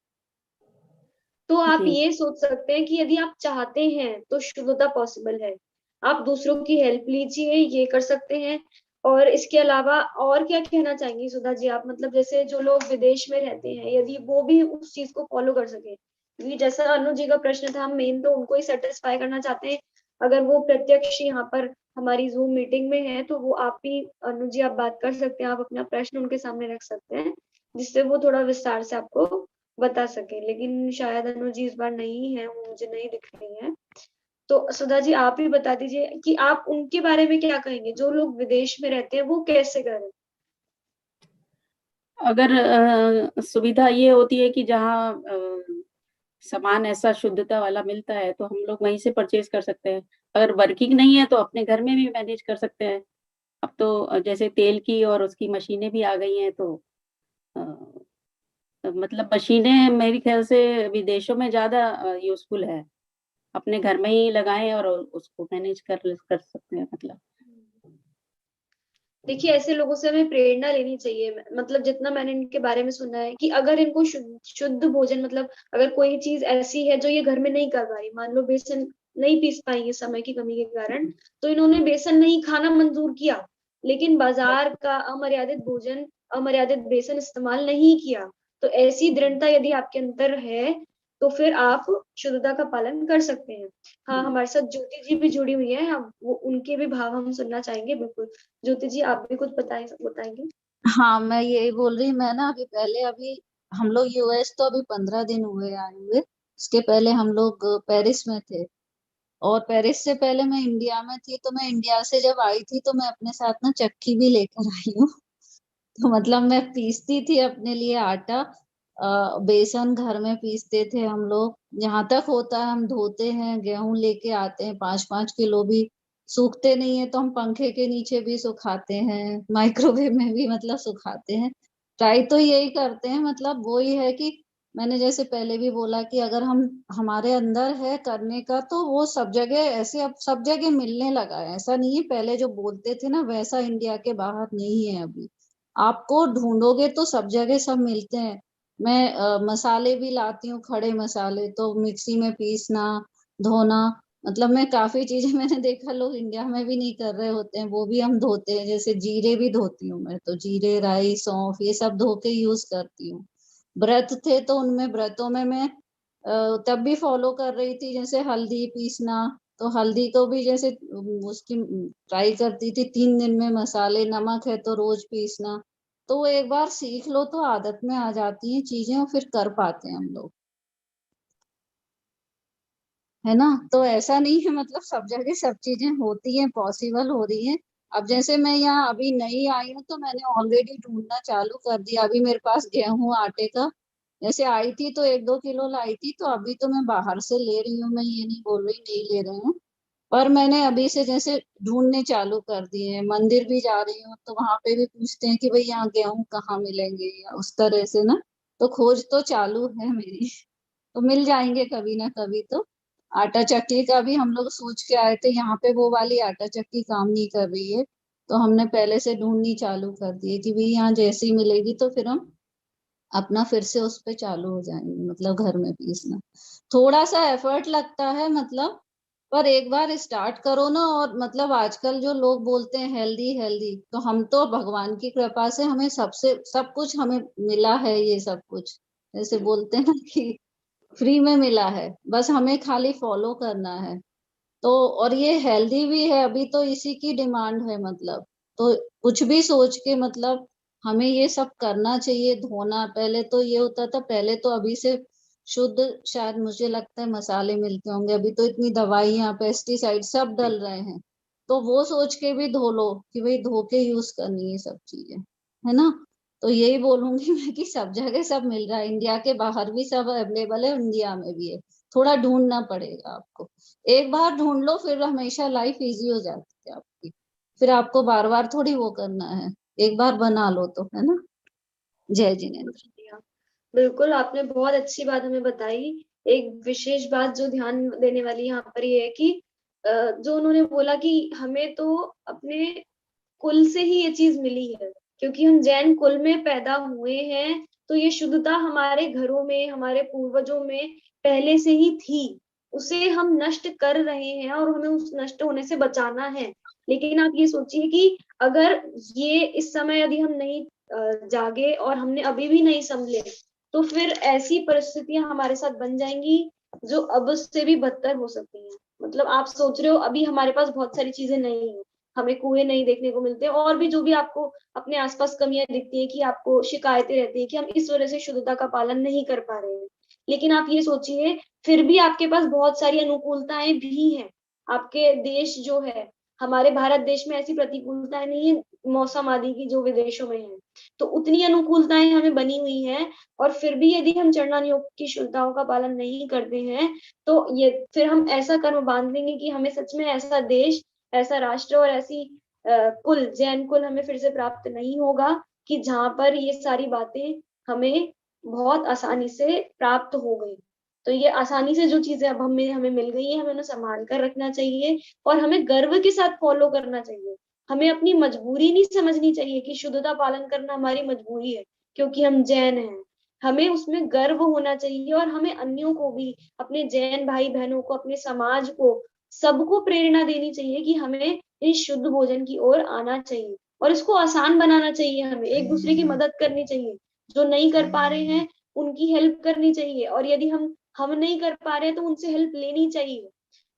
आप ये सोच सकते हैं कि यदि आप चाहते हैं तो शुद्धता पॉसिबल है। आप दूसरों की हेल्प लीजिए, ये कर सकते हैं। और इसके अलावा और क्या कहना चाहेंगी सुधा जी आप, मतलब जैसे जो लोग विदेश में रहते हैं यदि वो भी उस चीज को फॉलो कर सके, क्योंकि जैसा अनु जी का प्रश्न था, हम मेन तो उनको ही सेटिस्फाई करना चाहते हैं। अगर वो प्रत्यक्ष यहाँ पर हमारी जूम मीटिंग में है तो वो आप भी अनु जी आप बात कर सकते हैं, आप अपना प्रश्न उनके सामने रख सकते हैं जिससे वो थोड़ा विस्तार से आपको बता सके। लेकिन शायद अनु जी इस बार नहीं है, वो मुझे नहीं दिख रही है। तो सुधा जी आप ही बता दीजिए कि आप उनके बारे में क्या कहेंगे, जो लोग विदेश में रहते हैं वो कैसे करें। अगर सुविधा ये होती है कि जहाँ सामान ऐसा शुद्धता वाला मिलता है तो हम लोग वहीं से परचेज कर सकते हैं। अगर वर्किंग नहीं है तो अपने घर में भी मैनेज कर सकते हैं। अब तो जैसे तेल की और उसकी मशीनें भी आ गई हैं, तो मतलब मशीनें मेरे ख्याल से विदेशों में ज़्यादा यूज़फुल है। अपने घर में ही लगाएँ और उसको मैनेज कर सकते हैं मतलब। देखिए, ऐसे लोगों से हमें प्रेरणा लेनी चाहिए। मतलब जितना मैंने इनके बारे में सुना है कि अगर इनको शुद्ध भोजन, मतलब अगर कोई चीज़ ऐसी है जो ये घर में नहीं कर पा रही, मान लो बेसन नहीं पीस पाई है समय की कमी के कारण, तो इन्होंने बेसन नहीं खाना मंजूर किया, लेकिन बाज़ार का अमर्यादित भोजन, अमर्यादित बेसन इस्तेमाल नहीं किया। तो ऐसी दृढ़ता यदि आपके अंदर है, तो फिर आप शुद्धता का पालन कर सकते हैं। हाँ, हमारे साथ ज्योति जी भी जुड़ी हुई हैं, हम वो उनके भी भाव हम सुनना चाहेंगे, बिल्कुल। ज्योति जी, आप भी कुछ बताएंगे? हाँ, मैं यही बोल रही, मैं ना अभी हम लोग यूएस तो अभी 15 दिन हुए आए हुए। उसके पहले हम लोग पेरिस में थे, और पेरिस से पहले मैं इंडिया में थी। तो मैं इंडिया से जब आई थी तो मैं अपने साथ ना चक्की भी लेकर आई हूँ। तो मतलब मैं पीसती थी अपने लिए आटा, बेसन घर में पीसते थे हम लोग। जहां तक होता है हम धोते हैं, गेहूं लेके आते हैं 5-5 किलो भी। सूखते नहीं है तो हम पंखे के नीचे भी सुखाते हैं, माइक्रोवेव में भी मतलब सुखाते हैं। ट्राई तो यही करते हैं, मतलब वो ही है कि मैंने जैसे पहले भी बोला कि अगर हम हमारे अंदर है करने का तो वो सब जगह ऐसे अब सब जगह मिलने लगा है। ऐसा नहीं है पहले जो बोलते थे ना वैसा इंडिया के बाहर नहीं है अभी। आपको ढूंढोगे तो सब जगह सब मिलते हैं। मैं मसाले भी लाती हूँ, खड़े मसाले तो मिक्सी में पीसना, धोना। मतलब मैं काफी चीजें मैंने देखा लोग इंडिया में भी नहीं कर रहे होते हैं, वो भी हम धोते हैं। जैसे जीरे भी धोती हूँ मैं, तो जीरे, राई, सौंफ ये सब धो के यूज करती हूँ। व्रत थे तो उनमें व्रतों में मैं तब भी फॉलो कर रही थी, जैसे हल्दी पीसना। तो हल्दी को भी जैसे उसकी ट्राई करती थी 3 दिन में। मसाले, नमक है तो रोज पीसना। तो वो एक बार सीख लो तो आदत में आ जाती हैं चीजें, और फिर कर पाते हैं हम लोग, है ना। तो ऐसा नहीं है, मतलब सब जगह सब चीजें होती हैं, पॉसिबल हो रही हैं। अब जैसे मैं यहाँ अभी नई आई हूँ तो मैंने ऑलरेडी ढूंढना चालू कर दिया। अभी मेरे पास गेहूं आटे का, जैसे आई थी तो 1-2 किलो लाई थी, तो अभी तो मैं बाहर से ले रही हूँ। मैं ये नहीं बोल रही नहीं ले रही हूँ, पर मैंने अभी से जैसे ढूंढने चालू कर दिए हैं। मंदिर भी जा रही हूँ तो वहां पे भी पूछते हैं कि भाई यहाँ गेहूं कहाँ मिलेंगे, या उस तरह से ना। तो खोज तो चालू है मेरी। तो मिल जाएंगे कभी ना कभी तो। आटा चक्की का भी हम लोग सोच के आए थे, यहाँ पे वो वाली आटा चक्की काम नहीं कर रही है। तो हमने पहले से ढूंढनी चालू कर दी है कि भाई यहाँ जैसी मिलेगी तो फिर हम अपना फिर से उस पे चालू हो जाएंगे, मतलब घर में पीसना। थोड़ा सा एफर्ट लगता है मतलब, पर एक बार स्टार्ट करो ना। और मतलब आजकल जो लोग बोलते हैं हेल्दी हेल्दी, तो हम तो भगवान की कृपा से हमें सबसे सब कुछ हमें मिला है, ये सब कुछ जैसे बोलते हैं ना कि फ्री में मिला है, बस हमें खाली फॉलो करना है। तो और ये हेल्दी भी है, अभी तो इसी की डिमांड है मतलब। तो कुछ भी सोच के मतलब हमें ये सब करना चाहिए। धोना, पहले तो ये होता था, पहले तो अभी से शुद्ध शायद मुझे लगता है मसाले मिलते होंगे। अभी तो इतनी दवाइयाँ, पेस्टिसाइड सब डल रहे हैं। तो वो सोच के भी धो लो कि भाई धो के यूज करनी है सब चीजें, है ना। तो यही बोलूंगी मैं कि सब जगह सब मिल रहा है, इंडिया के बाहर भी सब अवेलेबल है, इंडिया में भी है। थोड़ा ढूंढना पड़ेगा आपको। एक बार ढूंढ लो फिर हमेशा लाइफ इजी हो जाती है आपकी। फिर आपको बार बार थोड़ी वो करना है, एक बार बना लो तो, है ना। जय जिनेन्द्र। बिल्कुल, आपने बहुत अच्छी बात हमें बताई। एक विशेष बात जो ध्यान देने वाली यहाँ पर ये है कि जो उन्होंने बोला कि हमें तो अपने कुल से ही ये चीज मिली है, क्योंकि हम जैन कुल में पैदा हुए हैं, तो ये शुद्धता हमारे घरों में, हमारे पूर्वजों में पहले से ही थी। उसे हम नष्ट कर रहे हैं और हमें उस नष्ट होने से बचाना है। लेकिन आप ये सोचिए कि अगर ये इस समय यदि हम नहीं जागे और हमने अभी भी नहीं संभले, तो फिर ऐसी परिस्थितियां हमारे साथ बन जाएंगी जो अब से भी बदतर हो सकती हैं। मतलब आप सोच रहे हो अभी हमारे पास बहुत सारी चीजें नहीं है, हमें कुएं नहीं देखने को मिलते, और भी जो भी आपको अपने आसपास कमियां दिखती है कि आपको शिकायतें रहती है कि हम इस वजह से शुद्धता का पालन नहीं कर पा रहे हैं। लेकिन आप ये सोचिए, फिर भी आपके पास बहुत सारी अनुकूलताएं भी हैं। आपके देश जो है, हमारे भारत देश में ऐसी प्रतिकूलताएं नहीं है मौसम आदि की जो विदेशों में है, तो उतनी अनुकूलताएं हमें बनी हुई हैं, और फिर भी यदि हम चरणान योग की शुद्धताओं का पालन नहीं करते हैं, तो ये फिर हम ऐसा कर्म बांध लेंगे कि हमें सच में ऐसा देश, ऐसा राष्ट्र और ऐसी कुल, जैन कुल हमें फिर से प्राप्त नहीं होगा कि जहां पर ये सारी बातें हमें बहुत आसानी से प्राप्त हो गई। तो ये आसानी से जो चीजें अब हमें मिल गई है, हमें उन्हें संभाल कर रखना चाहिए और हमें गर्व के साथ फॉलो करना चाहिए। हमें अपनी मजबूरी नहीं समझनी चाहिए कि शुद्धता पालन करना हमारी मजबूरी है क्योंकि हम जैन हैं। हमें उसमें गर्व होना चाहिए और हमें अन्यों को भी, अपने जैन भाई बहनों को, अपने समाज को, सबको प्रेरणा देनी चाहिए कि हमें इस शुद्ध भोजन की ओर आना चाहिए और इसको आसान बनाना चाहिए। हमें एक दूसरे की मदद करनी चाहिए, जो नहीं कर पा रहे हैं उनकी हेल्प करनी चाहिए, और यदि हम नहीं कर पा रहे हैं तो उनसे हेल्प लेनी चाहिए।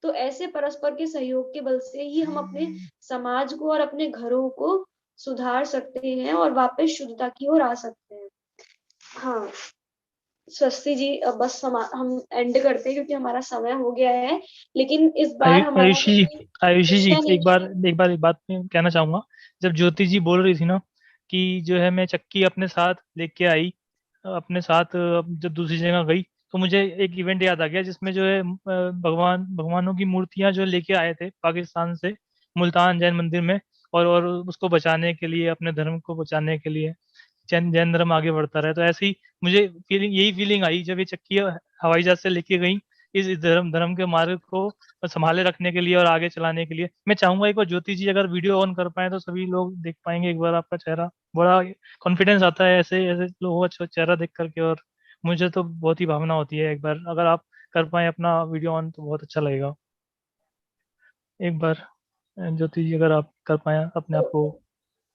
तो ऐसे परस्पर के सहयोग के बल से ही हम अपने समाज को और अपने घरों को सुधार सकते हैं और वापस शुद्धता की ओर आ सकते हैं। हाँ स्वस्ति जी, अब बस हम एंड करते हैं क्योंकि हमारा समय हो गया है, लेकिन इस बार हमारा आयुषी जी विषय एक बात मैं कहना चाहूंगा। जब ज्योति जी बोल रही थी ना कि जो है मैं चक्की अपने साथ लेके आई, अपने साथ जब दूसरी जगह गई, तो मुझे एक इवेंट याद आ गया जिसमें जो है भगवानों की मूर्तियां जो लेके आए थे पाकिस्तान से मुल्तान जैन मंदिर में, और उसको बचाने के लिए, अपने धर्म को बचाने के लिए जैन धर्म आगे बढ़ता रहे। तो ऐसी मुझे यही फीलिंग आई जब ये चक्की हवाई जहाज से लेके गई इस धर्म के मार्ग को संभाले रखने के लिए और आगे चलाने के लिए। मैं चाहूंगा एक बार ज्योति जी अगर वीडियो ऑन कर पाए तो सभी लोग देख पाएंगे एक बार आपका चेहरा। बड़ा कॉन्फिडेंस आता है ऐसे ऐसे लोगों का चेहरा देख करके, और मुझे तो बहुत ही भावना होती है। एक बार अगर आप कर पाए अपना वीडियो ऑन तो बहुत अच्छा लगेगा। एक बार ज्योति जी अगर आप कर पाए अपने आप को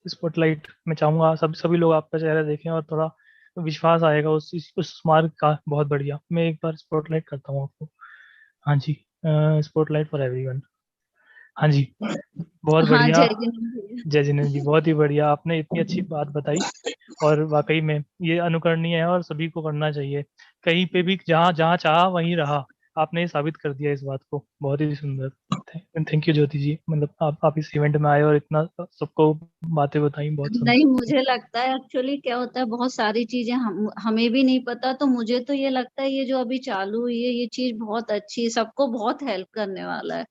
स्पॉटलाइट, मैं चाहूंगा सभी लोग आपका चेहरा देखें और थोड़ा विश्वास आएगा उस मार्ग का। बहुत बढ़िया, मैं एक बार स्पॉटलाइट करता हूँ आपको। हाँ जी, स्पॉटलाइट फॉर एवरीवन। हाँ जी, बहुत हाँ बढ़िया। जय जिनेंद्र भैया। जय जिनेंद्र जी, बहुत ही बढ़िया, आपने इतनी अच्छी बात बताई और वाकई में ये अनुकरणीय है और सभी को करना चाहिए। कहीं पे भी जहाँ जहाँ चाहा वहीं रहा, आपने ये साबित कर दिया इस बात को। बहुत ही सुंदर। थैंक यू ज्योति जी, मतलब आप इस इवेंट में आए और इतना सबको बातें बताई, बहुत नहीं, सुंदर। मुझे लगता है एक्चुअली क्या होता है, बहुत सारी चीजें हमें भी नहीं पता, तो मुझे तो ये लगता है ये जो अभी चालू हुई है ये चीज बहुत अच्छी, सबको बहुत हेल्प करने वाला है।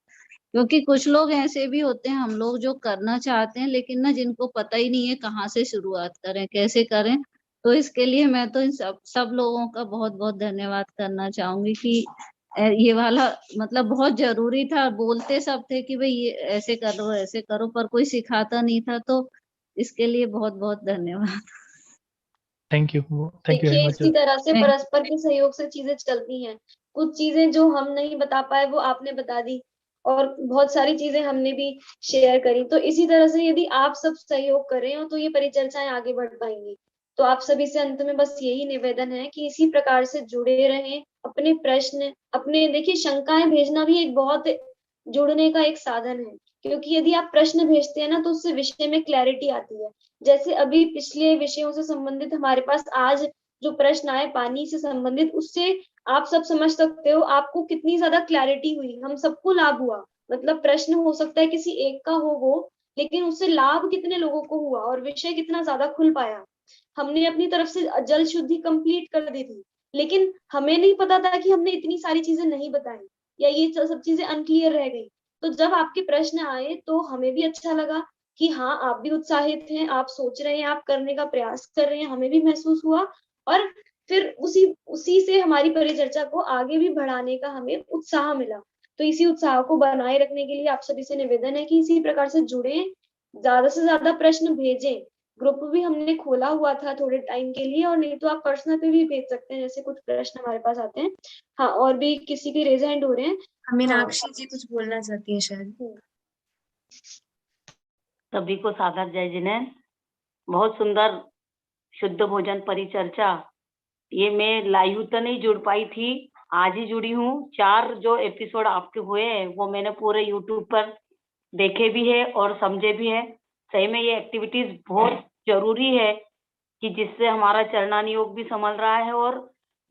क्योंकि कुछ लोग ऐसे भी होते हैं, हम लोग जो करना चाहते हैं लेकिन ना जिनको पता ही नहीं है कहाँ से शुरुआत करें, कैसे करें। तो इसके लिए मैं तो इन सब लोगों का बहुत बहुत धन्यवाद करना चाहूंगी कि ये वाला मतलब बहुत जरूरी था। बोलते सब थे कि भाई ये ऐसे करो ऐसे करो, पर कोई सिखाता नहीं था, तो इसके लिए बहुत बहुत धन्यवाद। थैंक यू वेरी देखिए मच। इसी तरह से परस्पर के सहयोग से चीजें चलती हैं। कुछ चीजें जो हम नहीं बता पाए वो आपने बता दी, और बहुत सारी चीजें हमने भी शेयर करी। तो इसी तरह से यदि आप सब सहयोग कर रहे हो तो ये परिचर्चाएं आगे बढ़ पाएंगी। तो आप सभी से अंत में बस यही निवेदन है कि इसी प्रकार से जुड़े रहें। अपने प्रश्न, अपने देखिए शंकाएं भेजना भी एक बहुत जुड़ने का एक साधन है, क्योंकि यदि आप प्रश्न भेजते हैं ना तो उससे विषय में क्लैरिटी आती है। जैसे अभी पिछले विषयों से संबंधित हमारे पास आज जो प्रश्न आए पानी से संबंधित, उससे आप सब समझ सकते हो आपको कितनी ज्यादा क्लैरिटी हुई, हम सबको लाभ हुआ। मतलब प्रश्न हो सकता है किसी एक का हो वो, लेकिन उससे लाभ कितने लोगों को हुआ और विषय कितना ज्यादा खुल पाया। हमने अपनी तरफ से जल शुद्धि कंप्लीट कर दी थी, लेकिन हमें नहीं पता था कि हमने इतनी सारी चीजें नहीं बताई या ये सब चीजें अनक्लियर रह गई। तो जब आपके प्रश्न आए तो हमें भी अच्छा लगा कि हाँ आप भी उत्साहित हैं, आप सोच रहे हैं, आप करने का प्रयास कर रहे हैं, हमें भी महसूस हुआ। और फिर उसी से हमारी परिचर्चा को आगे भी बढ़ाने का हमें उत्साह मिला। तो इसी उत्साह को बनाए रखने के लिए आप सभी से निवेदन है कि इसी प्रकार से जुड़े, ज्यादा से ज्यादा प्रश्न भेजें। ग्रुप भी हमने खोला हुआ था थोड़े टाइम के लिए, और नहीं तो आप पर्सनल पे भी भेज सकते हैं, जैसे कुछ प्रश्न हमारे पास आते हैं। हाँ, और भी किसी के रेज हैंड हो रहे हैं। मीनाक्षी जी कुछ बोलना चाहती है शायद। सभी को सादर जय जिनेंद्र। बहुत सुंदर शुद्ध भोजन परिचर्चा। ये मैं लाइव तो नहीं जुड़ पाई थी, आज ही जुड़ी हूँ। 4 जो एपिसोड आपके हुए हैं वो मैंने पूरे यूट्यूब पर देखे भी है और समझे भी है। सही में ये एक्टिविटीज बहुत जरूरी है कि जिससे हमारा चरणान योग भी संभल रहा है और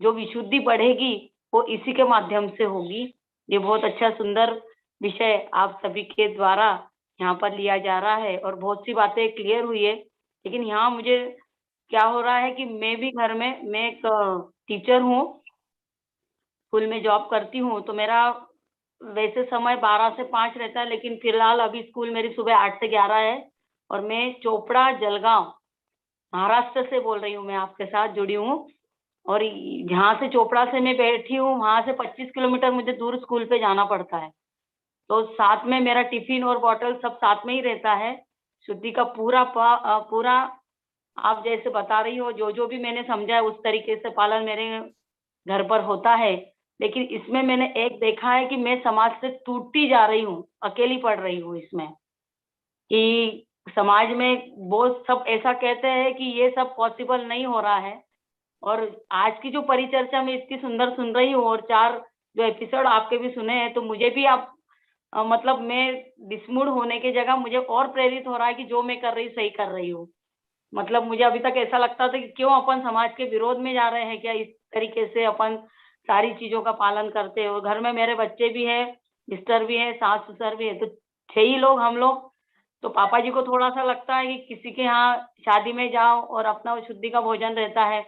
जो विशुद्धि बढ़ेगी वो इसी के माध्यम से होगी। ये बहुत अच्छा सुंदर विषय आप सभी के द्वारा यहाँ पर लिया जा रहा है और बहुत सी बातें क्लियर हुई है। लेकिन यहाँ मुझे क्या हो रहा है कि मैं भी घर में, मैं एक टीचर हूँ, स्कूल में जॉब करती हूँ, तो मेरा वैसे समय 12 से 5 रहता है, लेकिन फिलहाल अभी स्कूल मेरी सुबह 8 से 11 है और मैं चोपड़ा जलगांव महाराष्ट्र से बोल रही हूँ, मैं आपके साथ जुड़ी हूँ। और जहाँ से चोपड़ा से मैं बैठी हूँ वहां से 25 किलोमीटर मुझे दूर स्कूल पे जाना पड़ता है। तो साथ में मेरा टिफिन और बॉटल सब साथ में ही रहता है। शुद्धि का पूरा आप जैसे बता रही हो, जो जो भी मैंने समझा है उस तरीके से पालन मेरे घर पर होता है। लेकिन इसमें मैंने एक देखा है कि मैं समाज से टूटती जा रही हूँ, अकेली पड़ रही हूँ इसमें, कि समाज में वो सब ऐसा कहते हैं कि ये सब पॉसिबल नहीं हो रहा है। और आज की जो परिचर्चा मैं इतनी सुंदर सुन रही हूँ और 4 जो एपिसोड आपके भी सुने हैं, तो मुझे भी आप मतलब मैं डिसमूड होने की जगह मुझे और प्रेरित हो रहा है कि जो मैं कर रही सही कर रही हूँ। मतलब मुझे अभी तक ऐसा लगता था कि क्यों अपन समाज के विरोध में जा रहे हैं, क्या इस तरीके से अपन सारी चीजों का पालन करते हैं। और घर में मेरे बच्चे भी हैं, मिस्टर भी है, सास ससुर भी है, तो 6 ही लोग हम लोग। तो पापा जी को थोड़ा सा लगता है कि किसी के यहाँ शादी में जाओ और अपना वो शुद्धि का भोजन रहता है,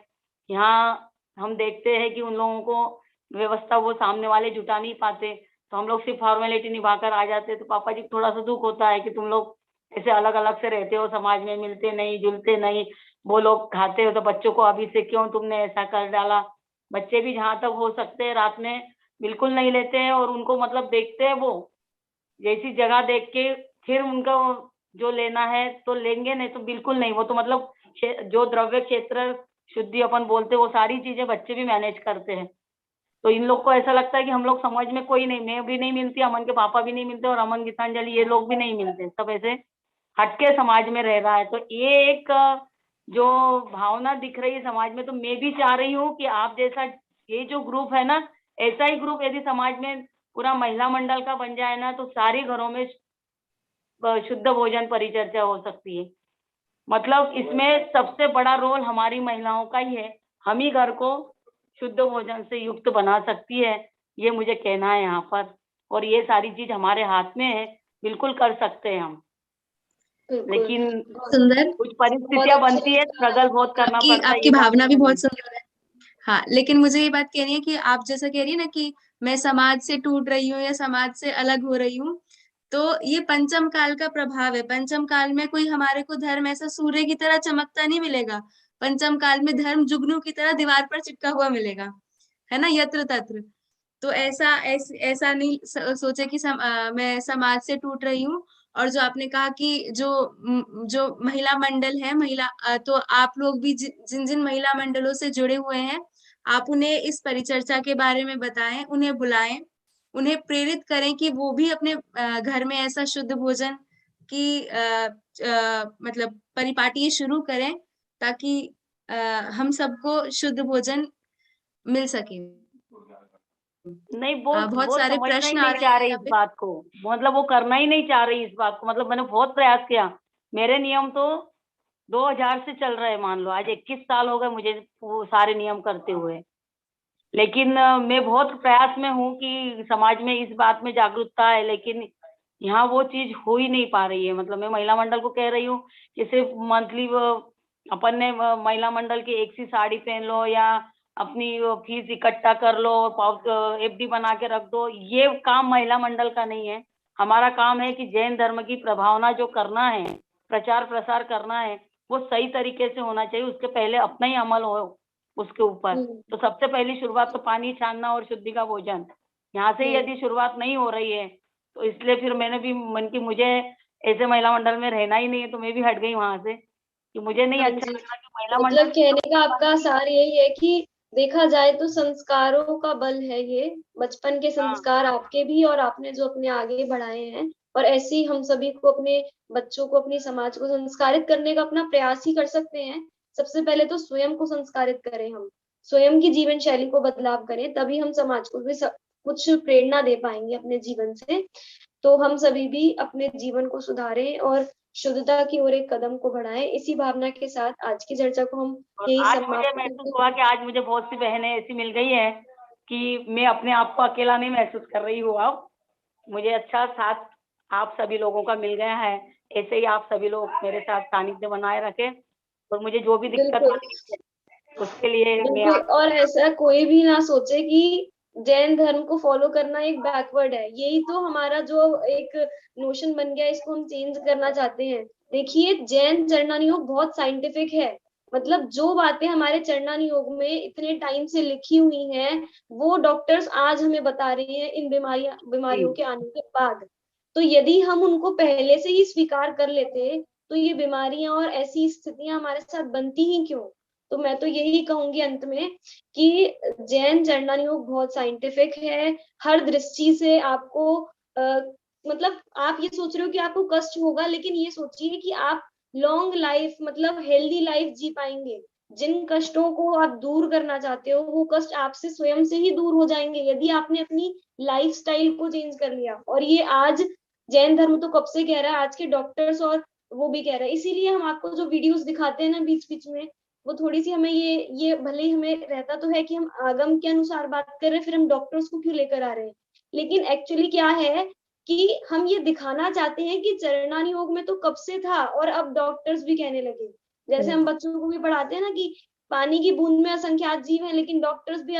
यहाँ हम देखते हैं कि उन लोगों को व्यवस्था वो सामने वाले जुटा नहीं पाते, तो हम लोग सिर्फ फॉर्मेलिटी निभाकर आ जाते। तो पापा जी को थोड़ा सा दुख होता है कि तुम लोग ऐसे अलग अलग से रहते हो, समाज में मिलते नहीं जुलते नहीं, वो लोग खाते हो, तो बच्चों को अभी से क्यों तुमने ऐसा कर डाला। बच्चे भी जहाँ तक हो सकते हैं रात में बिल्कुल नहीं लेते हैं, और उनको मतलब देखते हैं वो जैसी जगह देख के फिर उनका जो लेना है तो लेंगे, नहीं तो बिल्कुल नहीं। वो तो मतलब जो द्रव्य क्षेत्र शुद्धि अपन बोलते वो सारी चीजें बच्चे भी मैनेज करते हैं। तो इन लोग को ऐसा लगता है कि हम लोग समझ में कोई नहीं, मैं भी नहीं मिलती, अमन के पापा भी नहीं मिलते और अमन गीतांजलि ये लोग भी नहीं मिलते, सब ऐसे हटके समाज में रह रहा है। तो ये एक जो भावना दिख रही है समाज में, तो मैं भी चाह रही हूँ कि आप जैसा ये जो ग्रुप है ना, ऐसा ही ग्रुप यदि समाज में पूरा महिला मंडल का बन जाए ना, तो सारे घरों में शुद्ध भोजन परिचर्चा हो सकती है। मतलब इसमें सबसे बड़ा रोल हमारी महिलाओं का ही है, हम ही घर को शुद्ध भोजन से युक्त बना सकती है, ये मुझे कहना है यहाँ पर। और ये सारी चीज हमारे हाथ में है, बिल्कुल कर सकते हैं हम। लेकिन सुंदर, कुछ परिस्थितियां बनती है, स्ट्रगल बहुत करना पड़ता है। आपकी भावना भी बहुत सुंदर है। हाँ, लेकिन मुझे ये बात कहनी है कि आप जैसा कह रही है ना कि मैं समाज से टूट रही हूँ या समाज से अलग हो रही हूँ, तो ये पंचम काल का प्रभाव है। पंचम काल में कोई हमारे को धर्म ऐसा सूर्य की तरह चमकता नहीं मिलेगा। पंचम काल में धर्म जुगनू की तरह दीवार पर चिपका हुआ मिलेगा, है ना, यत्र तत्र। तो ऐसा नहीं सोचे कि मैं समाज से टूट रही हूँ। और जो आपने कहा कि जो महिला मंडल है, तो आप लोग भी जिन जिन महिला मंडलों से जुड़े हुए हैं, आप उन्हें इस परिचर्चा के बारे में बताएं, उन्हें बुलाएं, उन्हें प्रेरित करें कि वो भी अपने घर में ऐसा शुद्ध भोजन की मतलब परिपाटी शुरू करें, ताकि हम सबको शुद्ध भोजन मिल सके। नहीं, वो सारे समझना ही प्रश्न आ नहीं रहे चाह हैं रही यहाँ इस पे। बात को, मतलब वो करना ही नहीं चाह रही इस बात को। मतलब मैंने बहुत प्रयास किया, मेरे नियम तो 2000 से चल रहे हैं, मान लो आज 21 साल हो गए मुझे वो सारे नियम करते हुए। लेकिन मैं बहुत प्रयास में हूँ कि समाज में इस बात में जागरूकता है, लेकिन यहाँ वो चीज हो ही नहीं पा रही है। मतलब मैं महिला मंडल को कह रही हूँ कि सिर्फ मंथली अपन ने महिला मंडल की एक सी साड़ी पहन लो या अपनी फीस इकट्ठा कर लो, FD बना के रख दो, ये काम महिला मंडल का नहीं है। हमारा काम है कि जैन धर्म की प्रभावना जो करना है, प्रचार प्रसार करना है, वो सही तरीके से होना चाहिए। उसके पहले अपना ही अमल हो उसके ऊपर। तो सबसे पहली शुरुआत तो पानी छानना और शुद्धि का भोजन, यहाँ से यदि शुरुआत नहीं हो रही है, तो इसलिए फिर मैंने भी मन की मुझे ऐसे महिला मंडल में रहना ही नहीं है, तो मैं भी हट गई वहां से कि मुझे नहीं अच्छा लगा कि महिला मतलब मंडल कहने का आपका सार यही है कि देखा जाए तो संस्कारों का बल है ये, बचपन के संस्कार आपके भी और आपने जो अपने आगे बढ़ाए हैं, और ऐसे ही हम सभी को अपने बच्चों को, अपने समाज को संस्कारित करने का अपना प्रयास ही कर सकते हैं। सबसे पहले तो स्वयं को संस्कारित करें, हम स्वयं की जीवन शैली को बदलाव करें, तभी हम समाज को भी कुछ प्रेरणा दे पाएंगे अपने जीवन से। तो हम सभी भी अपने जीवन को सुधारें और शुद्धता की ओर एक कदम को बढ़ाएं। इसी भावना के साथ आज की चर्चा को हम यही आज मुझे समाप्त महसूस करते हुआ हैं। कि आज मुझे बहुत सी बहनें ऐसी मिल गई है कि मैं अपने आप को अकेला नहीं महसूस कर रही हूँ। अब मुझे अच्छा साथ आप सभी लोगों का मिल गया है। ऐसे ही आप सभी लोग मेरे साथ सानिध्य बनाए रखें और मुझे जो भी दिक्कत बिल्कुल आती है उसके लिए मैं बिल्कुल। आप और ऐसा कोई भी ना सोचे कि जैन धर्म को फॉलो करना एक बैकवर्ड है। यही तो हमारा जो एक नोशन बन गया, इसको हम चेंज करना चाहते हैं। देखिए, जैन चरणानी योग बहुत साइंटिफिक है। मतलब जो बातें हमारे चरणानी योग में इतने टाइम से लिखी हुई हैं, वो डॉक्टर्स आज हमें बता रहे हैं इन बीमारियों के आने के बाद। तो यदि हम उनको पहले से ही स्वीकार कर लेते, तो ये बीमारियां और ऐसी स्थितियां हमारे साथ बनती ही क्यों। तो मैं तो यही कहूंगी अंत में कि जैन चरणानी योग बहुत साइंटिफिक है। हर दृष्टि से आपको मतलब आप ये सोच रहे हो कि आपको कष्ट होगा, लेकिन ये सोचिए कि आप लॉन्ग लाइफ मतलब हेल्दी लाइफ जी पाएंगे। जिन कष्टों को आप दूर करना चाहते हो, वो कष्ट आपसे स्वयं से ही दूर हो जाएंगे यदि आपने अपनी लाइफस्टाइल को चेंज कर लिया। और ये आज जैन धर्म तो कब से कह रहा है, आज के डॉक्टर्स और वो भी कह रहा है। इसीलिए हम आपको जो वीडियोस दिखाते हैं ना बीच बीच में, वो थोड़ी सी हमें ये भले ही हमें रहता तो है कि हम आगम के अनुसार बात कर रहे हैं, फिर हम डॉक्टर्स को क्यों लेकर आ रहे हैं। लेकिन एक्चुअली क्या है कि हम ये दिखाना चाहते हैं कि चरणानी योग में तो कब से था और अब डॉक्टर्स भी कहने लगे। जैसे हम बच्चों को भी पढ़ाते हैं ना कि पानी की बूंद में असंख्यात जीव है, लेकिन डॉक्टर्स भी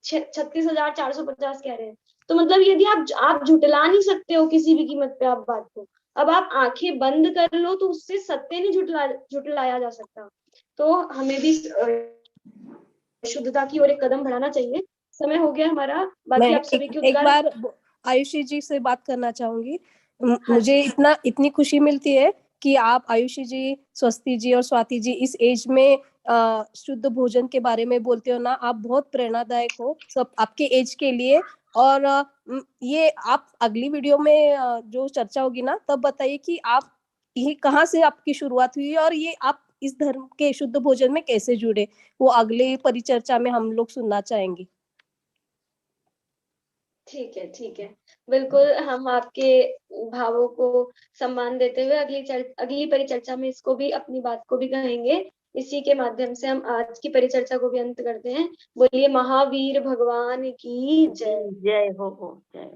36,450 कह रहे हैं। तो मतलब यदि आप झुटला नहीं सकते हो किसी भी कीमत पे आप बात को, अब आप आंखें बंद कर लो तो उससे सत्य नहीं झुटलाया जा सकता। तो हमें भी शुद्धता की ओर एक कदम बढ़ाना चाहिए। समय हो गया हमारा, बाकी मैं आप सभी के एक उद्गार। बार आयुषी जी से बात करना चाहूंगी। हाँ मुझे इतनी खुशी मिलती है कि आप आयुषी जी, स्वस्ति जी और स्वाति जी इस एज में शुद्ध भोजन के बारे में बोलते हो ना। आप बहुत प्रेरणादायक हो सब आपके एज के लिए। और ये आप अगली वीडियो में जो चर्चा होगी ना, तब बताइए कि आप ये कहाँ से आपकी शुरुआत हुई और ये आप इस धर्म के शुद्ध भोजन में कैसे जुड़े, वो अगले परिचर्चा में हम लोग सुनना चाहेंगे। ठीक है, ठीक है, बिल्कुल। हम आपके भावों को सम्मान देते हुए अगली परिचर्चा में इसको भी, अपनी बात को भी कहेंगे। इसी के माध्यम से हम आज की परिचर्चा को भी अंत करते हैं। बोलिए महावीर भगवान की जय। जय हो जय।